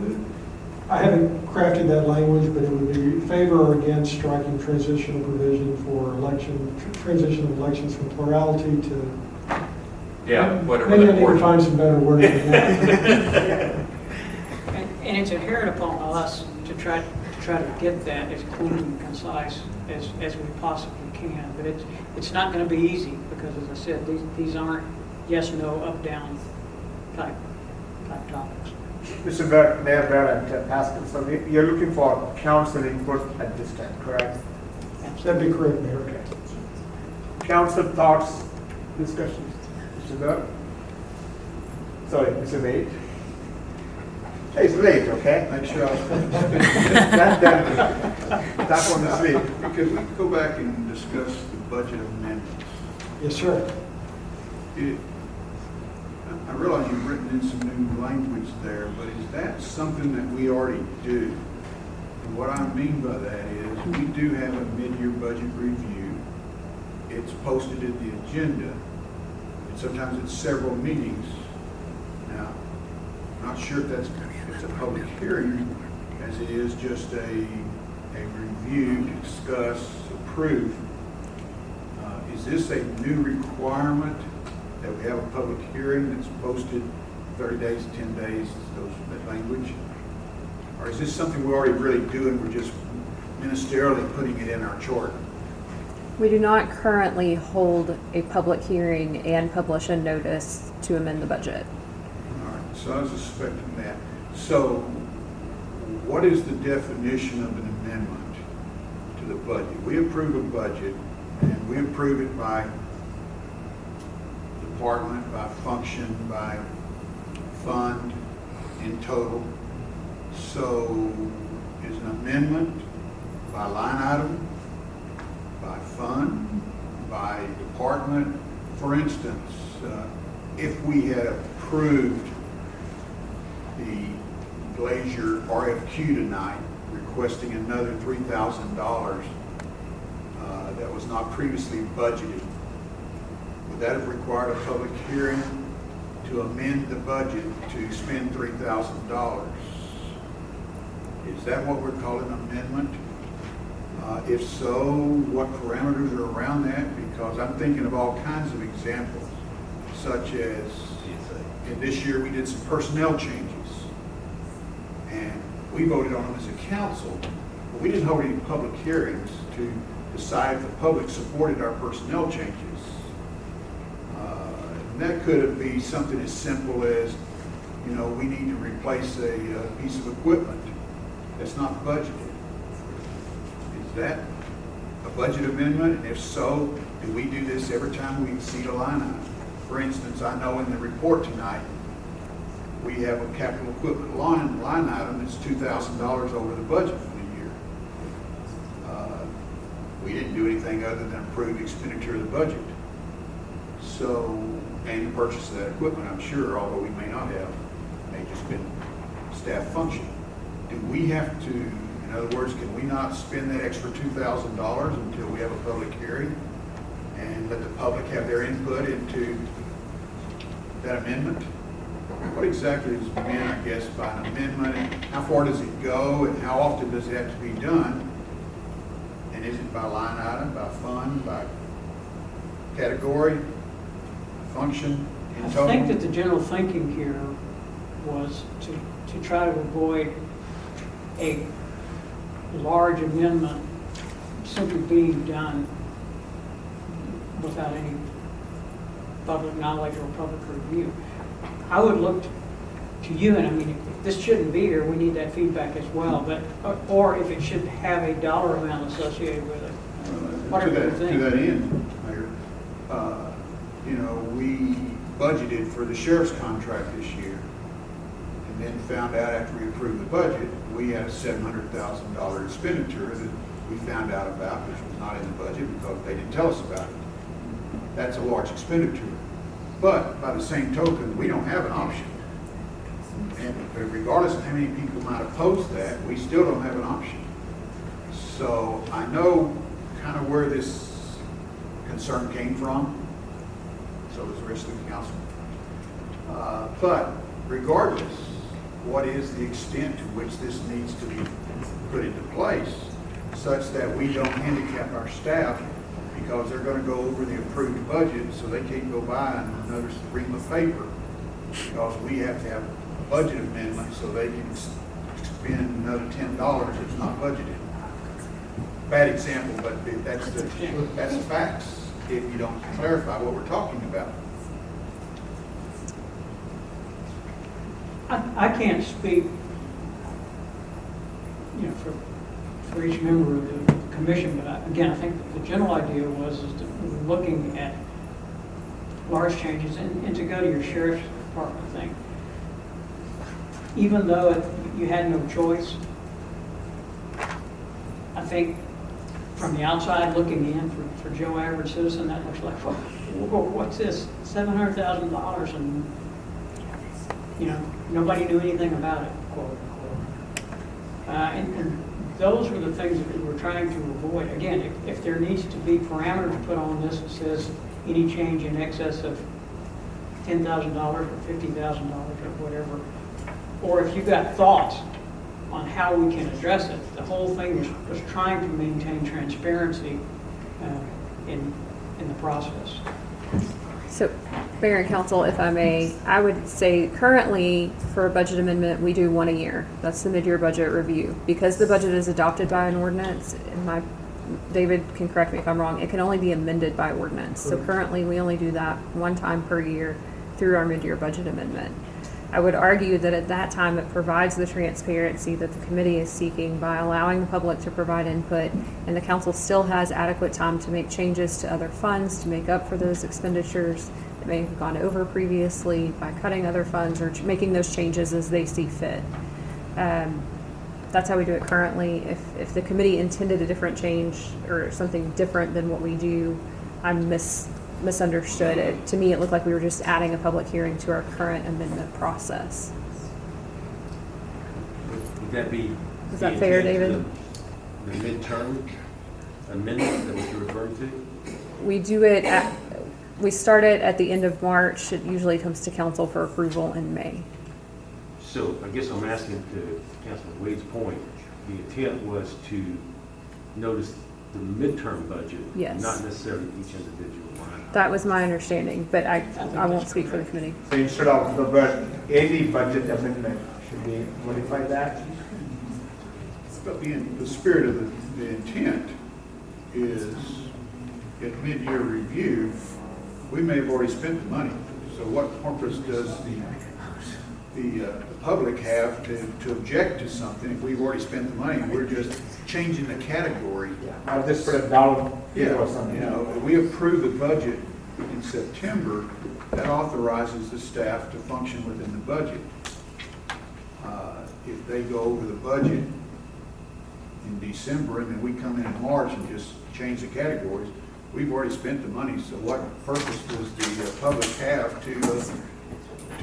I haven't crafted that language, but it would be favor or against striking transitional provision for transition of elections from plurality to. Yeah, whatever Maybe I the need to word. find some better wording than that. And it's inherent upon us to try to get that as clean and concise as we possibly can. But it's not going to be easy, because, as I said, these aren't yes, no, up, down type topics. Mr. Mayor Bear and Pascal, so you're looking for council input at this time, correct? That'd be correct, Mayor. Okay. Council thoughts, discussions? Mr. Bear? Sorry, Mr. Wade? Hey, it's late, okay? Make sure I That one is late. Could we go back and discuss the budget amendments? Yes, sir. I realize you've written in some new language there, but is that something that we already do? And what I mean by that is, we do have a mid-year budget review. It's posted in the agenda, and sometimes it's several meetings. Now, I'm not sure if it's a public hearing, as it is just a review to discuss, approve. Is this a new requirement that we have a public hearing that's posted 30 days, 10 days, that language? Or is this something we already really do and we're just ministerially putting it in our charter? We do not currently hold a public hearing and publish a notice to amend the budget. All right, so I was suspecting that. So what is the definition of an amendment to the budget? We approve a budget, and we approve it by department, by function, by fund in total. So is an amendment by line item, by fund, by department? For instance, if we had approved the Glacier RFQ tonight, requesting another $3,000 that was not previously budgeted, would that have required a public hearing to amend the budget to spend $3,000? Is that what we're calling an amendment? If so, what parameters are around that? Because I'm thinking of all kinds of examples, such as in this year we did some personnel changes, and we voted on them as a council, but we didn't hold any public hearings to decide if the public supported our personnel changes. And that could be something as simple as, you know, we need to replace a piece of equipment that's not budgeted. Is that a budget amendment? And if so, do we do this every time we exceed a line item? For instance, I know in the report tonight, we have a capital equipment line item that's $2,000 over the budget for the year. We didn't do anything other than approve expenditure of the budget. So, and the purchase of that equipment, I'm sure, although we may not have, may just been staff function. Do we have to, in other words, can we not spend that extra $2,000 until we have a public hearing and let the public have their input into that amendment? What exactly is meant, I guess, by an amendment, and how far does it go, and how often does it have to be done? And is it by line item, by fund, by category, function, in I total? think that the general thinking here was to try to avoid a large amendment simply being done without any public knowledge or public review. I would look to you, and I mean, if this shouldn't be here, we need that feedback as well, but, or if it should have a dollar amount associated with it. Whatever you think. To that end, Mayor, you know, we budgeted for the sheriff's contract this year, and then found out after we approved the budget, we had a $700,000 expenditure that we found out about, which was not in the budget because they didn't tell us about it. That's a large expenditure. But by the same token, we don't have an option. And regardless of how many people might oppose that, we still don't have an option. So I know kind of where this concern came from. So does the rest of the council. But regardless, what is the extent to which this needs to be put into place such that we don't handicap our staff because they're going to go over the approved budget, so they can't go buy another stream of paper because we have to have a budget amendment so they can spend another $10 that's not budgeted. Bad example, but that's the facts if you don't clarify what we're talking about. I can't speak, you know, for each member of the commission, but again, I think the general idea was is that we were looking at large changes, and to go to your sheriff's department thing, even though you had no choice, I think from the outside looking in, for Joe average citizen, that looks like, whoa, what's this? $700,000 and, you know, nobody knew anything about it, quote unquote. And those were the things that we were trying to avoid. Again, if there needs to be parameters put on this that says any change in excess of $10,000 or $50,000 or whatever, or if you've got thoughts on how we can address it, the whole thing was trying to maintain transparency in the process. So, Mayor and Council, if I may, I would say currently for a budget amendment, we do one a year. That's the mid-year budget review. Because the budget is adopted by an ordinance, and David can correct me if I'm wrong, it can only be amended by ordinance. So currently, we only do that one time per year through our mid-year budget amendment. I would argue that at that time it provides the transparency that the committee is seeking by allowing the public to provide input, and the council still has adequate time to make changes to other funds to make up for those expenditures that may have gone over previously by cutting other funds or making those changes as they see fit. That's how we do it currently. If the committee intended a different change or something different than what we do, I misunderstood it. To me, it looked like we were just adding a public hearing to our current amendment process. Would that be? Is that fair, David? The midterm amendment that was referred to? We start it at the end of March. It usually comes to council for approval in May. So I guess I'm asking to Councilman Wade's point, the intent was to notice the midterm budget, Yes. not necessarily each individual line. That was my understanding, but I won't speak for the committee. So instead of the word any budget amendment, should we modify that? But the spirit of the intent is, at mid-year review, we may have already spent the money. So what purpose does the public have to object to something if we've already spent the money? We're just changing the category. I'll just put it down here or something. You know, if we approve the budget in September, that authorizes the staff to function within the budget. If they go over the budget in December and then we come in March and just change the categories, we've already spent the money. So what purpose does the public have to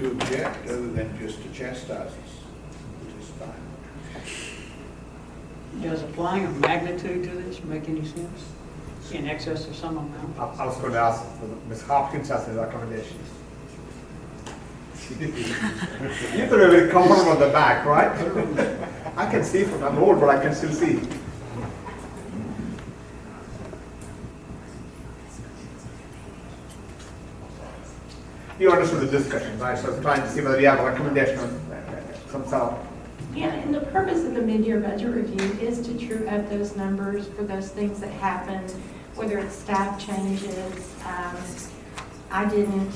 object other than just to chastise us, which is fine? Does applying a magnitude to this make any sense? In excess of some amount? I was going to ask for Ms. Hopkins as a recommendation. You have to be very comfortable on the back, right? I can see from, I'm old, but I can still see. You understood the discussion, right? So I was trying to see whether you have a recommendation on some sort of. Yeah, and the purpose of the mid-year budget review is to true up those numbers for those things that happened, whether it's staff changes, I didn't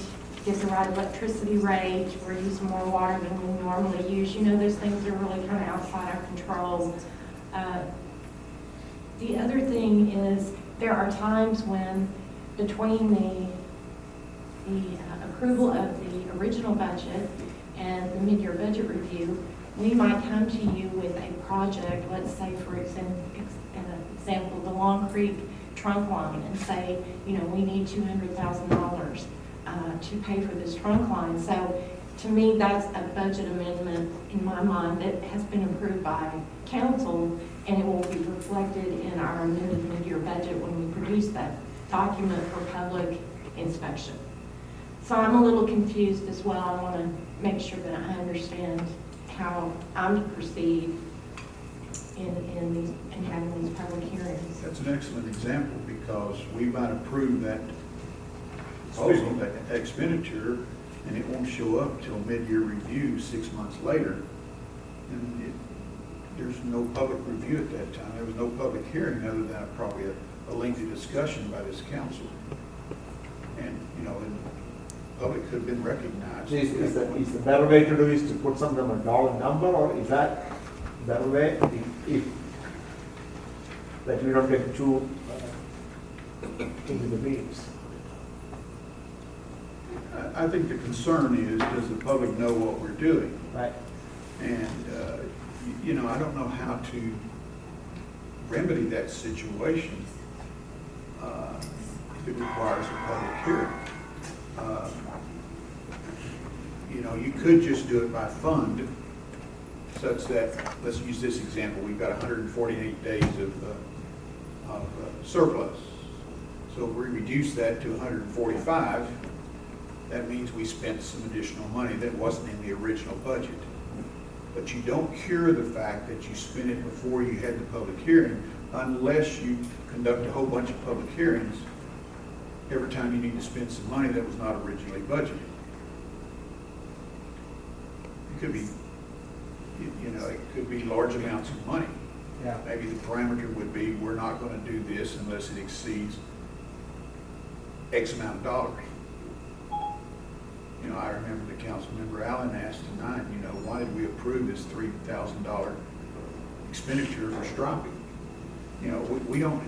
get the right electricity rate, we're using more water than we normally use. You know, those things are really kind of outside our control. The other thing is there are times when between the approval of the original budget and the mid-year budget review, we might come to you with a project, let's say for example, the Long Creek trunk line, and say, you know, we need $200,000 to pay for this trunk line. So to me, that's a budget amendment in my mind that has been approved by council, and it will be reflected in our amended mid-year budget when we produce that document for public inspection. So I'm a little confused as well. I want to make sure that I understand how I'm to proceed in having these public hearings. That's an excellent example because we might approve that proposal, that expenditure, and it won't show up till mid-year review 6 months later. And there's no public review at that time. There was no public hearing other than probably a lengthy discussion by this council. And, you know, the public could have been recognized. Is the better way to do is to put something on a dollar number, or is that the better way? If that we don't get too into the weeds. I think the concern is, does the public know what we're doing? Right. And, you know, I don't know how to remedy that situation if it requires a public hearing. You know, you could just do it by fund, such that, let's use this example, we've got 148 days of surplus. So if we reduce that to 145, that means we spent some additional money that wasn't in the original budget. But you don't cure the fact that you spent it before you had the public hearing unless you conduct a whole bunch of public hearings every time you need to spend some money that was not originally budgeted. It could be, you know, it could be large amounts of money. Yeah. Maybe the parameter would be, we're not going to do this unless it exceeds X amount of dollars. You know, I remember the council member Allen asked tonight, you know, why did we approve this $3,000 expenditure for striping? You know, we don't,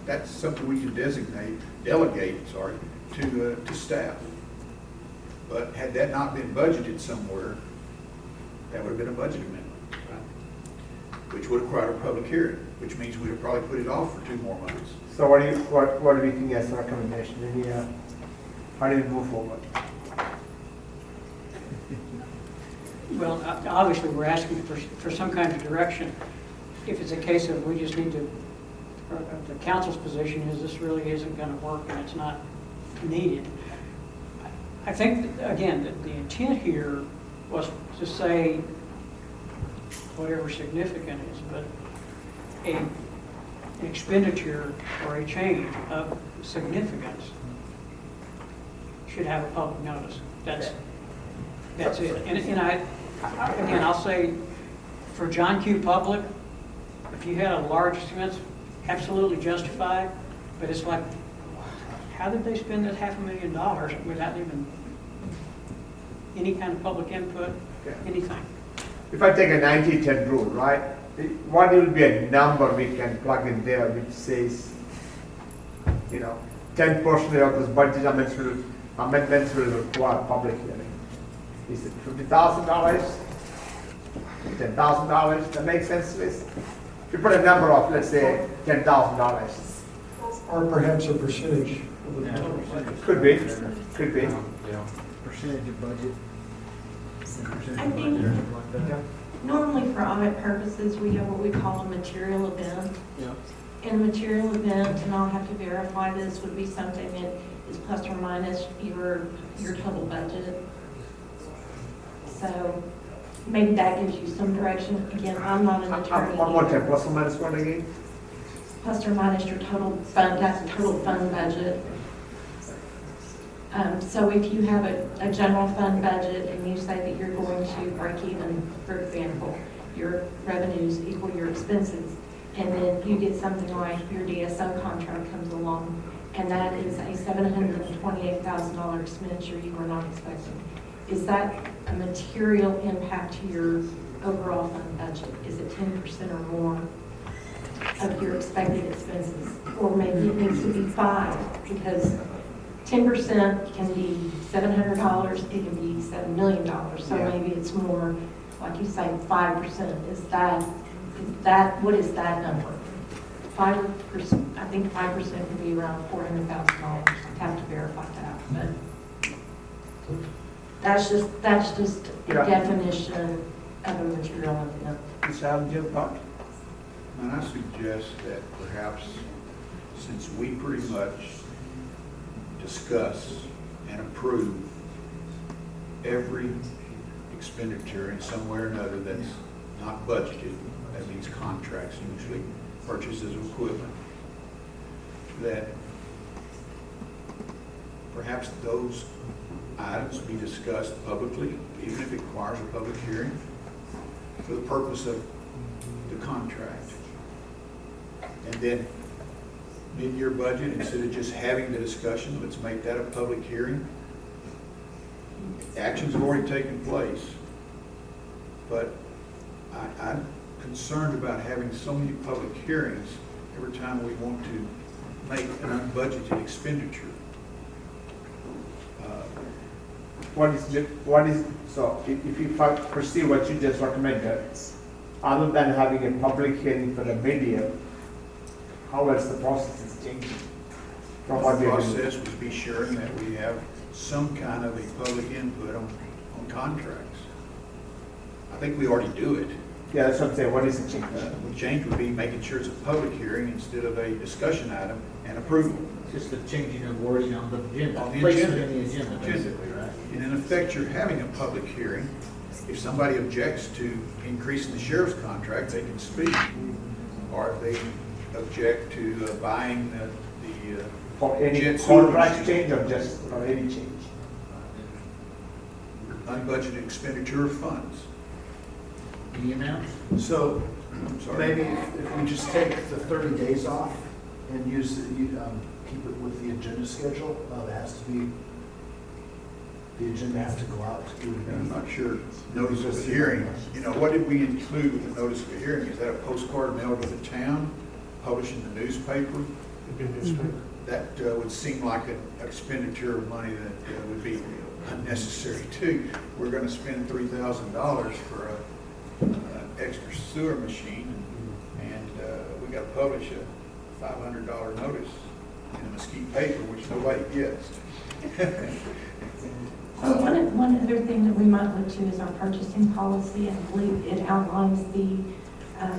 that's something we can delegate to staff. But had that not been budgeted somewhere, that would have been a budget amendment, which would have required a public hearing, which means we'd have probably put it off for 2 more months. So what do we think as a recommendation? Any, how do we move forward? Well, obviously, we're asking for some kind of direction. If it's a case of we just need to, or the council's position is this really isn't going to work and it's not needed. I think, that, again, that the intent here was to say whatever significant is, but an expenditure or a change of significance should have a public notice. That's it. And again, I'll say, for John Q. Public, if you had a large expense, absolutely justified, but it's like, how did they spend that $500,000 without even any kind of public input, anything? If I take a 90-10 rule, right, what will be a number we can plug in there which says, you know, 10% of this budget amendments will require public hearing? Is it $50,000? $10,000? That makes sense to us? If you put a number of, let's say, $10,000. Or perhaps a percentage of the total. Could be, could be. Percentage of budget. I think normally for audit purposes, we have what we call a material event. Yeah. And a material event, and I'll have to verify this, would be something that is plus or minus your total budget. So maybe that gives you some direction. Again, I'm not an attorney. One more time, plus or minus what again? Plus or minus your total fund, that's the total fund budget. So if you have a general fund budget and you say that you're going to break even, for example, your revenues equal your expenses, and then you get something like your DSO contract comes along, and that is a $728,000 expenditure you were not expecting. Is that a material impact to your overall fund budget? Is it 10% or more of your expected expenses? Or maybe it needs to be 5%, because 10% can be $700, it can be $7 million. So Yeah. maybe it's more, like you say, 5%. Is that, what is that number? 5%, I think 5% would be around $400,000. I'd have to verify that, but that's just a Yeah. definition of a material event. Mr. Allen, your thought? And I suggest that perhaps, since we pretty much discuss and approve every expenditure in some way or another that's not budgeted, that means contracts, usually purchases of equipment, that perhaps those items be discussed publicly, even if it requires a public hearing, for the purpose of the contract. And then mid-year budget, instead of just having the discussion, let's make that a public hearing. Actions have already taken place, but I'm concerned about having so many public hearings every time we want to make an unbudgeted expenditure. So if you pursue what you just recommended, other than having a public hearing for the media, how else the process is changing from The what we are doing? process would be ensuring that we have some kind of a public input on contracts. I think we already do it. Yeah, that's what I'm saying, what is the change? The change would be making sure it's a public hearing instead of a discussion item and approval. Just the changing of wording on the agenda, On the placement agenda. in the agenda, basically, right? And in effect, you're having a public hearing. If somebody objects to increasing the sheriff's contract, they can speak. Or if they object to buying the For any jet sewer contract machine. change or just for any change? Unbudgeted expenditure of funds. Any amounts? So I'm sorry. maybe if we just take the 30 days off and use, keep it with the agenda schedule, it has to be, the agenda has to go out to do And I'm it. not sure, notice of the hearing, what did we include with the notice of the hearing? Is that a postcard mailed to the town, published in the newspaper? That would seem like an expenditure of money that would be unnecessary too. We're gonna spend $3,000 for an extra sewer machine, and we gotta publish a $500 notice in a mesquite paper, which nobody gets. One other thing that we might look to is our purchasing policy. I believe it outlines the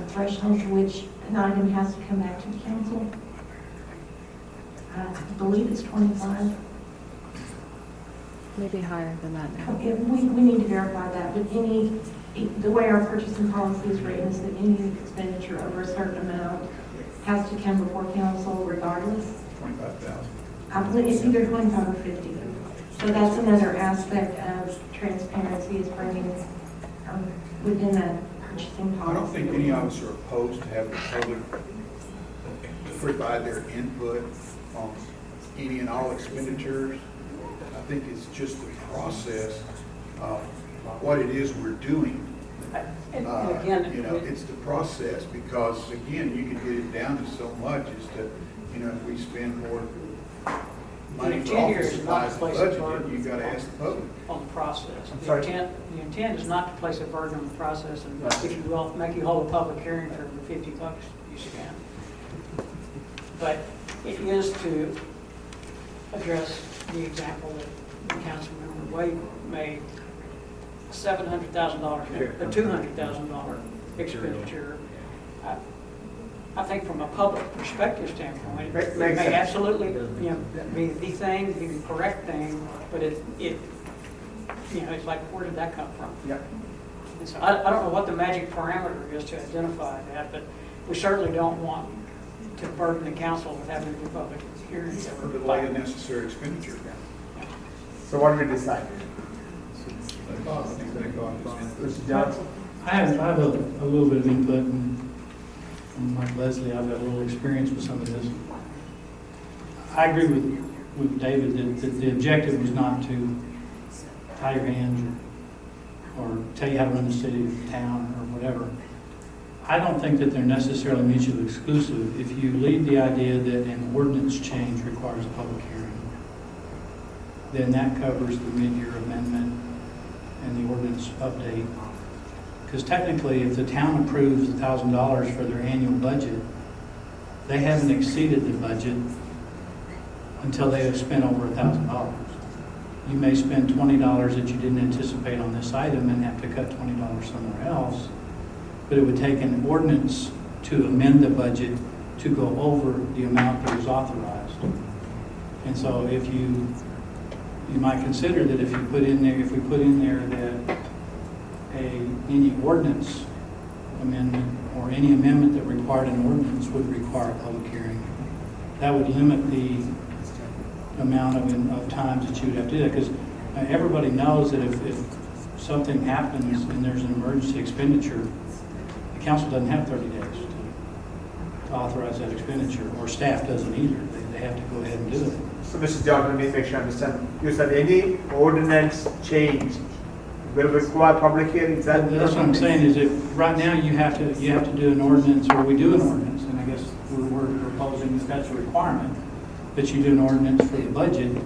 threshold to which an item has to come back to the council. I believe it's 25. Maybe higher than that now. Okay, we need to verify that, but the way our purchasing policy is written is that any expenditure over a certain amount has to come before council regardless. 25,000. I believe it's either 25 or 50. So that's another aspect of transparency is bringing within that purchasing policy. I don't think any of us are opposed to having the public provide their input on any and all expenditures. I think it's just the process of what it is we're doing. It's the process, because again, you can get it down to so much as to, if we spend more money for office supplies and budget, you've got to ask the public. On the process. I'm sorry? The intent is not to place a burden on the process, and if you will, make you hold a public hearing for $50, you can. But it is to address the example that Councilmember Wade made, $700,000, a $200,000 expenditure. I think from a public perspective standpoint, it may Makes sense. absolutely, be the thing, be the correct thing, but it's like, where did that come from? Yeah. And so I don't know what the magic parameter is to identify that, but we certainly don't want to burden the council with having to do public hearings. Or delay a necessary expenditure. So what do we decide? Mr. Johnson? I have a little bit of input, and like Leslie, I've got a little experience with some of this. I agree with David that the objective was not to tie your hands or tell you how to run the city or the town or whatever. I don't think that they're necessarily mutually exclusive. If you leave the idea that an ordinance change requires a public hearing, then that covers the mid-year amendment and the ordinance update. Because technically, if the town approves $1,000 for their annual budget, they haven't exceeded the budget until they have spent over $1,000. You may spend $20 that you didn't anticipate on this item and have to cut $20 somewhere else, but it would take an ordinance to amend the budget to go over the amount that was authorized. And so if you might consider that if we put in there that any ordinance amendment or any amendment that required an ordinance would require a public hearing, that would limit the amount of times that you would have to do that. Because everybody knows that if something happens and there's an emergency expenditure, the council doesn't have 30 days to authorize that expenditure, or staff doesn't either. They have to go ahead and do it. So Mr. Johnson, let me make sure I understand. You said any ordinance change will require public hearing, is that? That's what I'm saying, is if, right now, you have to do an ordinance, or we do an ordinance, and I guess we're proposing that that's a requirement, that you do an ordinance for the budget.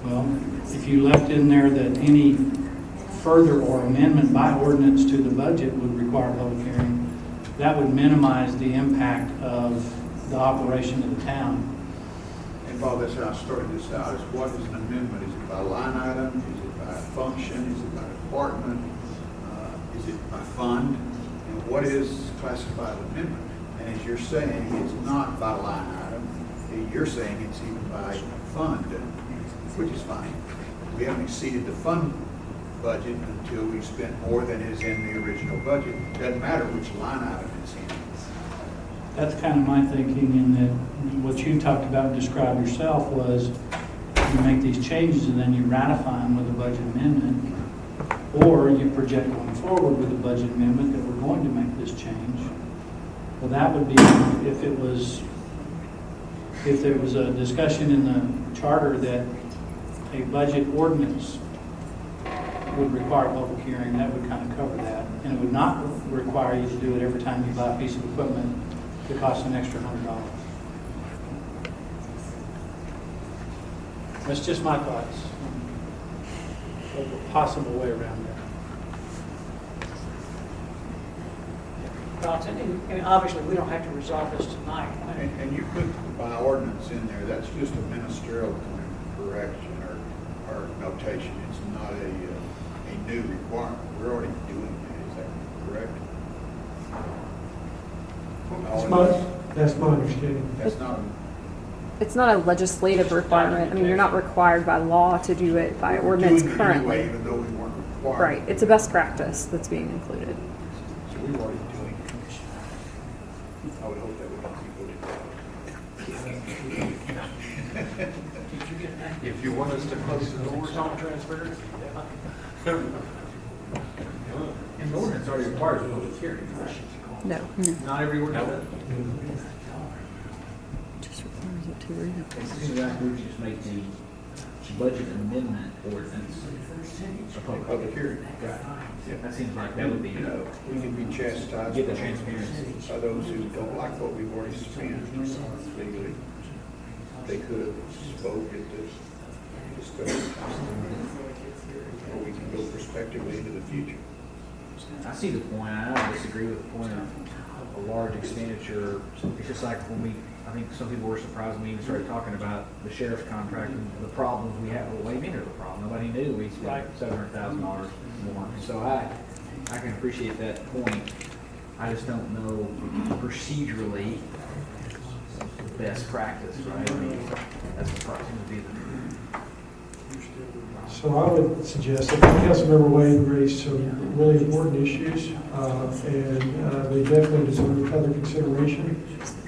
Well, if you left in there that any further or amendment by ordinance to the budget would require a public hearing, that would minimize the impact of the operation of the town. And Bob, that's how I started this out, is what is an amendment? Is it by line item? Is it by function? Is it by department? Is it by fund? And what is classified amendment? And as you're saying, it's not by line item. You're saying it's even by fund, which is fine. We haven't exceeded the fund budget until we've spent more than is in the original budget. Doesn't matter which line item it's in. That's kind of my thinking, in that what you talked about and described yourself was you make these changes and then you ratify them with a budget amendment, or you project going forward with a budget amendment that we're going to make this change. Well, that would be if there was a discussion in the charter that a budget ordinance would require a public hearing, that would kind of cover that. And it would not require you to do it every time you buy a piece of equipment that costs an extra $100. That's just my thoughts of a possible way around that. And obviously, we don't have to resolve this tonight. And you put by ordinance in there, that's just a ministerial correction or notation. It's not a new requirement. We're already doing that, is that correct? That's my understanding. That's not, It's not a legislative requirement. I mean, you're not required by law to do it by ordinance doing it currently. anyway, even though we weren't required. Right, it's a best practice that's being included. So we're already doing it. I would hope that would be good. If you want us to close the doors on transparency. And the ordinance already requires a public hearing. No. Not every ordinance does. Just requires it to read it. It seems like we just make the budget amendment ordinance a public hearing. Right. That seems like that would be, We can be chastised get the transparency. by those who don't like what we've already spent legally. They could have spoke at the discussion. Or we can go prospectively into the future. I see the point. I don't disagree with the point of a large expenditure. It's just like when I think some people were surprised when we even started talking about the sheriff's contract and the problems we have. Well, what do you mean there's a problem? Nobody knew we spent $700,000 more. So I can appreciate that point. I just don't know procedurally best practice, right? I mean, that's the part seems to be the. So I would suggest that Councilmember Wade raised some really important issues, and they definitely deserve further consideration.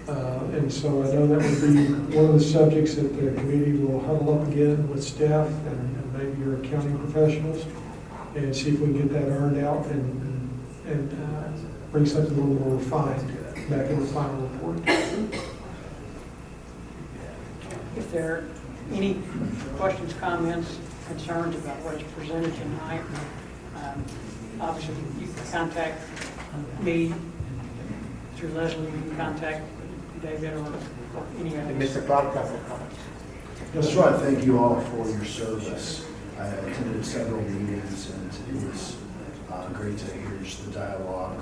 And so I know that would be one of the subjects that the committee will huddle up again with staff and maybe your accounting professionals, and see if we can get that ironed out and bring something a little more refined back in the final report. If there are any questions, comments, concerns about what is presented tonight, obviously you can contact me through Leslie, you can contact David or any other. Mr. Clark has a comment. I just want to thank you all for your service. I attended several meetings, and it was great to hear just the dialogue,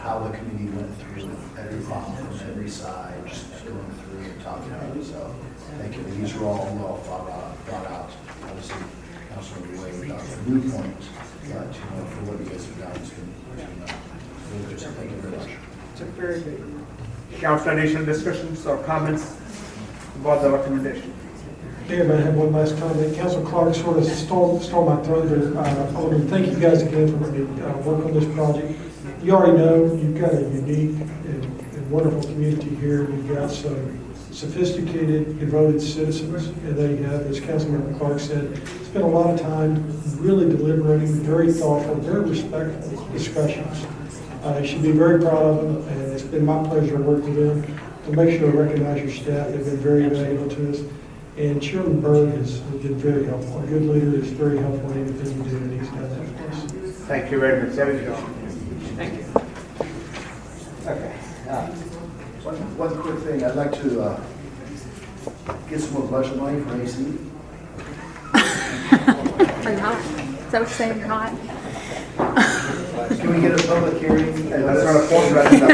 how the committee went through every problem from every side, just going through and talking about it. So thank you. These were all well thought out. Obviously, Councilor Wade, Dr. New point, for what you guys have done. It's been really just thank you very much. It's a very good group. Council, additional discussions or comments about the recommendation? Mayor, I have one last comment. Council Clark sort of stole my thunder. I want to thank you guys again for work on this project. You already know you've got a unique and wonderful community here. You've got some sophisticated, devoted citizens, and they have, as Councilmember Clark said, spent a lot of time really deliberating, very thoughtful, very respectful discussions. You should be very proud of them, and it's been my pleasure to work with them. To make sure to recognize your staff, they've been very valuable to us. And Chairman Berg has been very helpful. A good leader is very helpful in anything you do, and he's done that for us. Thank you very much. Thank you. Okay. One quick thing. I'd like to get some more budget money for AC. Are you hot? Is that what you're saying, you're hot? Can we get a public hearing? That's not a phone right now.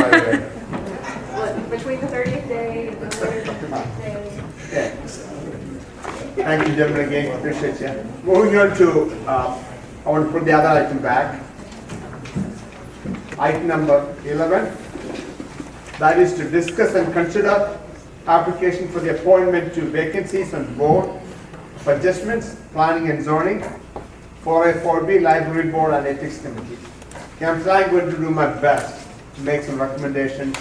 Between the 30th day Okay. Thank you, gentlemen, again, appreciate you. Moving on to, I want to put the other item back. Item number 11, that is to discuss and consider application for the appointment to vacancies on board of adjustments, planning and zoning, 4A, 4B, library board and ethics committee. Okay, I'm going to do my best to make some recommendations,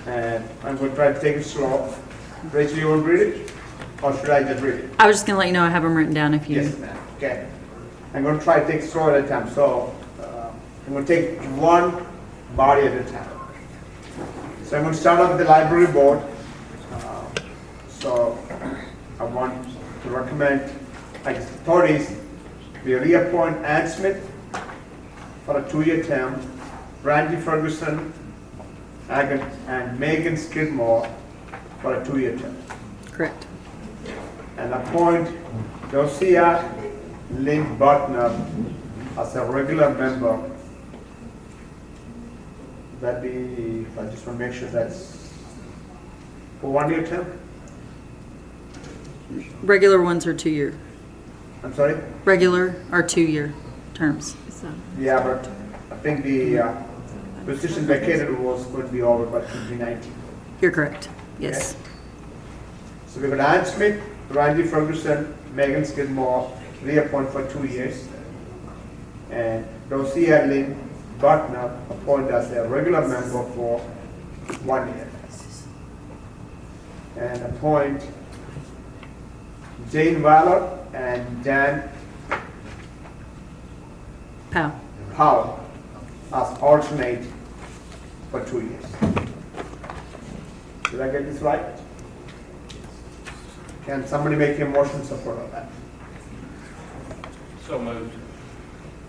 and I'm going to try to take it slow. Rachel, you want to read it? Or should I just read it? I was just going to let you know I have them written down if you... Yes, ma'am. Okay. I'm going to try to take it slow at a time. So I'm going to take one body at a time. So I'm going to start off with the library board. So I want to recommend, I guess, authorities, we reappoint Ann Smith for a 2-year term, Randy Ferguson and Megan Skidmore for a 2-year term. Correct. And appoint Dosia Lynn Butner as a regular member. That be, I just want to make sure that's for 1-year term? Regular ones are 2-year. I'm sorry? Regular are 2-year terms. Yeah, but I think the position vacated was going to be over by 2019. You're correct. Yes. Okay. So we've got Ann Smith, Randy Ferguson, Megan Skidmore, reappoint for 2 years. And Dosia Lynn Butner appoint as a regular member for 1 year. And appoint Jane Waller and Dan Powell as alternate for 2 years. Did I get this right? Can somebody make a motion in support of that? So moved.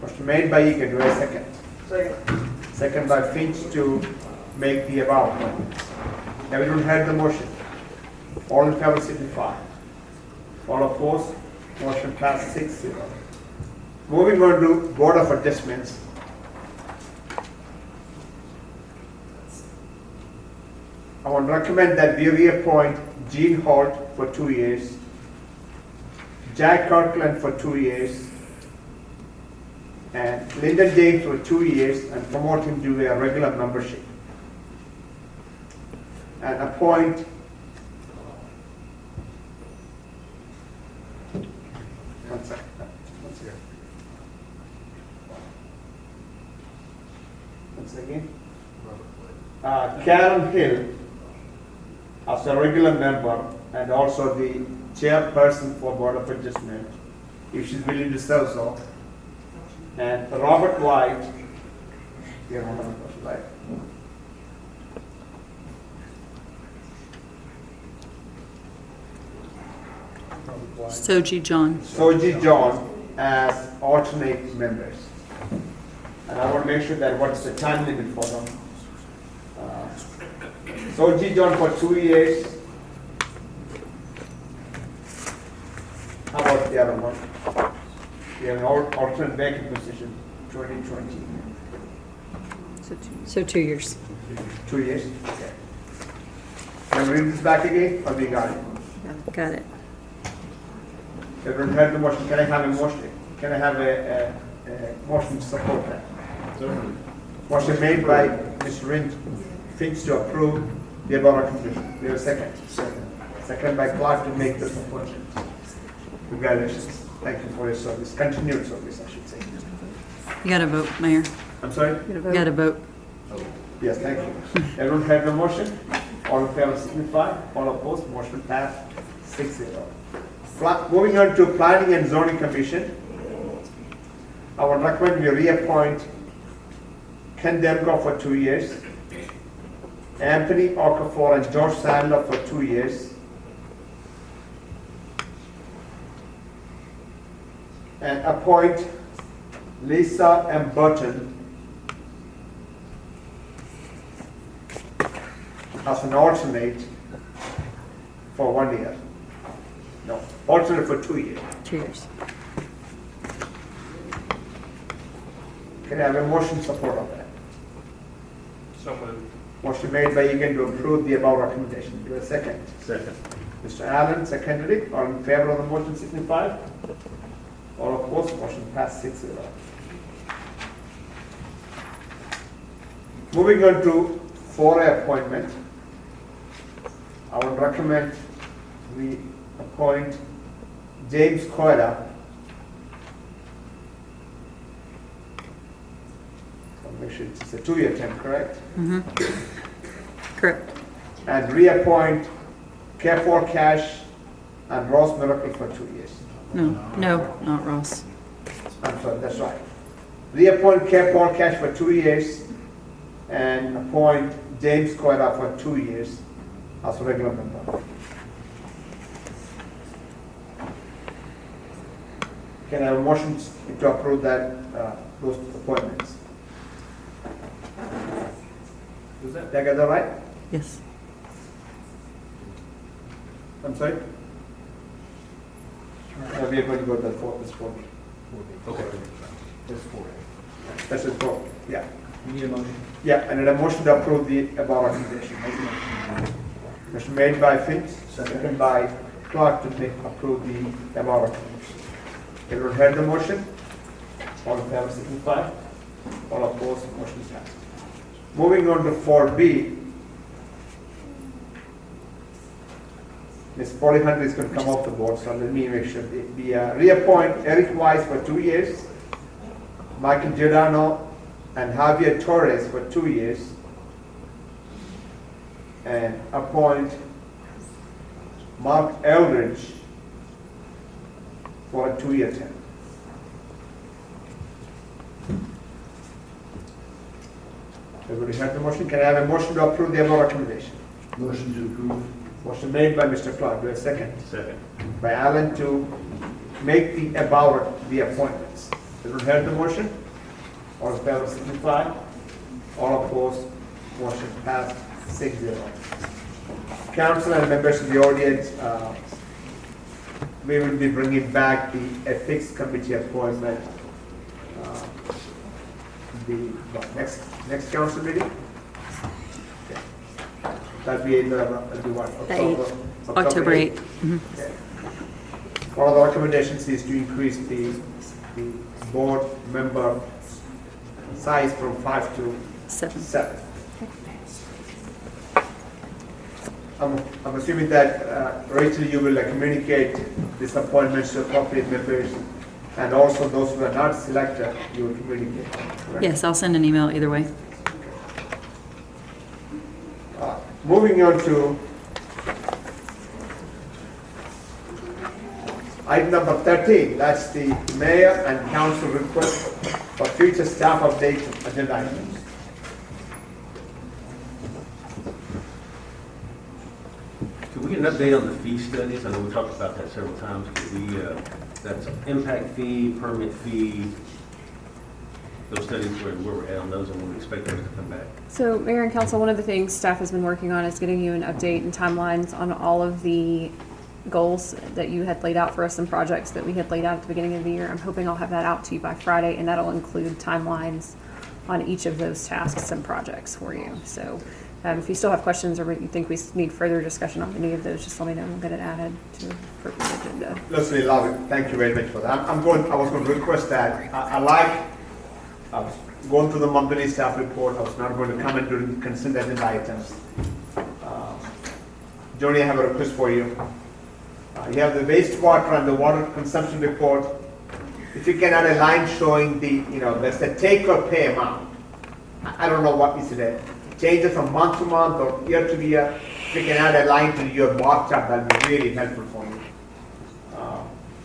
Motion made by Egan, do I have a second? Second. Second by Finch to make the above appointment. Everyone heard the motion? All in favor signify. All opposed? Motion passed 6-0. Moving on to Board of Adjustments. I want to recommend that we reappoint Jean Holt for 2 years, Jack Kirkland for 2 years, and Lyndon James for 2 years, and promote him to a regular membership. And appoint one second. Once again. Karen Hill as a regular member and also the chairperson for Board of Adjustment, if she's willing to serve so. And Robert White, here one of the person, right? Soji John. Soji John as alternate members. And I want to make sure that what's the time limit for them. Soji John for 2 years. How about the other one? We have an alternate vacant position, 2020. So 2 years. 2 years? Okay. Can we read this back again, or we got it? Got it. Everyone heard the motion. Can I have a motion? Can I have a motion to support that? Motion made by Mr. Finch to approve the above recommendation. We have a second. Second by Clark to make this appointment. Congratulations. Thank you for your service. Continued service, I should say. You got to vote, Mayor. I'm sorry? You got to vote. Yes, thank you. Everyone heard the motion? All in favor signify. All opposed, motion passed 6-0. Moving on to Planning and Zoning Commission. I would recommend we reappoint Ken Demko for 2 years, Anthony Okafor and George Sandler for 2 years, and appoint Lisa M. Burton as an alternate for 1 year. No, alternate for 2 years. 2 years. Can I have a motion support of that? So moved. Motion made by Egan to approve the above recommendation. Do a second. Second. Mr. Allen, seconded it. All in favor of the motion signify. All opposed, motion passed 6-0. Moving on to 4A appointment. I would recommend we appoint James Coida. Make sure it's a 2-year term, correct? Correct. And reappoint K4 Cash and Ross Miracle for 2 years. No, not Ross. I'm sorry, that's right. Reappoint K4 Cash for 2 years and appoint James Coida for 2 years as a regular member. Can I have a motion to approve that, those appointments? Did I get that right? Yes. I'm sorry? No, we are going to go to this 4. Okay. That's 4A. That's it, 4, yeah. You need a motion? Yeah, and a motion to approve the above recommendation. Motion made by Finch, second by Clark to approve the above recommendation. Everyone heard the motion? All in favor signify. All opposed, motion is passed. Moving on to 4B. Ms. Polly Hunter is going to come off the board, so let me make sure. We reappoint Eric Weiss for 2 years, Michael Giordano and Javier Torres for 2 years, and appoint Mark Eldridge for a 2-year term. Everybody heard the motion? Can I have a motion to approve the above recommendation? Motion to approve. Motion made by Mr. Clark. Do I have a second? Second. By Allen to make the above the appointments. Everyone heard the motion? All in favor signify. All opposed, motion passed 6-0. Council and members of the audience, we will be bringing back the ethics committee appointment next council meeting. Okay. That'll be either October 8th. Okay. One of the recommendations is to increase the board member size from 5 to 7. I'm assuming that, Rachel, you will communicate these appointments to appropriate members, and also those who are not selected, you will communicate. Correct? Yes, I'll send an email either way. Moving on to item number 13, that's the mayor and council request for future staff updates and agenda items. Could we get an update on the fee studies? I know we talked about that several times. Could we, that's impact fee, permit fee, those studies, where we're at on those, and when we expect those to come back? So, Mayor and Council, one of the things staff has been working on is getting you an update and timelines on all of the goals that you had laid out for us and projects that we had laid out at the beginning of the year. I'm hoping I'll have that out to you by Friday, and that'll include timelines on each of those tasks and projects for you. So if you still have questions or you think we need further discussion on any of those, just let me know and we'll get it added to the appropriate agenda. Leslie, love it. Thank you very much for that. I was going to request that. I was going through the monthly staff report. I was not going to comment during consent agenda items. Joni, I have a request for you. You have the wastewater and the water consumption report. If you can add a line showing that's the take or pay amount. I don't know what is it. Changes from month to month or year to year. If you can add a line to your bar chart, that'll be really helpful for you.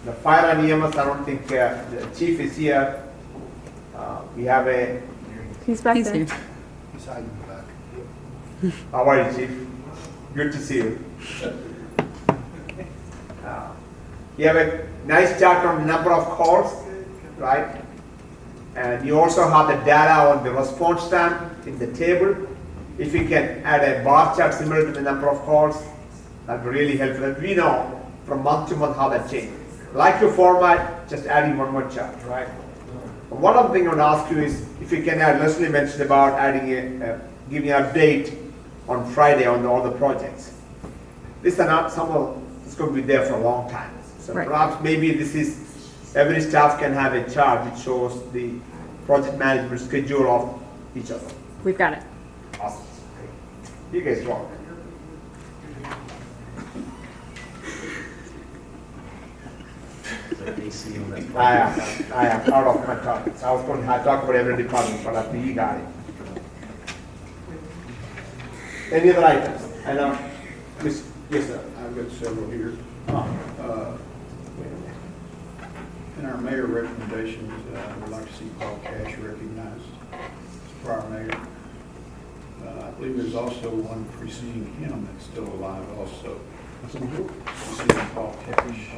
The fire and EMS, I don't think the chief is here. We have a. He's back there. Here. He's hiding in the back. How are you, chief? Good to see you. You have a nice chart on the number of calls, right? And you also have the data on the response time in the table. If you can add a bar chart similar to the number of calls, that would be really helpful. And we know from month to month how that changes. Like your format, just adding one more chart, right? One other thing I want to ask you is if you can add, Leslie mentioned about adding giving an update on Friday on all the projects. These are not, some of, it's going to be there for a long time. So Right. perhaps maybe this is, every staff can have a chart that shows the project management schedule of each other. We've got it. Awesome. You guys rock. I am out of my topics. I was going to talk about every department, but I think you got it. Any other items? I know, yes, sir. I've got several here. In our mayor recommendations, we'd like to see Paul Cash recognized as prior mayor. I believe there's also one preceding him that's still alive also. Preceding Paul Cash.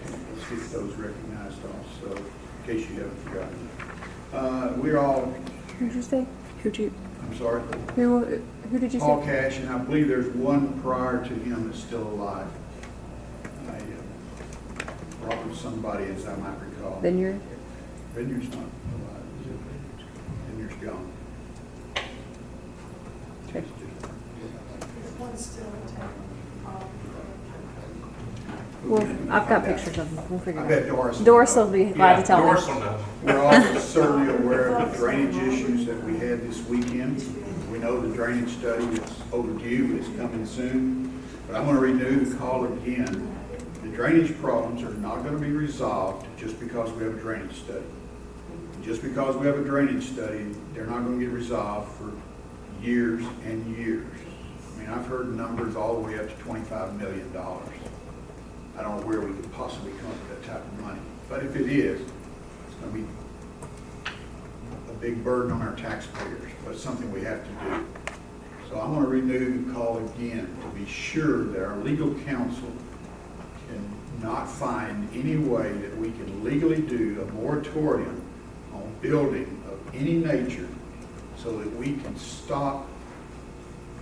Let's get those recognized also, in case you haven't forgotten. We're all, Who'd you say? Who'd you, I'm sorry, who did you say? Paul Cash, and I believe there's one prior to him that's still alive. Robert somebody, as I might recall. Vineyard? Vineyard's not alive, is it? Vineyard's gone. Okay. Well, I've got pictures of them. We'll figure I it bet out. Doris. Doris will be glad to tell me. Doris will know. We're all certainly aware of the drainage issues that we had this weekend. We know the drainage study is overdue, it's coming soon. But I'm going to renew the call again. The drainage problems are not going to be resolved just because we have a drainage study. Just because we have a drainage study, they're not going to get resolved for years and years. I mean, I've heard numbers all the way up to $25 million. I don't know where we could possibly come up with that type of money. But if it is, it's going to be a big burden on our taxpayers, but it's something we have to do. So I'm going to renew the call again to be sure that our legal counsel can not find any way that we can legally do a moratorium on building of any nature so that we can stop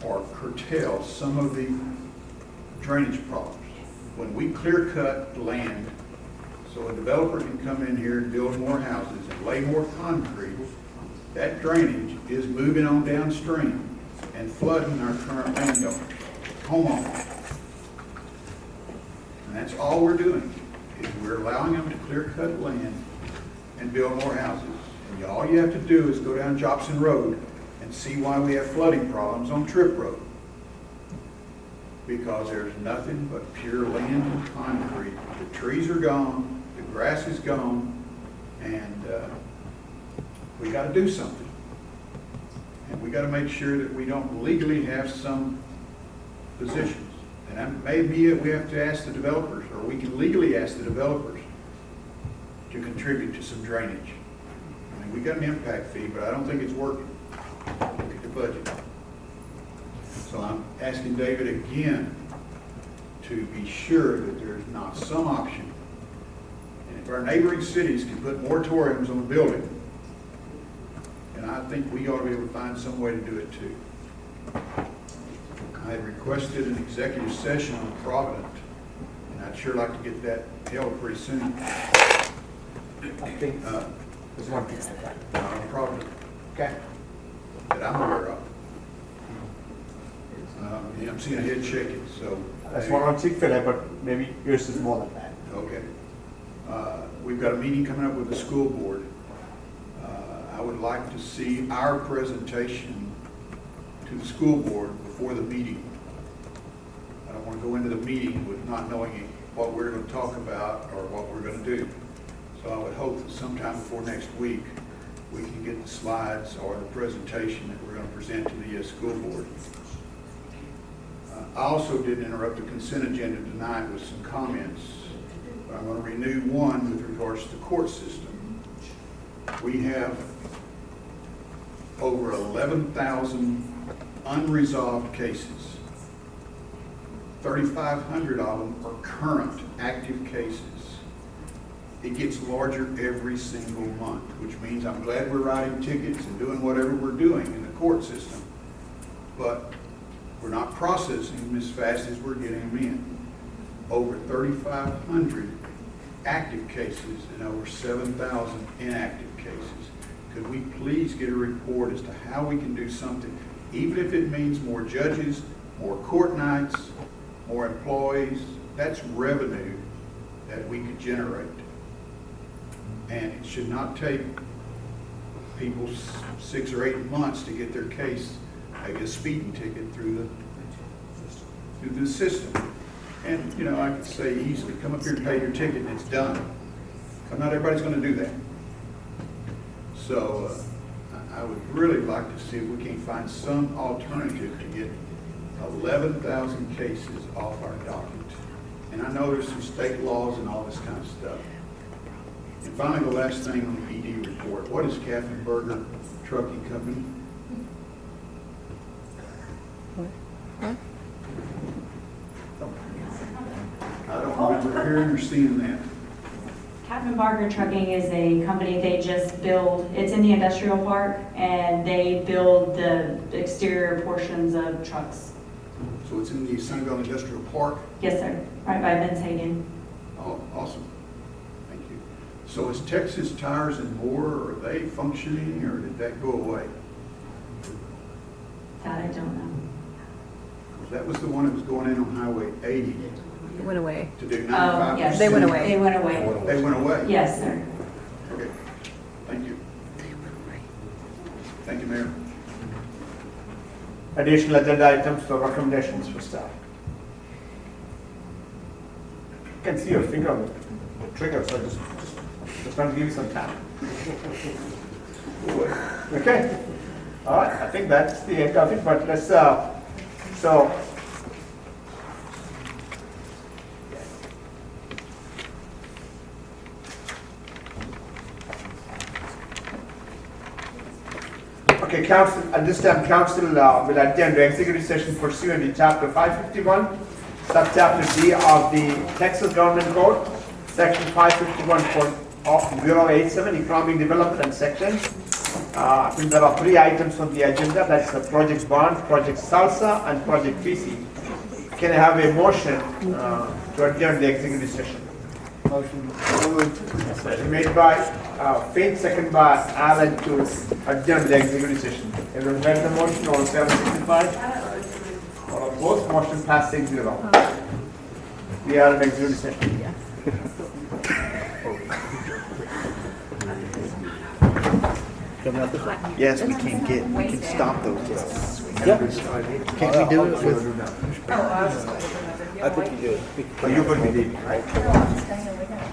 or curtail some of the drainage problems. When we clear cut land so a developer can come in here and build more houses and lay more concrete, that drainage is moving on downstream and flooding our current landowners, homeowners. And that's all we're doing, is we're allowing them to clear cut land and build more houses. And all you have to do is go down Jobson Road and see why we have flooding problems on Tripp Road. Because there's nothing but pure land and concrete. The trees are gone, the grass is gone, and we got to do something. And we got to make sure that we don't legally have some positions. And that may be it, we have to ask the developers, or we can legally ask the developers to contribute to some drainage. I mean, we got an impact fee, but I don't think it's working. Look at the budget. So I'm asking David again to be sure that there's not some option. And if our neighboring cities can put moratoriums on the building, then I think we ought to be able to find some way to do it too. I had requested an executive session on Provident, and I'd sure like to get that held pretty soon. I think there's one thing like that. On Provident, Okay. that I'm aware of. Yeah, I'm seeing a head shaking, so. That's one on Chick-fil-A, but maybe yours is more than that. Okay. We've got a meeting coming up with the school board. I would like to see our presentation to the school board before the meeting. I don't want to go into the meeting with not knowing what we're going to talk about or what we're going to do. So I would hope that sometime before next week, we can get the slides or the presentation that we're going to present to the school board. I also did interrupt the consent agenda tonight with some comments, but I'm going to renew one with regards to the court system. We have over 11,000 unresolved cases. 3,500 of them are current active cases. It gets larger every single month, which means I'm glad we're writing tickets and doing whatever we're doing in the court system. But we're not processing them as fast as we're getting them in. Over 3,500 active cases and over 7,000 inactive cases. Could we please get a report as to how we can do something? even if it means more judges, more court nights, more employees, that's revenue that we could generate. And it should not take people 6 or 8 months to get their case, like a speeding ticket through the system. And, you know, I could say easily, come up here and pay your ticket and it's done. But not everybody's going to do that. So I would really like to see if we can find some alternative to get 11,000 cases off our docket. And I know there's some state laws and all this kind of stuff. And finally, the last thing on the ED report. What is Catherine Berger Trucking Company? I don't remember hearing or seeing that. Captain Barker Trucking is a company, they just build, it's in the industrial park, and they build the exterior portions of trucks. So it's in the Sunnyvale Industrial Park? Yes, sir, right by Vince Hagen. Oh, awesome. Thank you. So is Texas Tires and More, are they functioning, or did that go away? That I don't know. That was the one that was going in on Highway 80 It went away. to do 95%. Oh, yes. They went away. They went away. They went away? Yes, sir. Okay, thank you. Thank you, Mayor. Additional agenda items or recommendations for staff? I can see your finger on the trigger, so just want to give you some time. Okay. All right, I think that's the end of it, but let's, okay, council, at this time, council will attend the executive session pursuant to chapter 551, subchapter D of the Texas Government Code, section 551.087, economic development and section. I think there are 3 items on the agenda. That's the Project Bond, Project Salsa, and Project PC. Can I have a motion to adjourn the executive session? Motion. Made by Faith, second by Alan to adjourn the executive session. Everyone heard the motion, all in favor, signify. All opposed, motion passed 6-0. We are in executive session. Yes, we can stop those. Can we do it with? I think you do. But you could be leaving, right?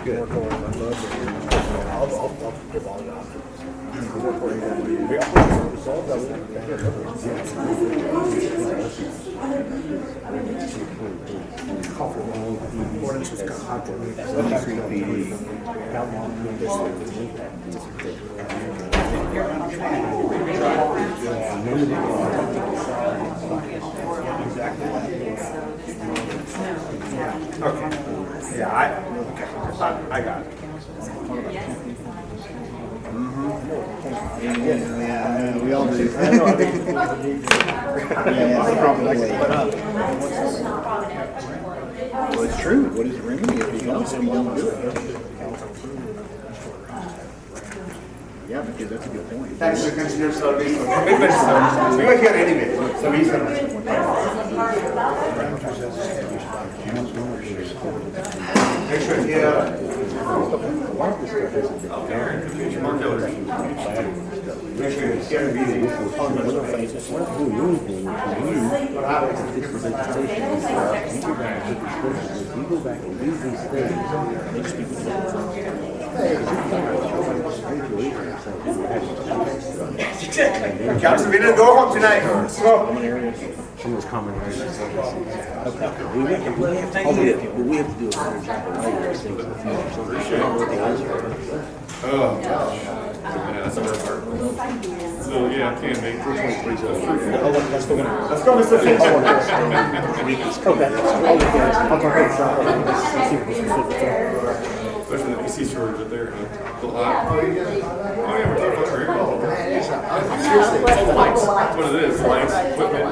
Good. I'll give all the Ordinance was conducted. How long will Okay. Yeah, I got it. Yeah, we all do. Yeah, that's probably like well, it's true. What is the remedy if you don't do it? Yeah, because that's a good point. Thanks for considering service or commitment service. We were here anyway, so we serve. Make sure here. Make sure it's here to be Council, we didn't go home tonight. Let's go. Some of those common areas. Okay. We have to do a better job of writing those things in the future. So we're sure what the answer. Oh, gosh. Yeah, that's a hard part. So, yeah, I can make Let's go, Mr. Finch. Especially the PC shortage up there, huh? The lot. Oh, yeah, we're talking about here. That's what it is, lights, equipment.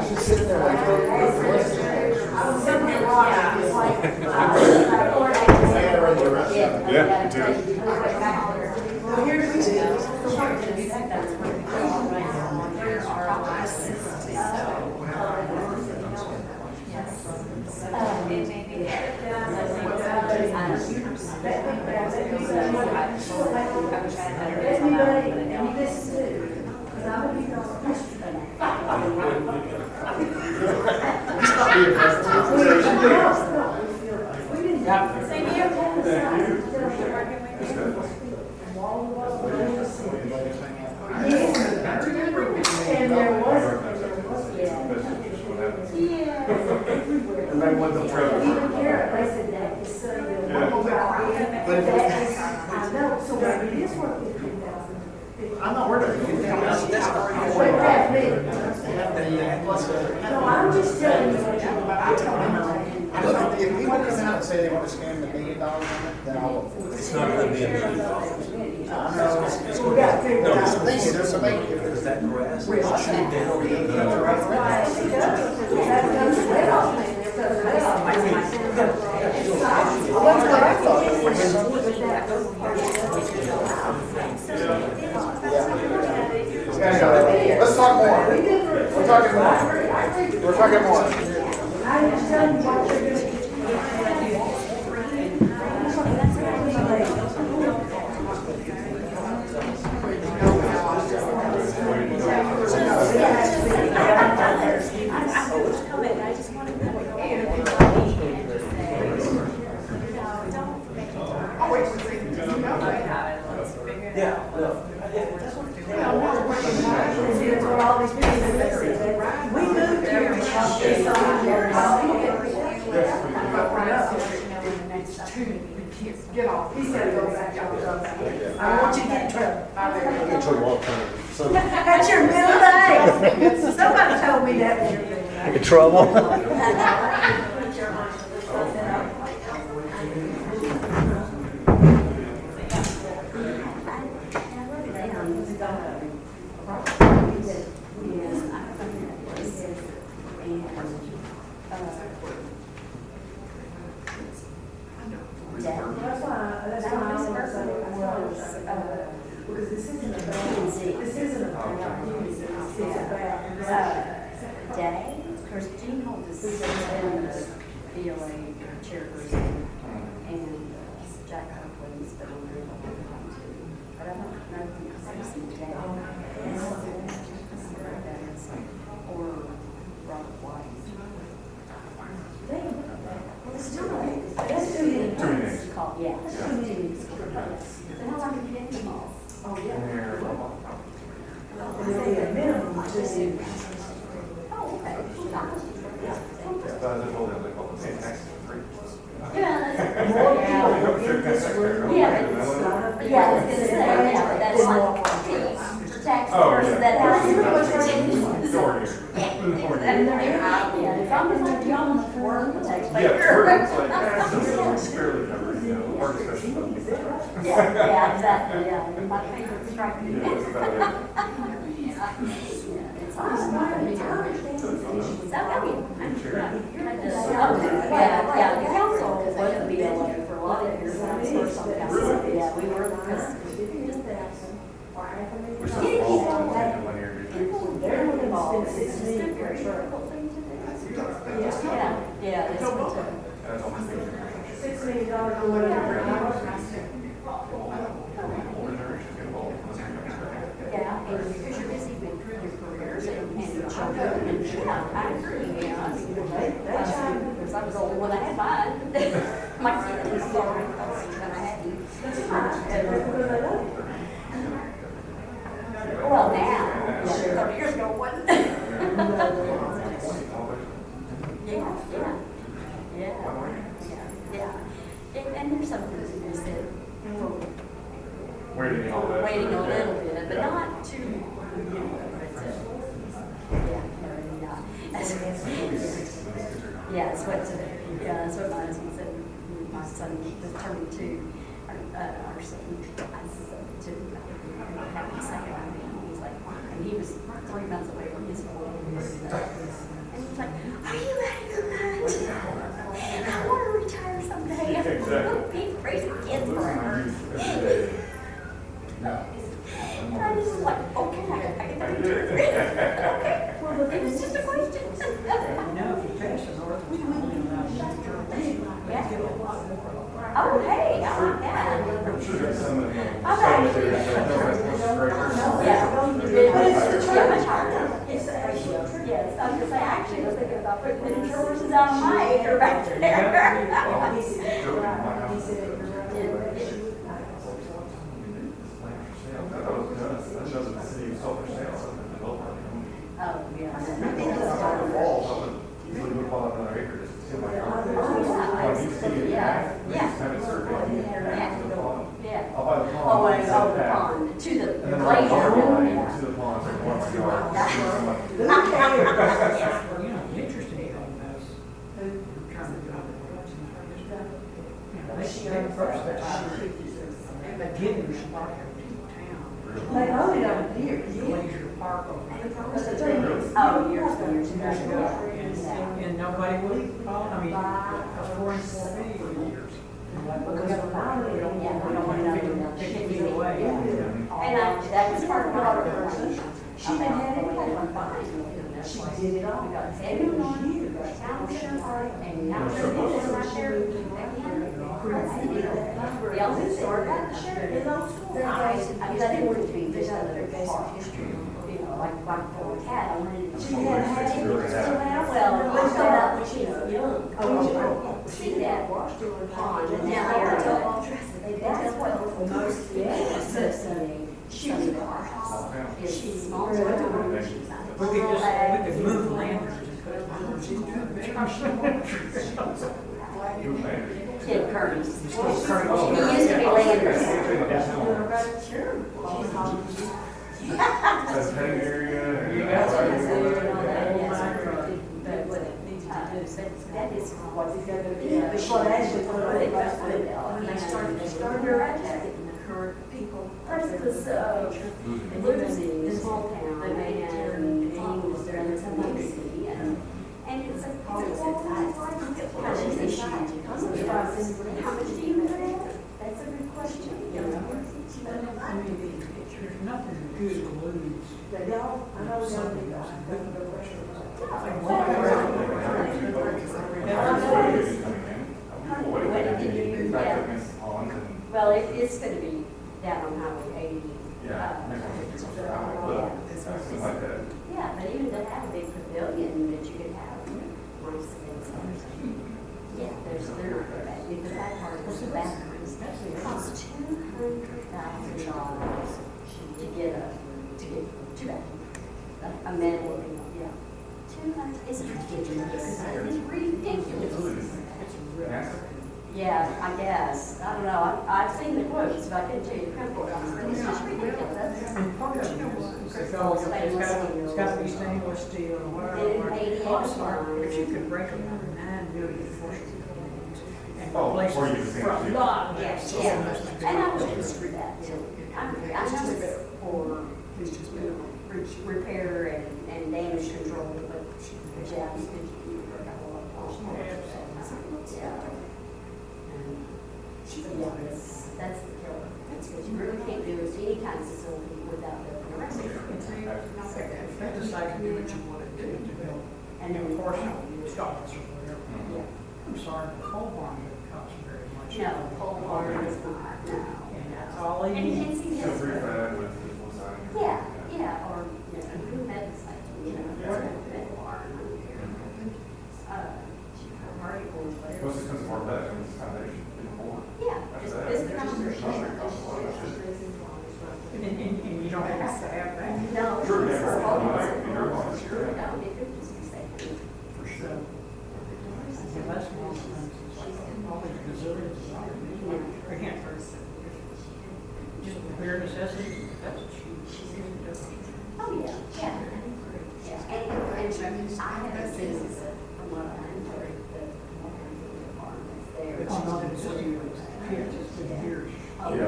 Yeah, me too. There are Everybody wants a present. I'm not worried about it. No, I'm just telling you. If people come out and say they want to spend $1 million on it, then I'll vote for it. It's not gonna be $1 million. There's a big difference. Is that grass? Let's talk more. We're talking more. We're talking more. I'm just telling you what you're doing. Get off. He's gotta go back out. I don't want you to get in trouble. Get your walk time. So, That's your middle name. Somebody told me that. In trouble? Because this isn't about Day, of course, Gene Holt is BOA chairperson and Jack Harklin's been on there a long time too. But I don't know if I've seen Day. Or Robert White. Well, it's still that's 2 meetings. 2 meetings. Yeah. That's 2 meetings. Then how long have you been involved? Oh, yeah. And they a minimum of 2 meetings. Oh, okay. Yeah, I was gonna say, yeah, that's like the tax person that has. Yeah, if I'm gonna be on the work, the tax Fairly covered, you know, our discussion about these things. Yeah, exactly, yeah, my favorite striking. Yeah, that's about it. It's awesome. Yeah, the council was the BLA for a lot of years when I was first on council. Yeah, we were, because We're still involved in linear district. they're involved, it's just a very difficult thing to do. Yeah, it's good to. That's all my favorite. $6 million or whatever. Yeah, and because you're busy with your careers and children, and yeah, I agree, yeah. Because I was older when I had mine. My kid is older than I had you. Well, now, 30 years ago, it wasn't. Yeah. And there's some things that you said, Waiting all that. waiting a little bit, but not too, you know, yeah, that's what my husband said. My son was turning 2, our son, to have his second one. He's like, and he was 3 months away from his school. And he's like, are you ready to go I want to retire someday. Exactly. Be crazy kids forever. And I just was like, okay, I get that retire. Okay. Well, it was just a question. No, if you pass an ordinance, we wouldn't be allowed to. Oh, hey, I like that. I'm sure there's some of them. I bet. Yeah. But it's too much harder. Yes, I was gonna say, actually, I was thinking about putting miniature horses out on my acre back Oh, yeah. Oh, well, the pond, to the And then lake. the to the pond, like once a yard. Interesting on this, who trying to do it. First, but Gibbons Park town. They own it over here. Glacier Park over Oh, years ago. And nobody would, I mean, for 4B for years. Because of the water, we don't want to 50 feet away. And that was part of her. She didn't have any fun. She did it all. Got every one, got town insurance, and now they're living right there. The only store got the sheriff in those schools. I mean, I didn't want it to be just another park history, you know, like for a cat. I wanted it to. She had it. Well, we found out when she was young. Oh, see that pond, and now they're that's what most associate. She was a car house. She's small. We could move landers and put Kid Curtis. He used to be Landers. Sure. That's petting area. You got but what it needs to do, that is what we got to do. But she actually when they started her people. First it was losing this whole town, and he was there in some city, and it's a how much do you have? That's a good question. There's nothing good glues. I know well, it's going to be down on Highway 80. Yeah, but even to have a big pavilion that you could have, nice things. Yeah, they're not very bad. The bad part is the bathrooms. It costs $200,000 to get two bathrooms. A man, yeah. 200, it's ridiculous. It's ridiculous. Yeah, I guess. I don't know. I've seen the quotes, but I couldn't tell you the quote on it. It's just ridiculous. And part of it's got to be stainless steel or whatever. But you could break them under $9 million for it. Before you can see it. Yes, yeah. And I was just for that too. I know it's for repair and damage control, but yeah, you could work out a lot of yeah. Yeah, that's the killer. That's what you really can't do is any kind of facility without the rest of it. That decide to do what you want to do to build. And then of course, Scotland's or whatever. Yeah. I'm sorry, the pole barn doesn't cost very much. No, pole barn is not, no. And that's all they And need. see, So that's, refab with people signing. yeah, or, you know, who had the site, you know, or the barn, I don't care. Articles, whatever. Most expensive part of that is the foundation. Yeah, it's kind of. And you don't have to have that. No. Sure, it's yeah. all- Sure. No, it could just be safe. For sure. And that's one of the things, it's like all these gazillions of dollars. Again, just bare necessities, that's a huge. Oh, yeah, yeah. Yeah, and I haven't seen this from what I'm heard, the apartments there. It's not in the kids, it's been years. Yeah, I know.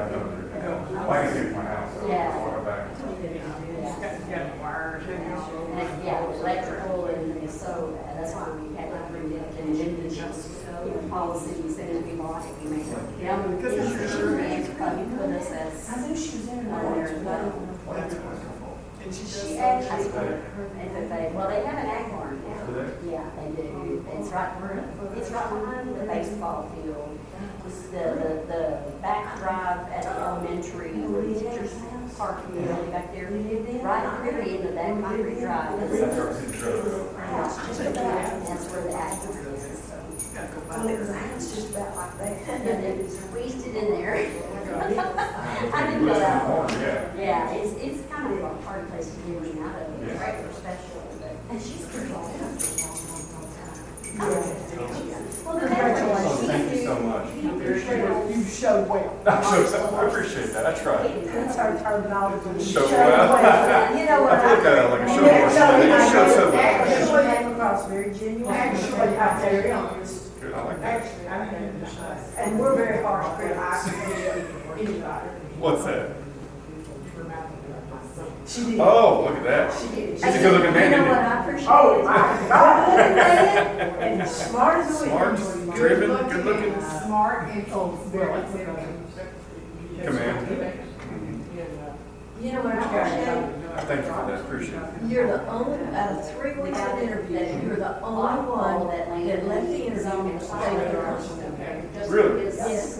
I can see it from my house. So Yeah. I'll walk back. It's got wires and all. And, yeah, electrical and so that's why we had to bring it and then just, you know, policies and we bought it, we made it. Yeah, because insurance probably put us as. I knew she was in there, but. And she She actually, well, they have an ag barn now. Yeah, they do. It's right behind the baseball field. The back drive at the elementary, where the teachers park in the alley back there, right at the very end of that concrete drive. It's just about, that's where the active is. Well, it was a house just about like that. And they squeezed it in there. I didn't know that one. Yeah, it's kind of a hard place to get me out of. It's regular special, but. And she's pretty long. Well, congratulations. Thank you so much. You showed well. I appreciate that, I tried. That's our terminology. Show well. You know what? I feel kind of like a show horse. You showed so well. Actually, came across very genuine. Actually, I'm very honest. Good, I like that. Actually, I can understand. And we're very harsh critics. Anybody. What's that? She did. Oh, look at that. She did. She's a good looking man, You know isn't what? he? I appreciate it. Oh, my God. And smart as a whip. Smart, driven, good looking. Smart and very. Command. You know what I appreciate? Thank you for that, appreciate it. You're the only, out of 3 weeks of interview, you're the only one that left the interview and stayed there. Really? Yes.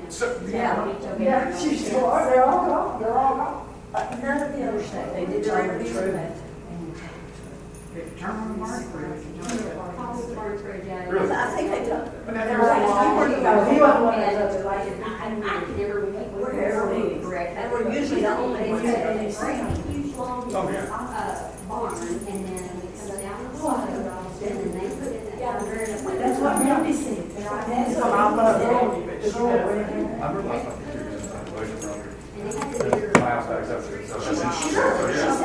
So, Yeah, she's still, they're all gone, they're all gone. None of the other staff, they did their interview and left. Turn on the mark. Really? I think they took. There was like, You weren't the one that took it, like, I could never, We're correct. And we're usually the only ones that they say. Huge long, Oh, yeah. barn, and then it comes down the slope, and then they put it down there. That's what Randy said. That's what I love. I realized my computer was in the property. And they had to do. My house backs up to it, so that's interesting. So, yeah.